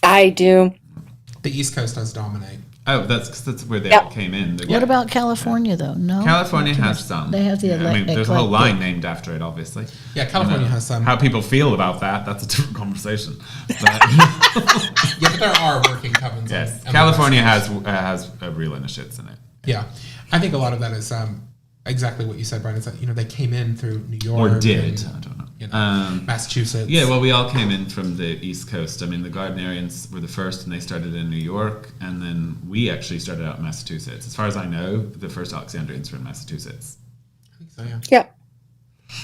Speaker 2: I do.
Speaker 5: The East Coast does dominate.
Speaker 4: Oh, that's where they
Speaker 2: Yep.
Speaker 4: came in.
Speaker 3: What about California, though? No?
Speaker 4: California
Speaker 3: Not too
Speaker 4: has
Speaker 3: much.
Speaker 4: some.
Speaker 3: They have the
Speaker 4: I mean, there's a whole
Speaker 3: eclectic.
Speaker 4: line named after it, obviously.
Speaker 5: Yeah, California has some.
Speaker 4: How people feel about that's a different conversation. But
Speaker 5: Yeah, but there are working covens.
Speaker 4: yes,
Speaker 5: on the
Speaker 4: California
Speaker 5: West Coast.
Speaker 4: has real initiates in it.
Speaker 5: Yeah, I think a lot of that is exactly what you said, Brian. Is that they came in through New York
Speaker 4: Or did.
Speaker 5: and,
Speaker 4: I don't know.
Speaker 5: Massachusetts.
Speaker 4: Yeah, well, we all came in from the East Coast. I mean, the Gardnerians were the first, and they started in New York, and then we actually started out in Massachusetts. As far as I know, the first Alexandrians were in Massachusetts.
Speaker 5: I think so. Yeah.
Speaker 2: Yeah.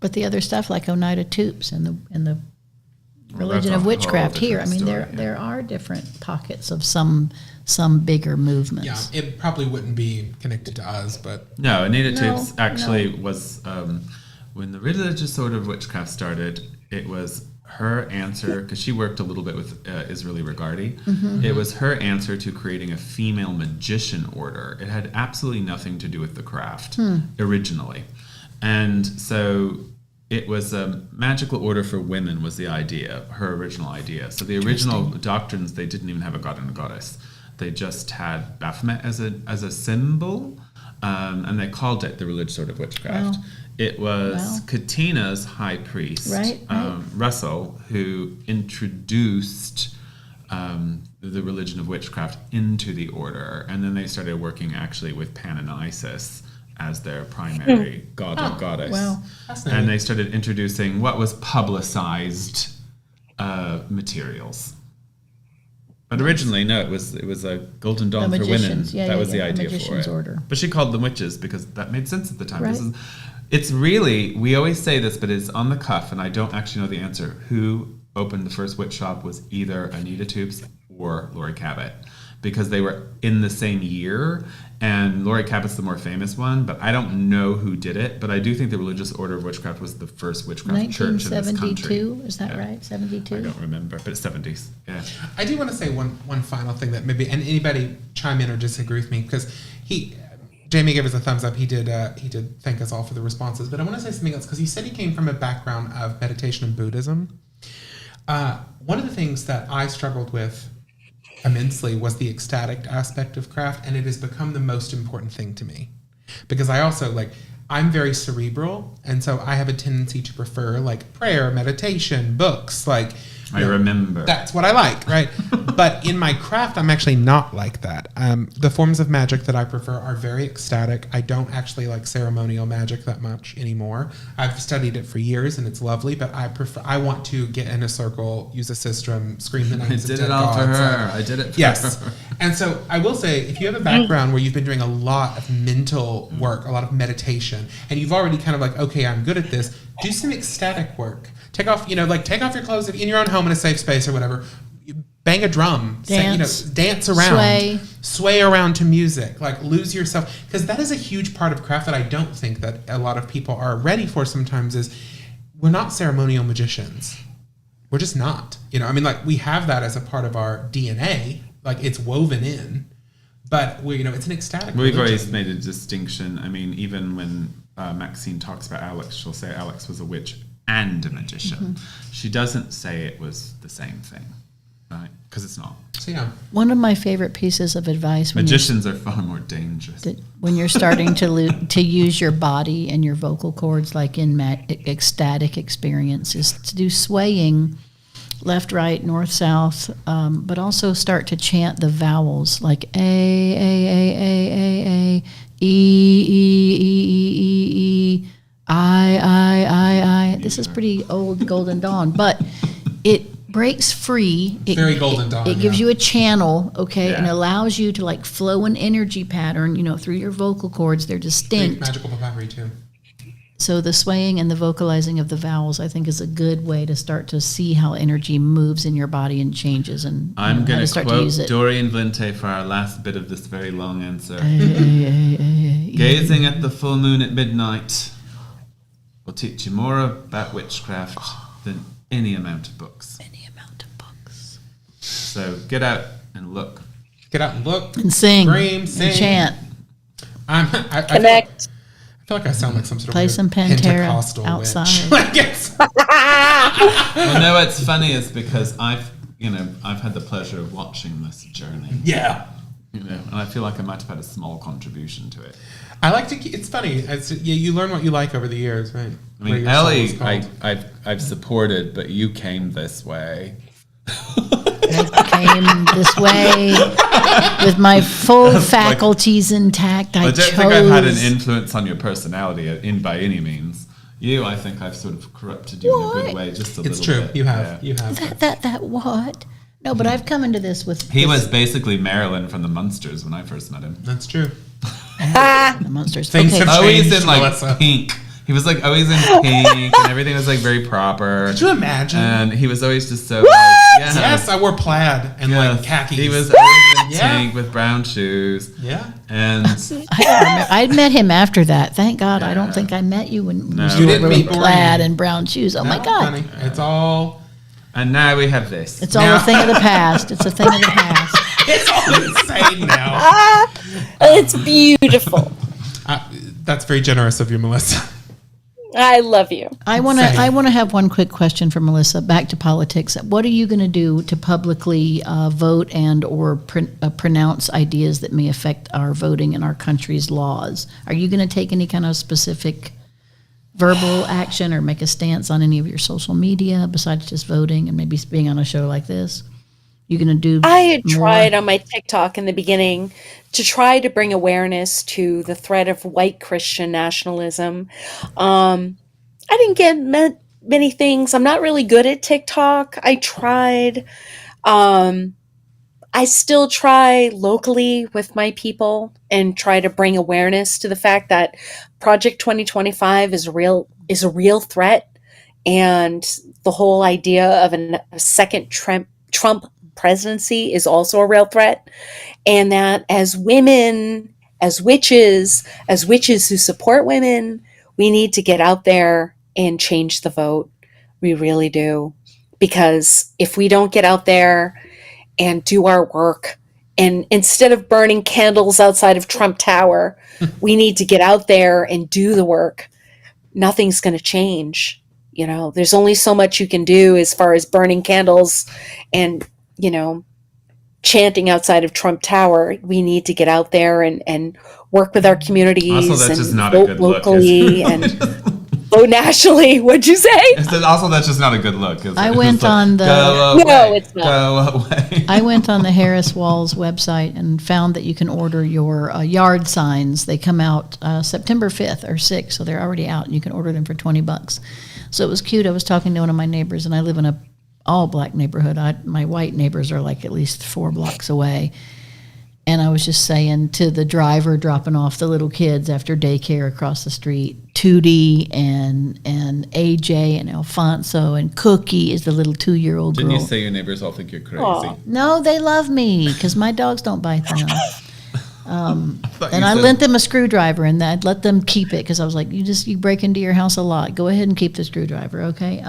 Speaker 3: But the other stuff like Oneida Toops and the
Speaker 4: Well,
Speaker 3: religion
Speaker 4: that's
Speaker 3: of
Speaker 4: a
Speaker 3: witchcraft
Speaker 4: whole
Speaker 3: here. I mean,
Speaker 4: different story,
Speaker 3: there are different pockets of some bigger movements.
Speaker 5: Yeah, it probably wouldn't be connected to us, but
Speaker 4: No, Anita
Speaker 3: No,
Speaker 4: Toops actually was, when the religious order of witchcraft started, it was her answer, because she worked a little bit with Israeli Regardi. It was her answer to creating a female magician order. It had absolutely nothing to do with the craft originally. And so it was a magical order for women was the idea, her original idea. So the original doctrines, they didn't even have a god and a goddess. They just had Baphomet as a symbol, and they called it the religious order of witchcraft.
Speaker 3: Wow.
Speaker 4: It was
Speaker 3: Wow.
Speaker 4: Katina's high priest,
Speaker 3: Right.
Speaker 4: Russell, who introduced the religion of witchcraft into the order, and then they started working actually with Pan and Isis as their primary god or goddess.
Speaker 3: wow.
Speaker 5: fascinating.
Speaker 4: And they started introducing what was publicized materials. But originally, no, it was a golden dawn for women.
Speaker 3: magicians, yeah,
Speaker 4: that
Speaker 3: yeah,
Speaker 4: was the
Speaker 3: yeah, the
Speaker 4: idea for
Speaker 3: magician's
Speaker 4: it.
Speaker 3: order.
Speaker 4: But she called them witches because that made sense at the time.
Speaker 3: Right.
Speaker 4: It's really, we always say this, but it's on the cuff, and I don't actually know the answer. Who opened the first witch shop was either Anita Toops or Lori Cabot, because they were in the same year, and Lori Cabot's the more famous one, but I don't know who did it, but I do think the Religious Order of Witchcraft was the first witchcraft church in this country.
Speaker 3: 1972, is that
Speaker 4: Yeah.
Speaker 3: right? 72?
Speaker 4: I don't remember, but it's 70s. Yeah.
Speaker 5: I do want to say one final thing that maybe, and anybody chime in or disagree with me, because Jamie gave us a thumbs up. He did thank us all for the responses, but I want to say something else because he said he came from a background of meditation and Buddhism. One of the things that I struggled with immensely was the ecstatic aspect of craft, and it has become the most important thing to me because I also I'm very cerebral, and so I have a tendency to prefer prayer, meditation, books,
Speaker 4: I remember.
Speaker 5: That's what I like, right? But in my craft, I'm actually not like that. The forms of magic that I prefer are very ecstatic. I don't actually like ceremonial magic that much anymore. I've studied it for years, and it's lovely, but I want to get in a circle, use a sistrum, scream the
Speaker 4: I
Speaker 5: names of
Speaker 4: did
Speaker 5: dead
Speaker 4: it all for
Speaker 5: gods.
Speaker 4: her. I did it for
Speaker 5: Yes.
Speaker 4: her.
Speaker 5: And so I will say, if you have a background where you've been doing a lot of mental work, a lot of meditation, and you've already kind of okay, I'm good at this, do some ecstatic work. Take off your clothes in your own home in a safe space or whatever. Bang a drum.
Speaker 3: Dance.
Speaker 5: Dance around.
Speaker 3: Sway.
Speaker 5: Around to music. Lose yourself. Because that is a huge part of craft that I don't think that a lot of people are ready for sometimes is we're not ceremonial magicians. We're just not. We have that as a part of our DNA. It's woven in. But it's an ecstatic
Speaker 4: We've
Speaker 5: religion.
Speaker 4: always made a distinction. I mean, even when Maxine talks about Alex, she'll say Alex was a witch and a magician. She doesn't say it was the same thing, right? Because it's not.
Speaker 5: So yeah.
Speaker 3: One of my favorite pieces of advice
Speaker 4: Magicians are far more dangerous.
Speaker 3: when you're starting to use your body and your vocal cords in ecstatic experience is to do swaying left, right, north, south, but also start to chant the vowels like A, E, E, E, E, This is pretty old Golden Dawn, but it breaks free.
Speaker 5: Very Golden Dawn.
Speaker 3: It gives you a channel, okay,
Speaker 4: Yeah.
Speaker 3: and allows you to like flow an energy pattern, through your vocal cords. They're distinct.
Speaker 5: Magical papyri too.
Speaker 3: So the swaying and the vocalizing of the vowels, I think, is a good way to start to see how energy moves in your body and changes, and
Speaker 4: I'm
Speaker 3: how
Speaker 4: going
Speaker 3: to
Speaker 4: to
Speaker 3: start to
Speaker 4: quote
Speaker 3: use it.
Speaker 4: Dorian Vlinte for our last bit of this very long answer. Gazing at the full moon at midnight will teach you more about witchcraft than any amount of books.
Speaker 3: Any amount of books.
Speaker 4: So get out and look.
Speaker 5: Get out and look.
Speaker 3: And sing.
Speaker 5: Scream, sing.
Speaker 3: And chant.
Speaker 5: I
Speaker 2: Connect.
Speaker 5: I feel like I sound like some sort
Speaker 3: Play
Speaker 5: of
Speaker 3: some
Speaker 5: Pentecostal
Speaker 3: Pantera
Speaker 5: witch.
Speaker 3: outside.
Speaker 5: Like it's-
Speaker 4: Well, no, what's funny is because I've had the pleasure of watching this journey.
Speaker 5: yeah.
Speaker 4: And I feel like I might have had a small contribution to it.
Speaker 5: I like to. It's funny. You learn what you like over the years, right?
Speaker 4: I mean, Ellie, I've supported, but you came this way.
Speaker 3: I came this way with my full faculties intact.
Speaker 4: I
Speaker 3: I
Speaker 4: don't
Speaker 3: chose.
Speaker 4: think I've had an influence on your personality by any means. You, I think I've sort of corrupted you in a good way, just a little bit.
Speaker 5: It's true. You have.
Speaker 4: Yeah.
Speaker 5: You have.
Speaker 3: That what? No, but I've come into this with.
Speaker 4: He was basically Marilyn from the Munsters when I first met him.
Speaker 5: That's true.
Speaker 3: the monsters.
Speaker 5: Things
Speaker 3: Okay.
Speaker 5: have
Speaker 4: Always
Speaker 5: changed,
Speaker 4: in like
Speaker 5: Mulysa.
Speaker 4: pink. He was like always in pink, and everything was like very proper.
Speaker 5: Could you imagine?
Speaker 4: And he was always just so. Like,
Speaker 5: Yes, I wore plaid and like khakis.
Speaker 4: He was always in
Speaker 5: Yeah.
Speaker 4: pink with brown shoes.
Speaker 5: Yeah.
Speaker 4: And
Speaker 3: I met him after that. Thank God. I don't think I met you when
Speaker 4: No.
Speaker 3: you
Speaker 4: You
Speaker 3: were
Speaker 5: didn't
Speaker 3: wearing
Speaker 5: meet
Speaker 3: plaid
Speaker 5: Maureen.
Speaker 3: and brown shoes. Oh my
Speaker 5: No,
Speaker 3: God.
Speaker 5: honey, it's all.
Speaker 4: and now we have this.
Speaker 3: It's all a thing of the past. It's a thing of the past.
Speaker 5: It's all insane now.
Speaker 2: It's beautiful.
Speaker 5: That's very generous of you, Mulysa.
Speaker 2: I love you.
Speaker 3: I want to have one quick question for Mulysa. Back to politics. What are you going to do to publicly vote and or pronounce ideas that may affect our voting and our country's laws? Are you going to take any kind of specific verbal action or make a stance on any of your social media besides just voting and maybe being on a show like this? You going to do?
Speaker 2: I had
Speaker 3: more?
Speaker 2: tried on my TikTok in the beginning to try to bring awareness to the threat of white Christian nationalism. I didn't get many things. I'm not really good at TikTok. I tried. I still try locally with my people and try to bring awareness to the fact that Project 2025 is a real threat, and the whole idea of a second Trump presidency is also a real threat, and that as women, as witches who support women, we need to get out there and change the vote. We really do. Because if we don't get out there and do our work, and instead of burning candles outside of Trump Tower, we need to get out there and do the work. Nothing's going to change. There's only so much you can do as far as burning candles and chanting outside of Trump Tower. We need to get out there and work with our communities.
Speaker 4: Also, that's
Speaker 2: and
Speaker 4: just not a
Speaker 2: vote
Speaker 4: good look,
Speaker 2: locally and vote nationally. What'd you say?
Speaker 4: Also, that's just not a good look. Is
Speaker 3: I
Speaker 4: it?
Speaker 3: went
Speaker 4: It's like,
Speaker 3: on the-
Speaker 4: Go away,
Speaker 2: No, it's not.
Speaker 4: Go away.
Speaker 3: I went on the Harris Walls website and found that you can order your yard signs. They come out September 5th or 6th, so they're already out, and you can order them for $20. So it was cute. I was talking to one of my neighbors, and I live in a all-black neighborhood. My white neighbors are like at least 4 blocks away. And I was just saying to the driver dropping off the little kids after daycare across the street, Tootie and AJ and Alfonso and Cookie is the little 2-year-old girl.
Speaker 4: Didn't you say your neighbors all think you're crazy?
Speaker 2: Aw.
Speaker 3: No, they love me because my dogs don't bite them.
Speaker 4: Thought
Speaker 3: And
Speaker 4: you
Speaker 3: I
Speaker 4: said-
Speaker 3: lent them a screwdriver, and I'd let them keep it because I was like, you break into your house a lot. Go ahead and keep the screwdriver, okay?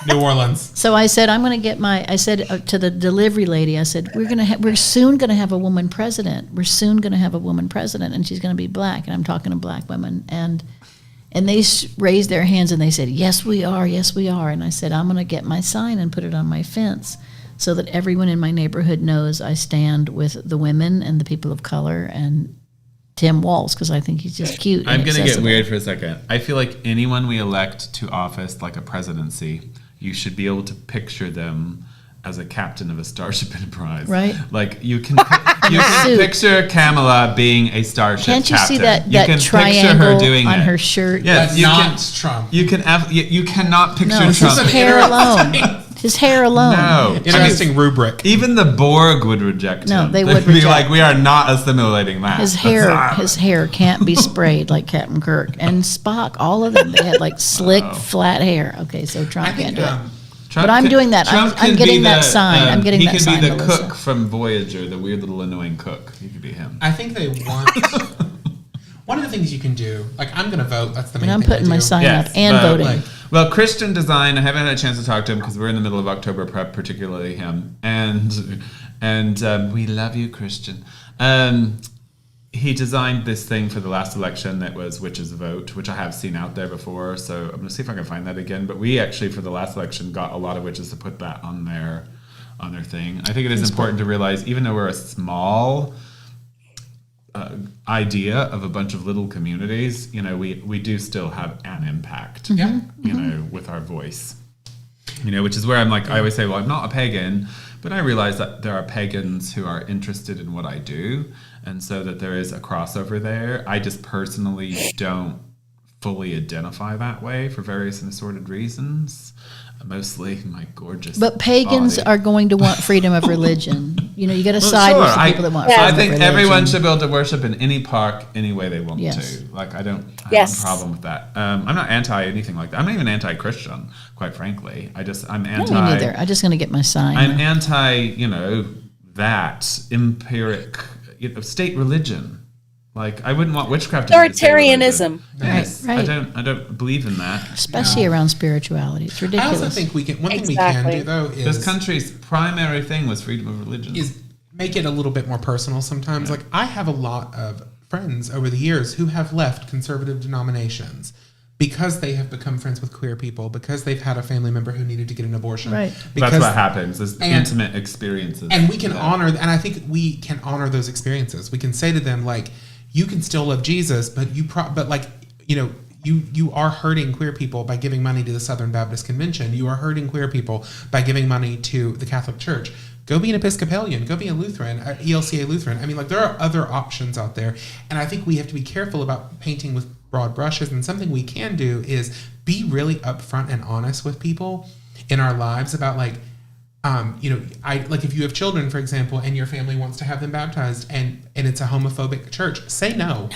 Speaker 5: New Orleans.
Speaker 3: So I said, I said to the delivery lady, I said, we're soon going to have a woman president. We're soon going to have a woman president, and she's going to be black. And I'm talking to black women. And they raised their hands and they said, yes, we are. Yes, we are. And I said, I'm going to get my sign and put it on my fence so that everyone in my neighborhood knows I stand with the women and the people of color and Tim Walz, because I think he's just cute.
Speaker 4: I'm
Speaker 3: and
Speaker 4: going to get
Speaker 3: accessible.
Speaker 4: weird for a second. I feel like anyone we elect to office, like a presidency, you should be able to picture them as a captain of a Starship Enterprise.
Speaker 3: Right.
Speaker 4: Like you can picture Kamala being a Starship
Speaker 3: Can't you
Speaker 4: captain.
Speaker 3: see that
Speaker 4: You can
Speaker 3: triangle
Speaker 4: picture her doing
Speaker 3: on
Speaker 4: it.
Speaker 3: her shirt?
Speaker 4: Yes,
Speaker 5: But
Speaker 4: you
Speaker 5: not
Speaker 4: can.
Speaker 5: Trump.
Speaker 4: You cannot picture
Speaker 3: No,
Speaker 4: Trump.
Speaker 3: his hair alone. His hair alone.
Speaker 4: No.
Speaker 5: Interesting rubric.
Speaker 4: Even the Borg would reject
Speaker 3: No,
Speaker 4: him.
Speaker 3: they
Speaker 4: They'd
Speaker 3: would
Speaker 4: be
Speaker 3: reject.
Speaker 4: like, we are not assimilating that.
Speaker 3: His hair can't be sprayed like Captain Kirk and Spock. All of them, they had like slick, flat hair. Okay, so
Speaker 5: I
Speaker 3: Trump can't
Speaker 5: think
Speaker 3: do it.
Speaker 4: Trump
Speaker 3: But I'm
Speaker 4: could-
Speaker 3: doing that.
Speaker 4: Trump
Speaker 3: I'm
Speaker 4: could
Speaker 3: getting
Speaker 4: be
Speaker 3: that sign. I'm getting that sign,
Speaker 4: He could be the
Speaker 3: Mulysa.
Speaker 4: cook from Voyager, the weird little annoying cook. He could be him.
Speaker 5: I think they want. One of the things you can do, like I'm going to vote. That's the main
Speaker 3: And I'm
Speaker 5: thing I
Speaker 3: putting my
Speaker 5: do.
Speaker 3: sign
Speaker 4: Yes,
Speaker 3: up and
Speaker 4: but,
Speaker 3: voting.
Speaker 5: like,
Speaker 4: Well, Christian Design, I haven't had a chance to talk to him because we're in the middle of October prep, particularly him. And we love you, Christian. He designed this thing for the last election that was Witches Vote, which I have seen out there before. So I'm going to see if I can find that again. But we actually, for the last election, got a lot of witches to put that on their thing. I think it is important to realize, even though we're a small idea of a bunch of little communities, we do still have an impact,
Speaker 5: Yeah.
Speaker 4: with our voice. Which is where I'm like, I always say, well, I'm not a pagan, but I realize that there are pagans who are interested in what I do, and so that there is a crossover there. I just personally don't fully identify that way for various and assorted reasons. Mostly my gorgeous
Speaker 3: But pagans
Speaker 4: body.
Speaker 3: are going to want freedom of religion. You got to
Speaker 4: Well,
Speaker 3: side
Speaker 4: sure.
Speaker 3: with the people that want freedom
Speaker 4: I
Speaker 3: of
Speaker 4: think
Speaker 3: religion.
Speaker 4: everyone should be able to worship in any park any way they want
Speaker 3: Yes.
Speaker 4: to. Like I don't have
Speaker 2: Yes.
Speaker 4: a problem with that. I'm not anti anything like that. I'm not even anti-Christian, quite frankly. I'm
Speaker 3: No,
Speaker 4: anti.
Speaker 3: me neither. I'm just going to get my sign.
Speaker 4: I'm anti, that empiric state religion. Like I wouldn't want witchcraft to be the state religion.
Speaker 2: Authoritarianism.
Speaker 4: Yes,
Speaker 3: Right.
Speaker 4: I don't believe in that.
Speaker 3: Especially around spirituality. It's
Speaker 5: I
Speaker 3: ridiculous.
Speaker 5: also think one thing we can
Speaker 2: Exactly.
Speaker 5: do though
Speaker 4: This
Speaker 5: is
Speaker 4: country's primary thing was freedom of religion.
Speaker 5: make it a little bit more personal sometimes. Like I have a lot of friends over the years who have left conservative denominations because they have become friends with queer people, because they've had a family member who needed to get an abortion.
Speaker 3: Right.
Speaker 5: Because,
Speaker 4: That's what happens. Is
Speaker 5: and-
Speaker 4: intimate experiences.
Speaker 5: And we can
Speaker 4: Yeah.
Speaker 5: honor, and I think we can honor those experiences. We can say to them like, you can still love Jesus, but you are hurting queer people by giving money to the Southern Baptist Convention. You are hurting queer people by giving money to the Catholic Church. Go be an Episcopalian. Go be a Lutheran, ELCA Lutheran. I mean, like there are other options out there, and I think we have to be careful about painting with broad brushes. And something we can do is be really upfront and honest with people in our lives about like, if you have children, for example, and your family wants to have them baptized, and it's a homophobic church, say no.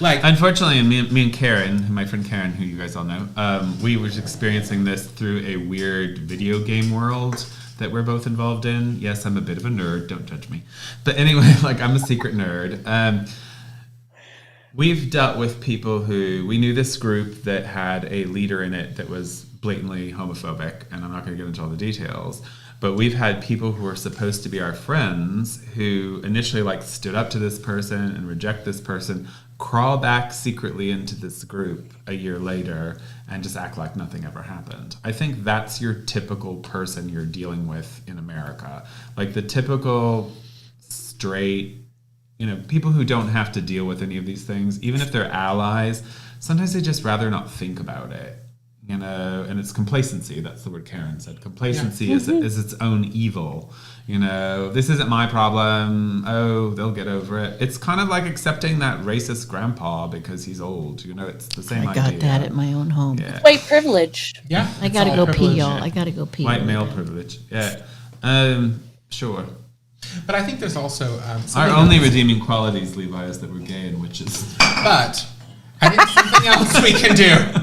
Speaker 4: Unfortunately, and me and Karen, my friend Karen, who you guys all know, we was experiencing this through a weird video game world that we're both involved in. Yes, I'm a bit of a nerd. Don't judge me. But anyway, I'm a secret nerd. We've dealt with people who, we knew this group that had a leader in it that was blatantly homophobic, and I'm not going to get into all the details. But we've had people who are supposed to be our friends who initially stood up to this person and reject this person, crawl back secretly into this group a year later and just act like nothing ever happened. I think that's your typical person you're dealing with in America. Like the typical straight, people who don't have to deal with any of these things, even if they're allies, sometimes they just rather not think about it. And it's complacency. That's the word Karen said. Complacency is its own evil. This isn't my problem. Oh, they'll get over it. It's kind of like accepting that racist grandpa because he's old. It's the same idea.
Speaker 3: I got that at my own home.
Speaker 4: Yeah.
Speaker 2: White privilege.
Speaker 5: Yeah.
Speaker 3: I
Speaker 5: it's
Speaker 3: got to
Speaker 5: all
Speaker 3: go pee,
Speaker 5: privilege.
Speaker 3: y'all. I got to go pee.
Speaker 4: White male privilege. Yeah. Sure.
Speaker 5: But I think there's also
Speaker 4: Our
Speaker 5: something
Speaker 4: only
Speaker 5: else.
Speaker 4: redeeming qualities, Levi, is that we're gay and witches.
Speaker 5: But I think something else we can do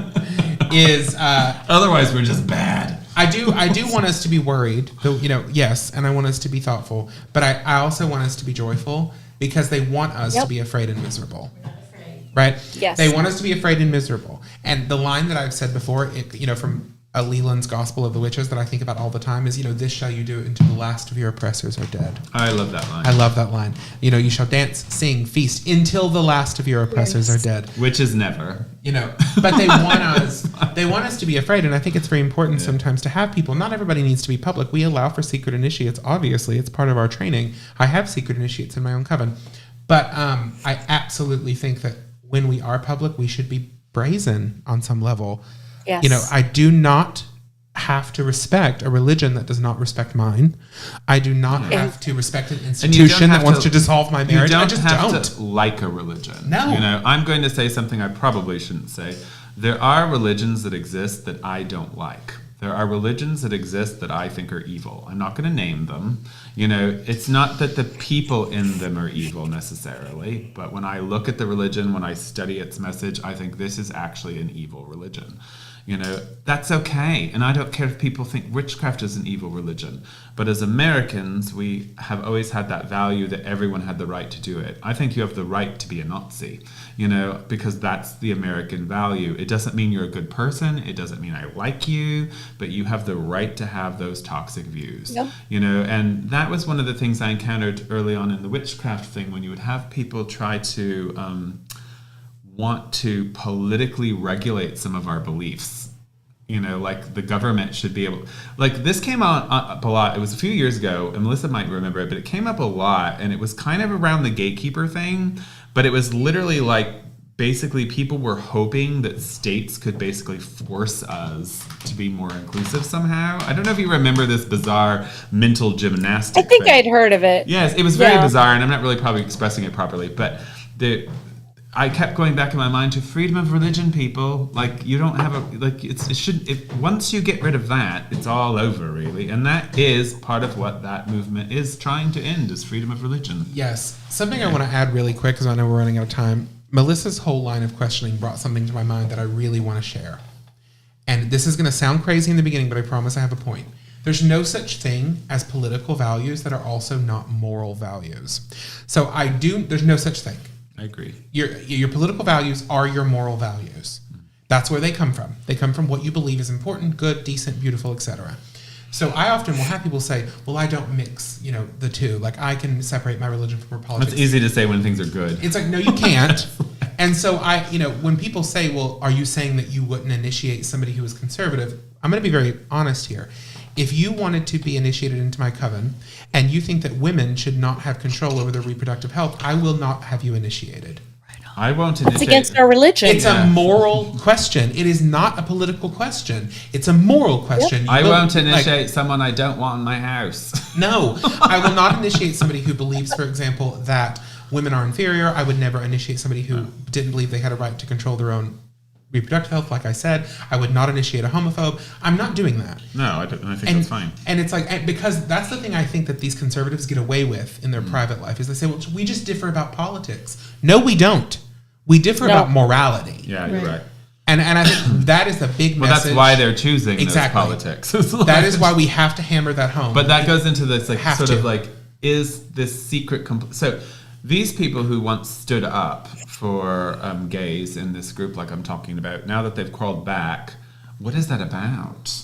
Speaker 5: is
Speaker 4: Otherwise, we're just bad.
Speaker 5: I do want us to be worried, though, yes, and I want us to be thoughtful, but I also want us to be joyful because they want us to be afraid and miserable. Right?
Speaker 2: Yes.
Speaker 5: They want us to be afraid and miserable. And the line that I've said before, from Leland's Gospel of the Witches that I think about all the time is, this shall you do until the last of your oppressors are dead.
Speaker 4: I love that line.
Speaker 5: I love that line. You shall dance, sing, feast until the last of your oppressors are dead.
Speaker 4: Which is never.
Speaker 5: But they want us to be afraid, and I think it's very important sometimes to have people. Not everybody needs to be public. We allow for secret initiates. Obviously, it's part of our training. I have secret initiates in my own coven, but I absolutely think that when we are public, we should be brazen on some level.
Speaker 2: Yes.
Speaker 5: I do not have to respect a religion that does not respect mine. I do not have to respect an
Speaker 4: And you don't
Speaker 5: institution that
Speaker 4: have
Speaker 5: wants to dissolve my marriage.
Speaker 4: You don't
Speaker 5: I just
Speaker 4: have
Speaker 5: don't.
Speaker 4: to like a religion.
Speaker 5: No.
Speaker 4: You know, I'm going to say something I probably shouldn't say. There are religions that exist that I don't like. There are religions that exist that I think are evil. I'm not going to name them. You know, it's not that the people in them are evil necessarily, but when I look at the religion, when I study its message, I think this is actually an evil religion. You know, that's okay. And I don't care if people think witchcraft is an evil religion. But as Americans, we have always had that value that everyone had the right to do it. I think you have the right to be a Nazi, you know, because that's the American value. It doesn't mean you're a good person. It doesn't mean I like you, but you have the right to have those toxic views, you know, and that was one of the things I encountered early on in the witchcraft thing, when you would have people try to want to politically regulate some of our beliefs. You know, like the government should be able, like this came up a lot. It was a few years ago, and Mulysa might remember it, but it came up a lot, and it was kind of around the gatekeeper thing, but it was literally like basically people were hoping that states could basically force us to be more inclusive somehow. I don't know if you remember this bizarre mental gymnastics
Speaker 2: I think
Speaker 4: thing.
Speaker 2: I'd heard of it.
Speaker 4: Yes, it was very bizarre, and I'm not really probably expressing it properly, but I kept going back in my mind to freedom of religion, people. Like, you don't have a, like, it shouldn't, once you get rid of that, it's all over, really. And that is part of what that movement is trying to end, is freedom of religion.
Speaker 5: Yes. Something I want to add really quick, because I know we're running out of time. Melissa's whole line of questioning brought something to my mind that I really want to share. And this is going to sound crazy in the beginning, but I promise I have a point. There's no such thing as political values that are also not moral values. So there's no such thing.
Speaker 4: I agree.
Speaker 5: Your political values are your moral values. That's where they come from. They come from what you believe is important, good, decent, beautiful, etc. So I often will have people say, well, I don't mix, you know, the two. Like, I can separate my religion from my politics.
Speaker 4: It's easy to say when things are good.
Speaker 5: It's like, no, you can't. And so when people say, well, are you saying that you wouldn't initiate somebody who is conservative? I'm going to be very honest here. If you wanted to be initiated into my coven and you think that women should not have control over their reproductive health, I will not have you initiated.
Speaker 4: I won't initiate.
Speaker 2: It's against our religion.
Speaker 5: It's a moral question. It is not a political question. It's a moral question.
Speaker 4: I won't initiate someone I don't want in my house.
Speaker 5: No, I will not initiate somebody who believes, for example, that women are inferior. I would never initiate somebody who didn't believe they had a right to control their own reproductive health. Like I said, I would not initiate a homophobe. I'm not doing that.
Speaker 4: No, I think that's fine.
Speaker 5: And it's like, because that's the thing I think that these conservatives get away with in their private life, is they say, well, we just differ about politics. No, we don't. We differ about morality.
Speaker 4: Yeah, you're right.
Speaker 5: And I think that is the big message.
Speaker 4: Well, that's why they're choosing those politics.
Speaker 5: That is why we have to hammer that home.
Speaker 4: But that goes into this, like, sort of like, is this secret... So these people who once stood up for gays in this group, like I'm talking about, now that they've crawled back, what is that about?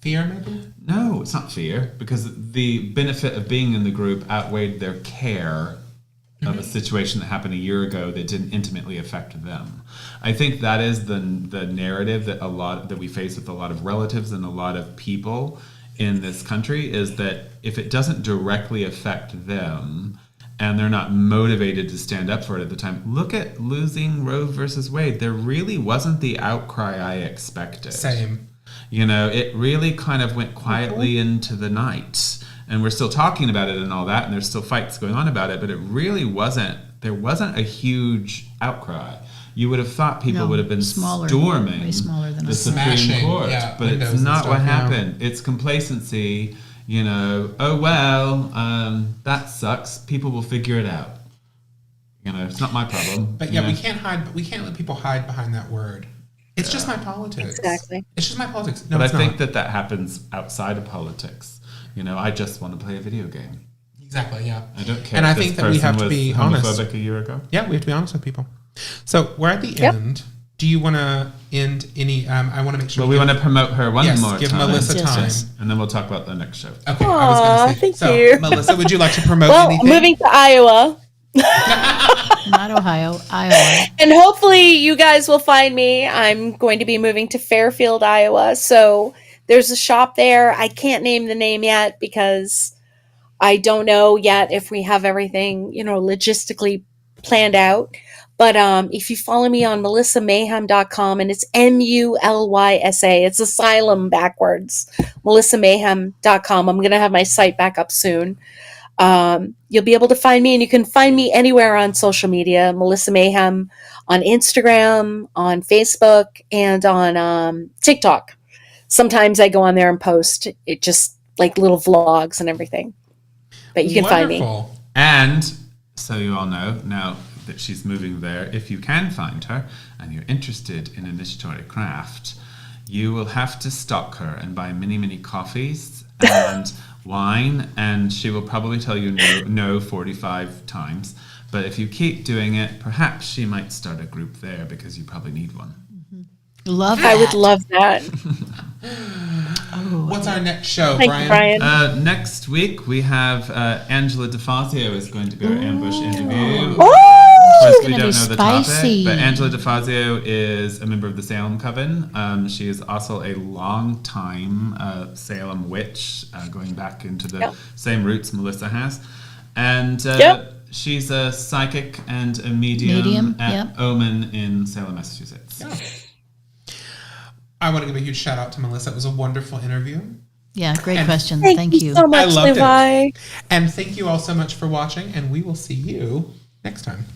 Speaker 5: Fear, maybe?
Speaker 4: No, it's not fear, because the benefit of being in the group outweighed their care of a situation that happened a year ago that didn't intimately affect them. I think that is the narrative that we face with a lot of relatives and a lot of people in this country, is that if it doesn't directly affect them and they're not motivated to stand up for it at the time, look at losing Roe versus Wade. There really wasn't the outcry I expected.
Speaker 5: Same.
Speaker 4: You know, it really kind of went quietly into the night. And we're still talking about it and all that, and there's still fights going on about it, but it really wasn't, there wasn't a huge outcry. You would have thought people would have been storming
Speaker 3: way smaller than
Speaker 4: the
Speaker 3: us.
Speaker 4: Supreme Court, but it's not what happened. It's complacency, you know, oh, well, that sucks. People will figure it out. You know, it's not my problem.
Speaker 5: But we can't hide, we can't let people hide behind that word. It's just my politics.
Speaker 2: Exactly.
Speaker 5: It's just my politics. No,
Speaker 4: but
Speaker 5: it's
Speaker 4: I think
Speaker 5: not.
Speaker 4: that happens outside of politics. You know, I just want to play a video game.
Speaker 5: Exactly, yeah.
Speaker 4: I don't care.
Speaker 5: And
Speaker 4: if
Speaker 5: I
Speaker 4: this
Speaker 5: think that we have to
Speaker 4: person
Speaker 5: be
Speaker 4: was
Speaker 5: honest.
Speaker 4: homophobic a year ago.
Speaker 5: Yeah, we have to be honest with people. So we're at the end. Do you want to end any? I want to make sure.
Speaker 4: Well, we want to promote her one more
Speaker 5: give
Speaker 4: time.
Speaker 5: Melissa time.
Speaker 4: And then we'll talk about the next show.
Speaker 5: Okay, I was going to say.
Speaker 2: Thank you.
Speaker 5: Melissa, would you like to promote
Speaker 2: well,
Speaker 5: anything?
Speaker 2: moving to Iowa.
Speaker 3: Not Ohio, Iowa.
Speaker 2: And hopefully you guys will find me. I'm going to be moving to Fairfield, Iowa. So there's a shop there. I can't name the name yet because I don't know yet if we have everything, you know, logistically planned out. But if you follow me on MulysaMayhem.com, and it's MULYSA, it's asylum backwards, MulysaMayhem.com. I'm going to have my site back up soon. You'll be able to find me, and you can find me anywhere on social media. Mulysa Mayhem on Instagram, on Facebook, and on TikTok. Sometimes I go on there and post it, just like little vlogs and everything. But you can find me.
Speaker 4: And so you all know now that she's moving there, if you can find her and you're interested in initiatory craft, you will have to stalk her and buy many coffees and wine, and she will probably tell you no 45 times. But if you keep doing it, perhaps she might start a group there, because you probably need one.
Speaker 3: Love that.
Speaker 2: I would love that.
Speaker 5: What's our next show,
Speaker 2: Thank you, Brian.
Speaker 4: Next week we have Angela DeFazio is going to be our ambush interview.
Speaker 3: She's
Speaker 4: We don't
Speaker 3: gonna
Speaker 4: know
Speaker 3: be
Speaker 4: the
Speaker 3: spicy.
Speaker 4: topic, but Angela DeFazio is a member of the Salem Coven. She is also a long-time Salem witch, going back into the same roots Mulysa has. And she's a psychic and a medium at Omen in Salem, Massachusetts.
Speaker 5: Yeah. I want to give a huge shout out to Mulysa. It was a wonderful interview.
Speaker 3: Yeah, great question.
Speaker 2: Thank
Speaker 3: Thank you.
Speaker 2: so much,
Speaker 5: I loved
Speaker 2: Levi.
Speaker 5: it. And thank you all so much for watching, and we will see you next time.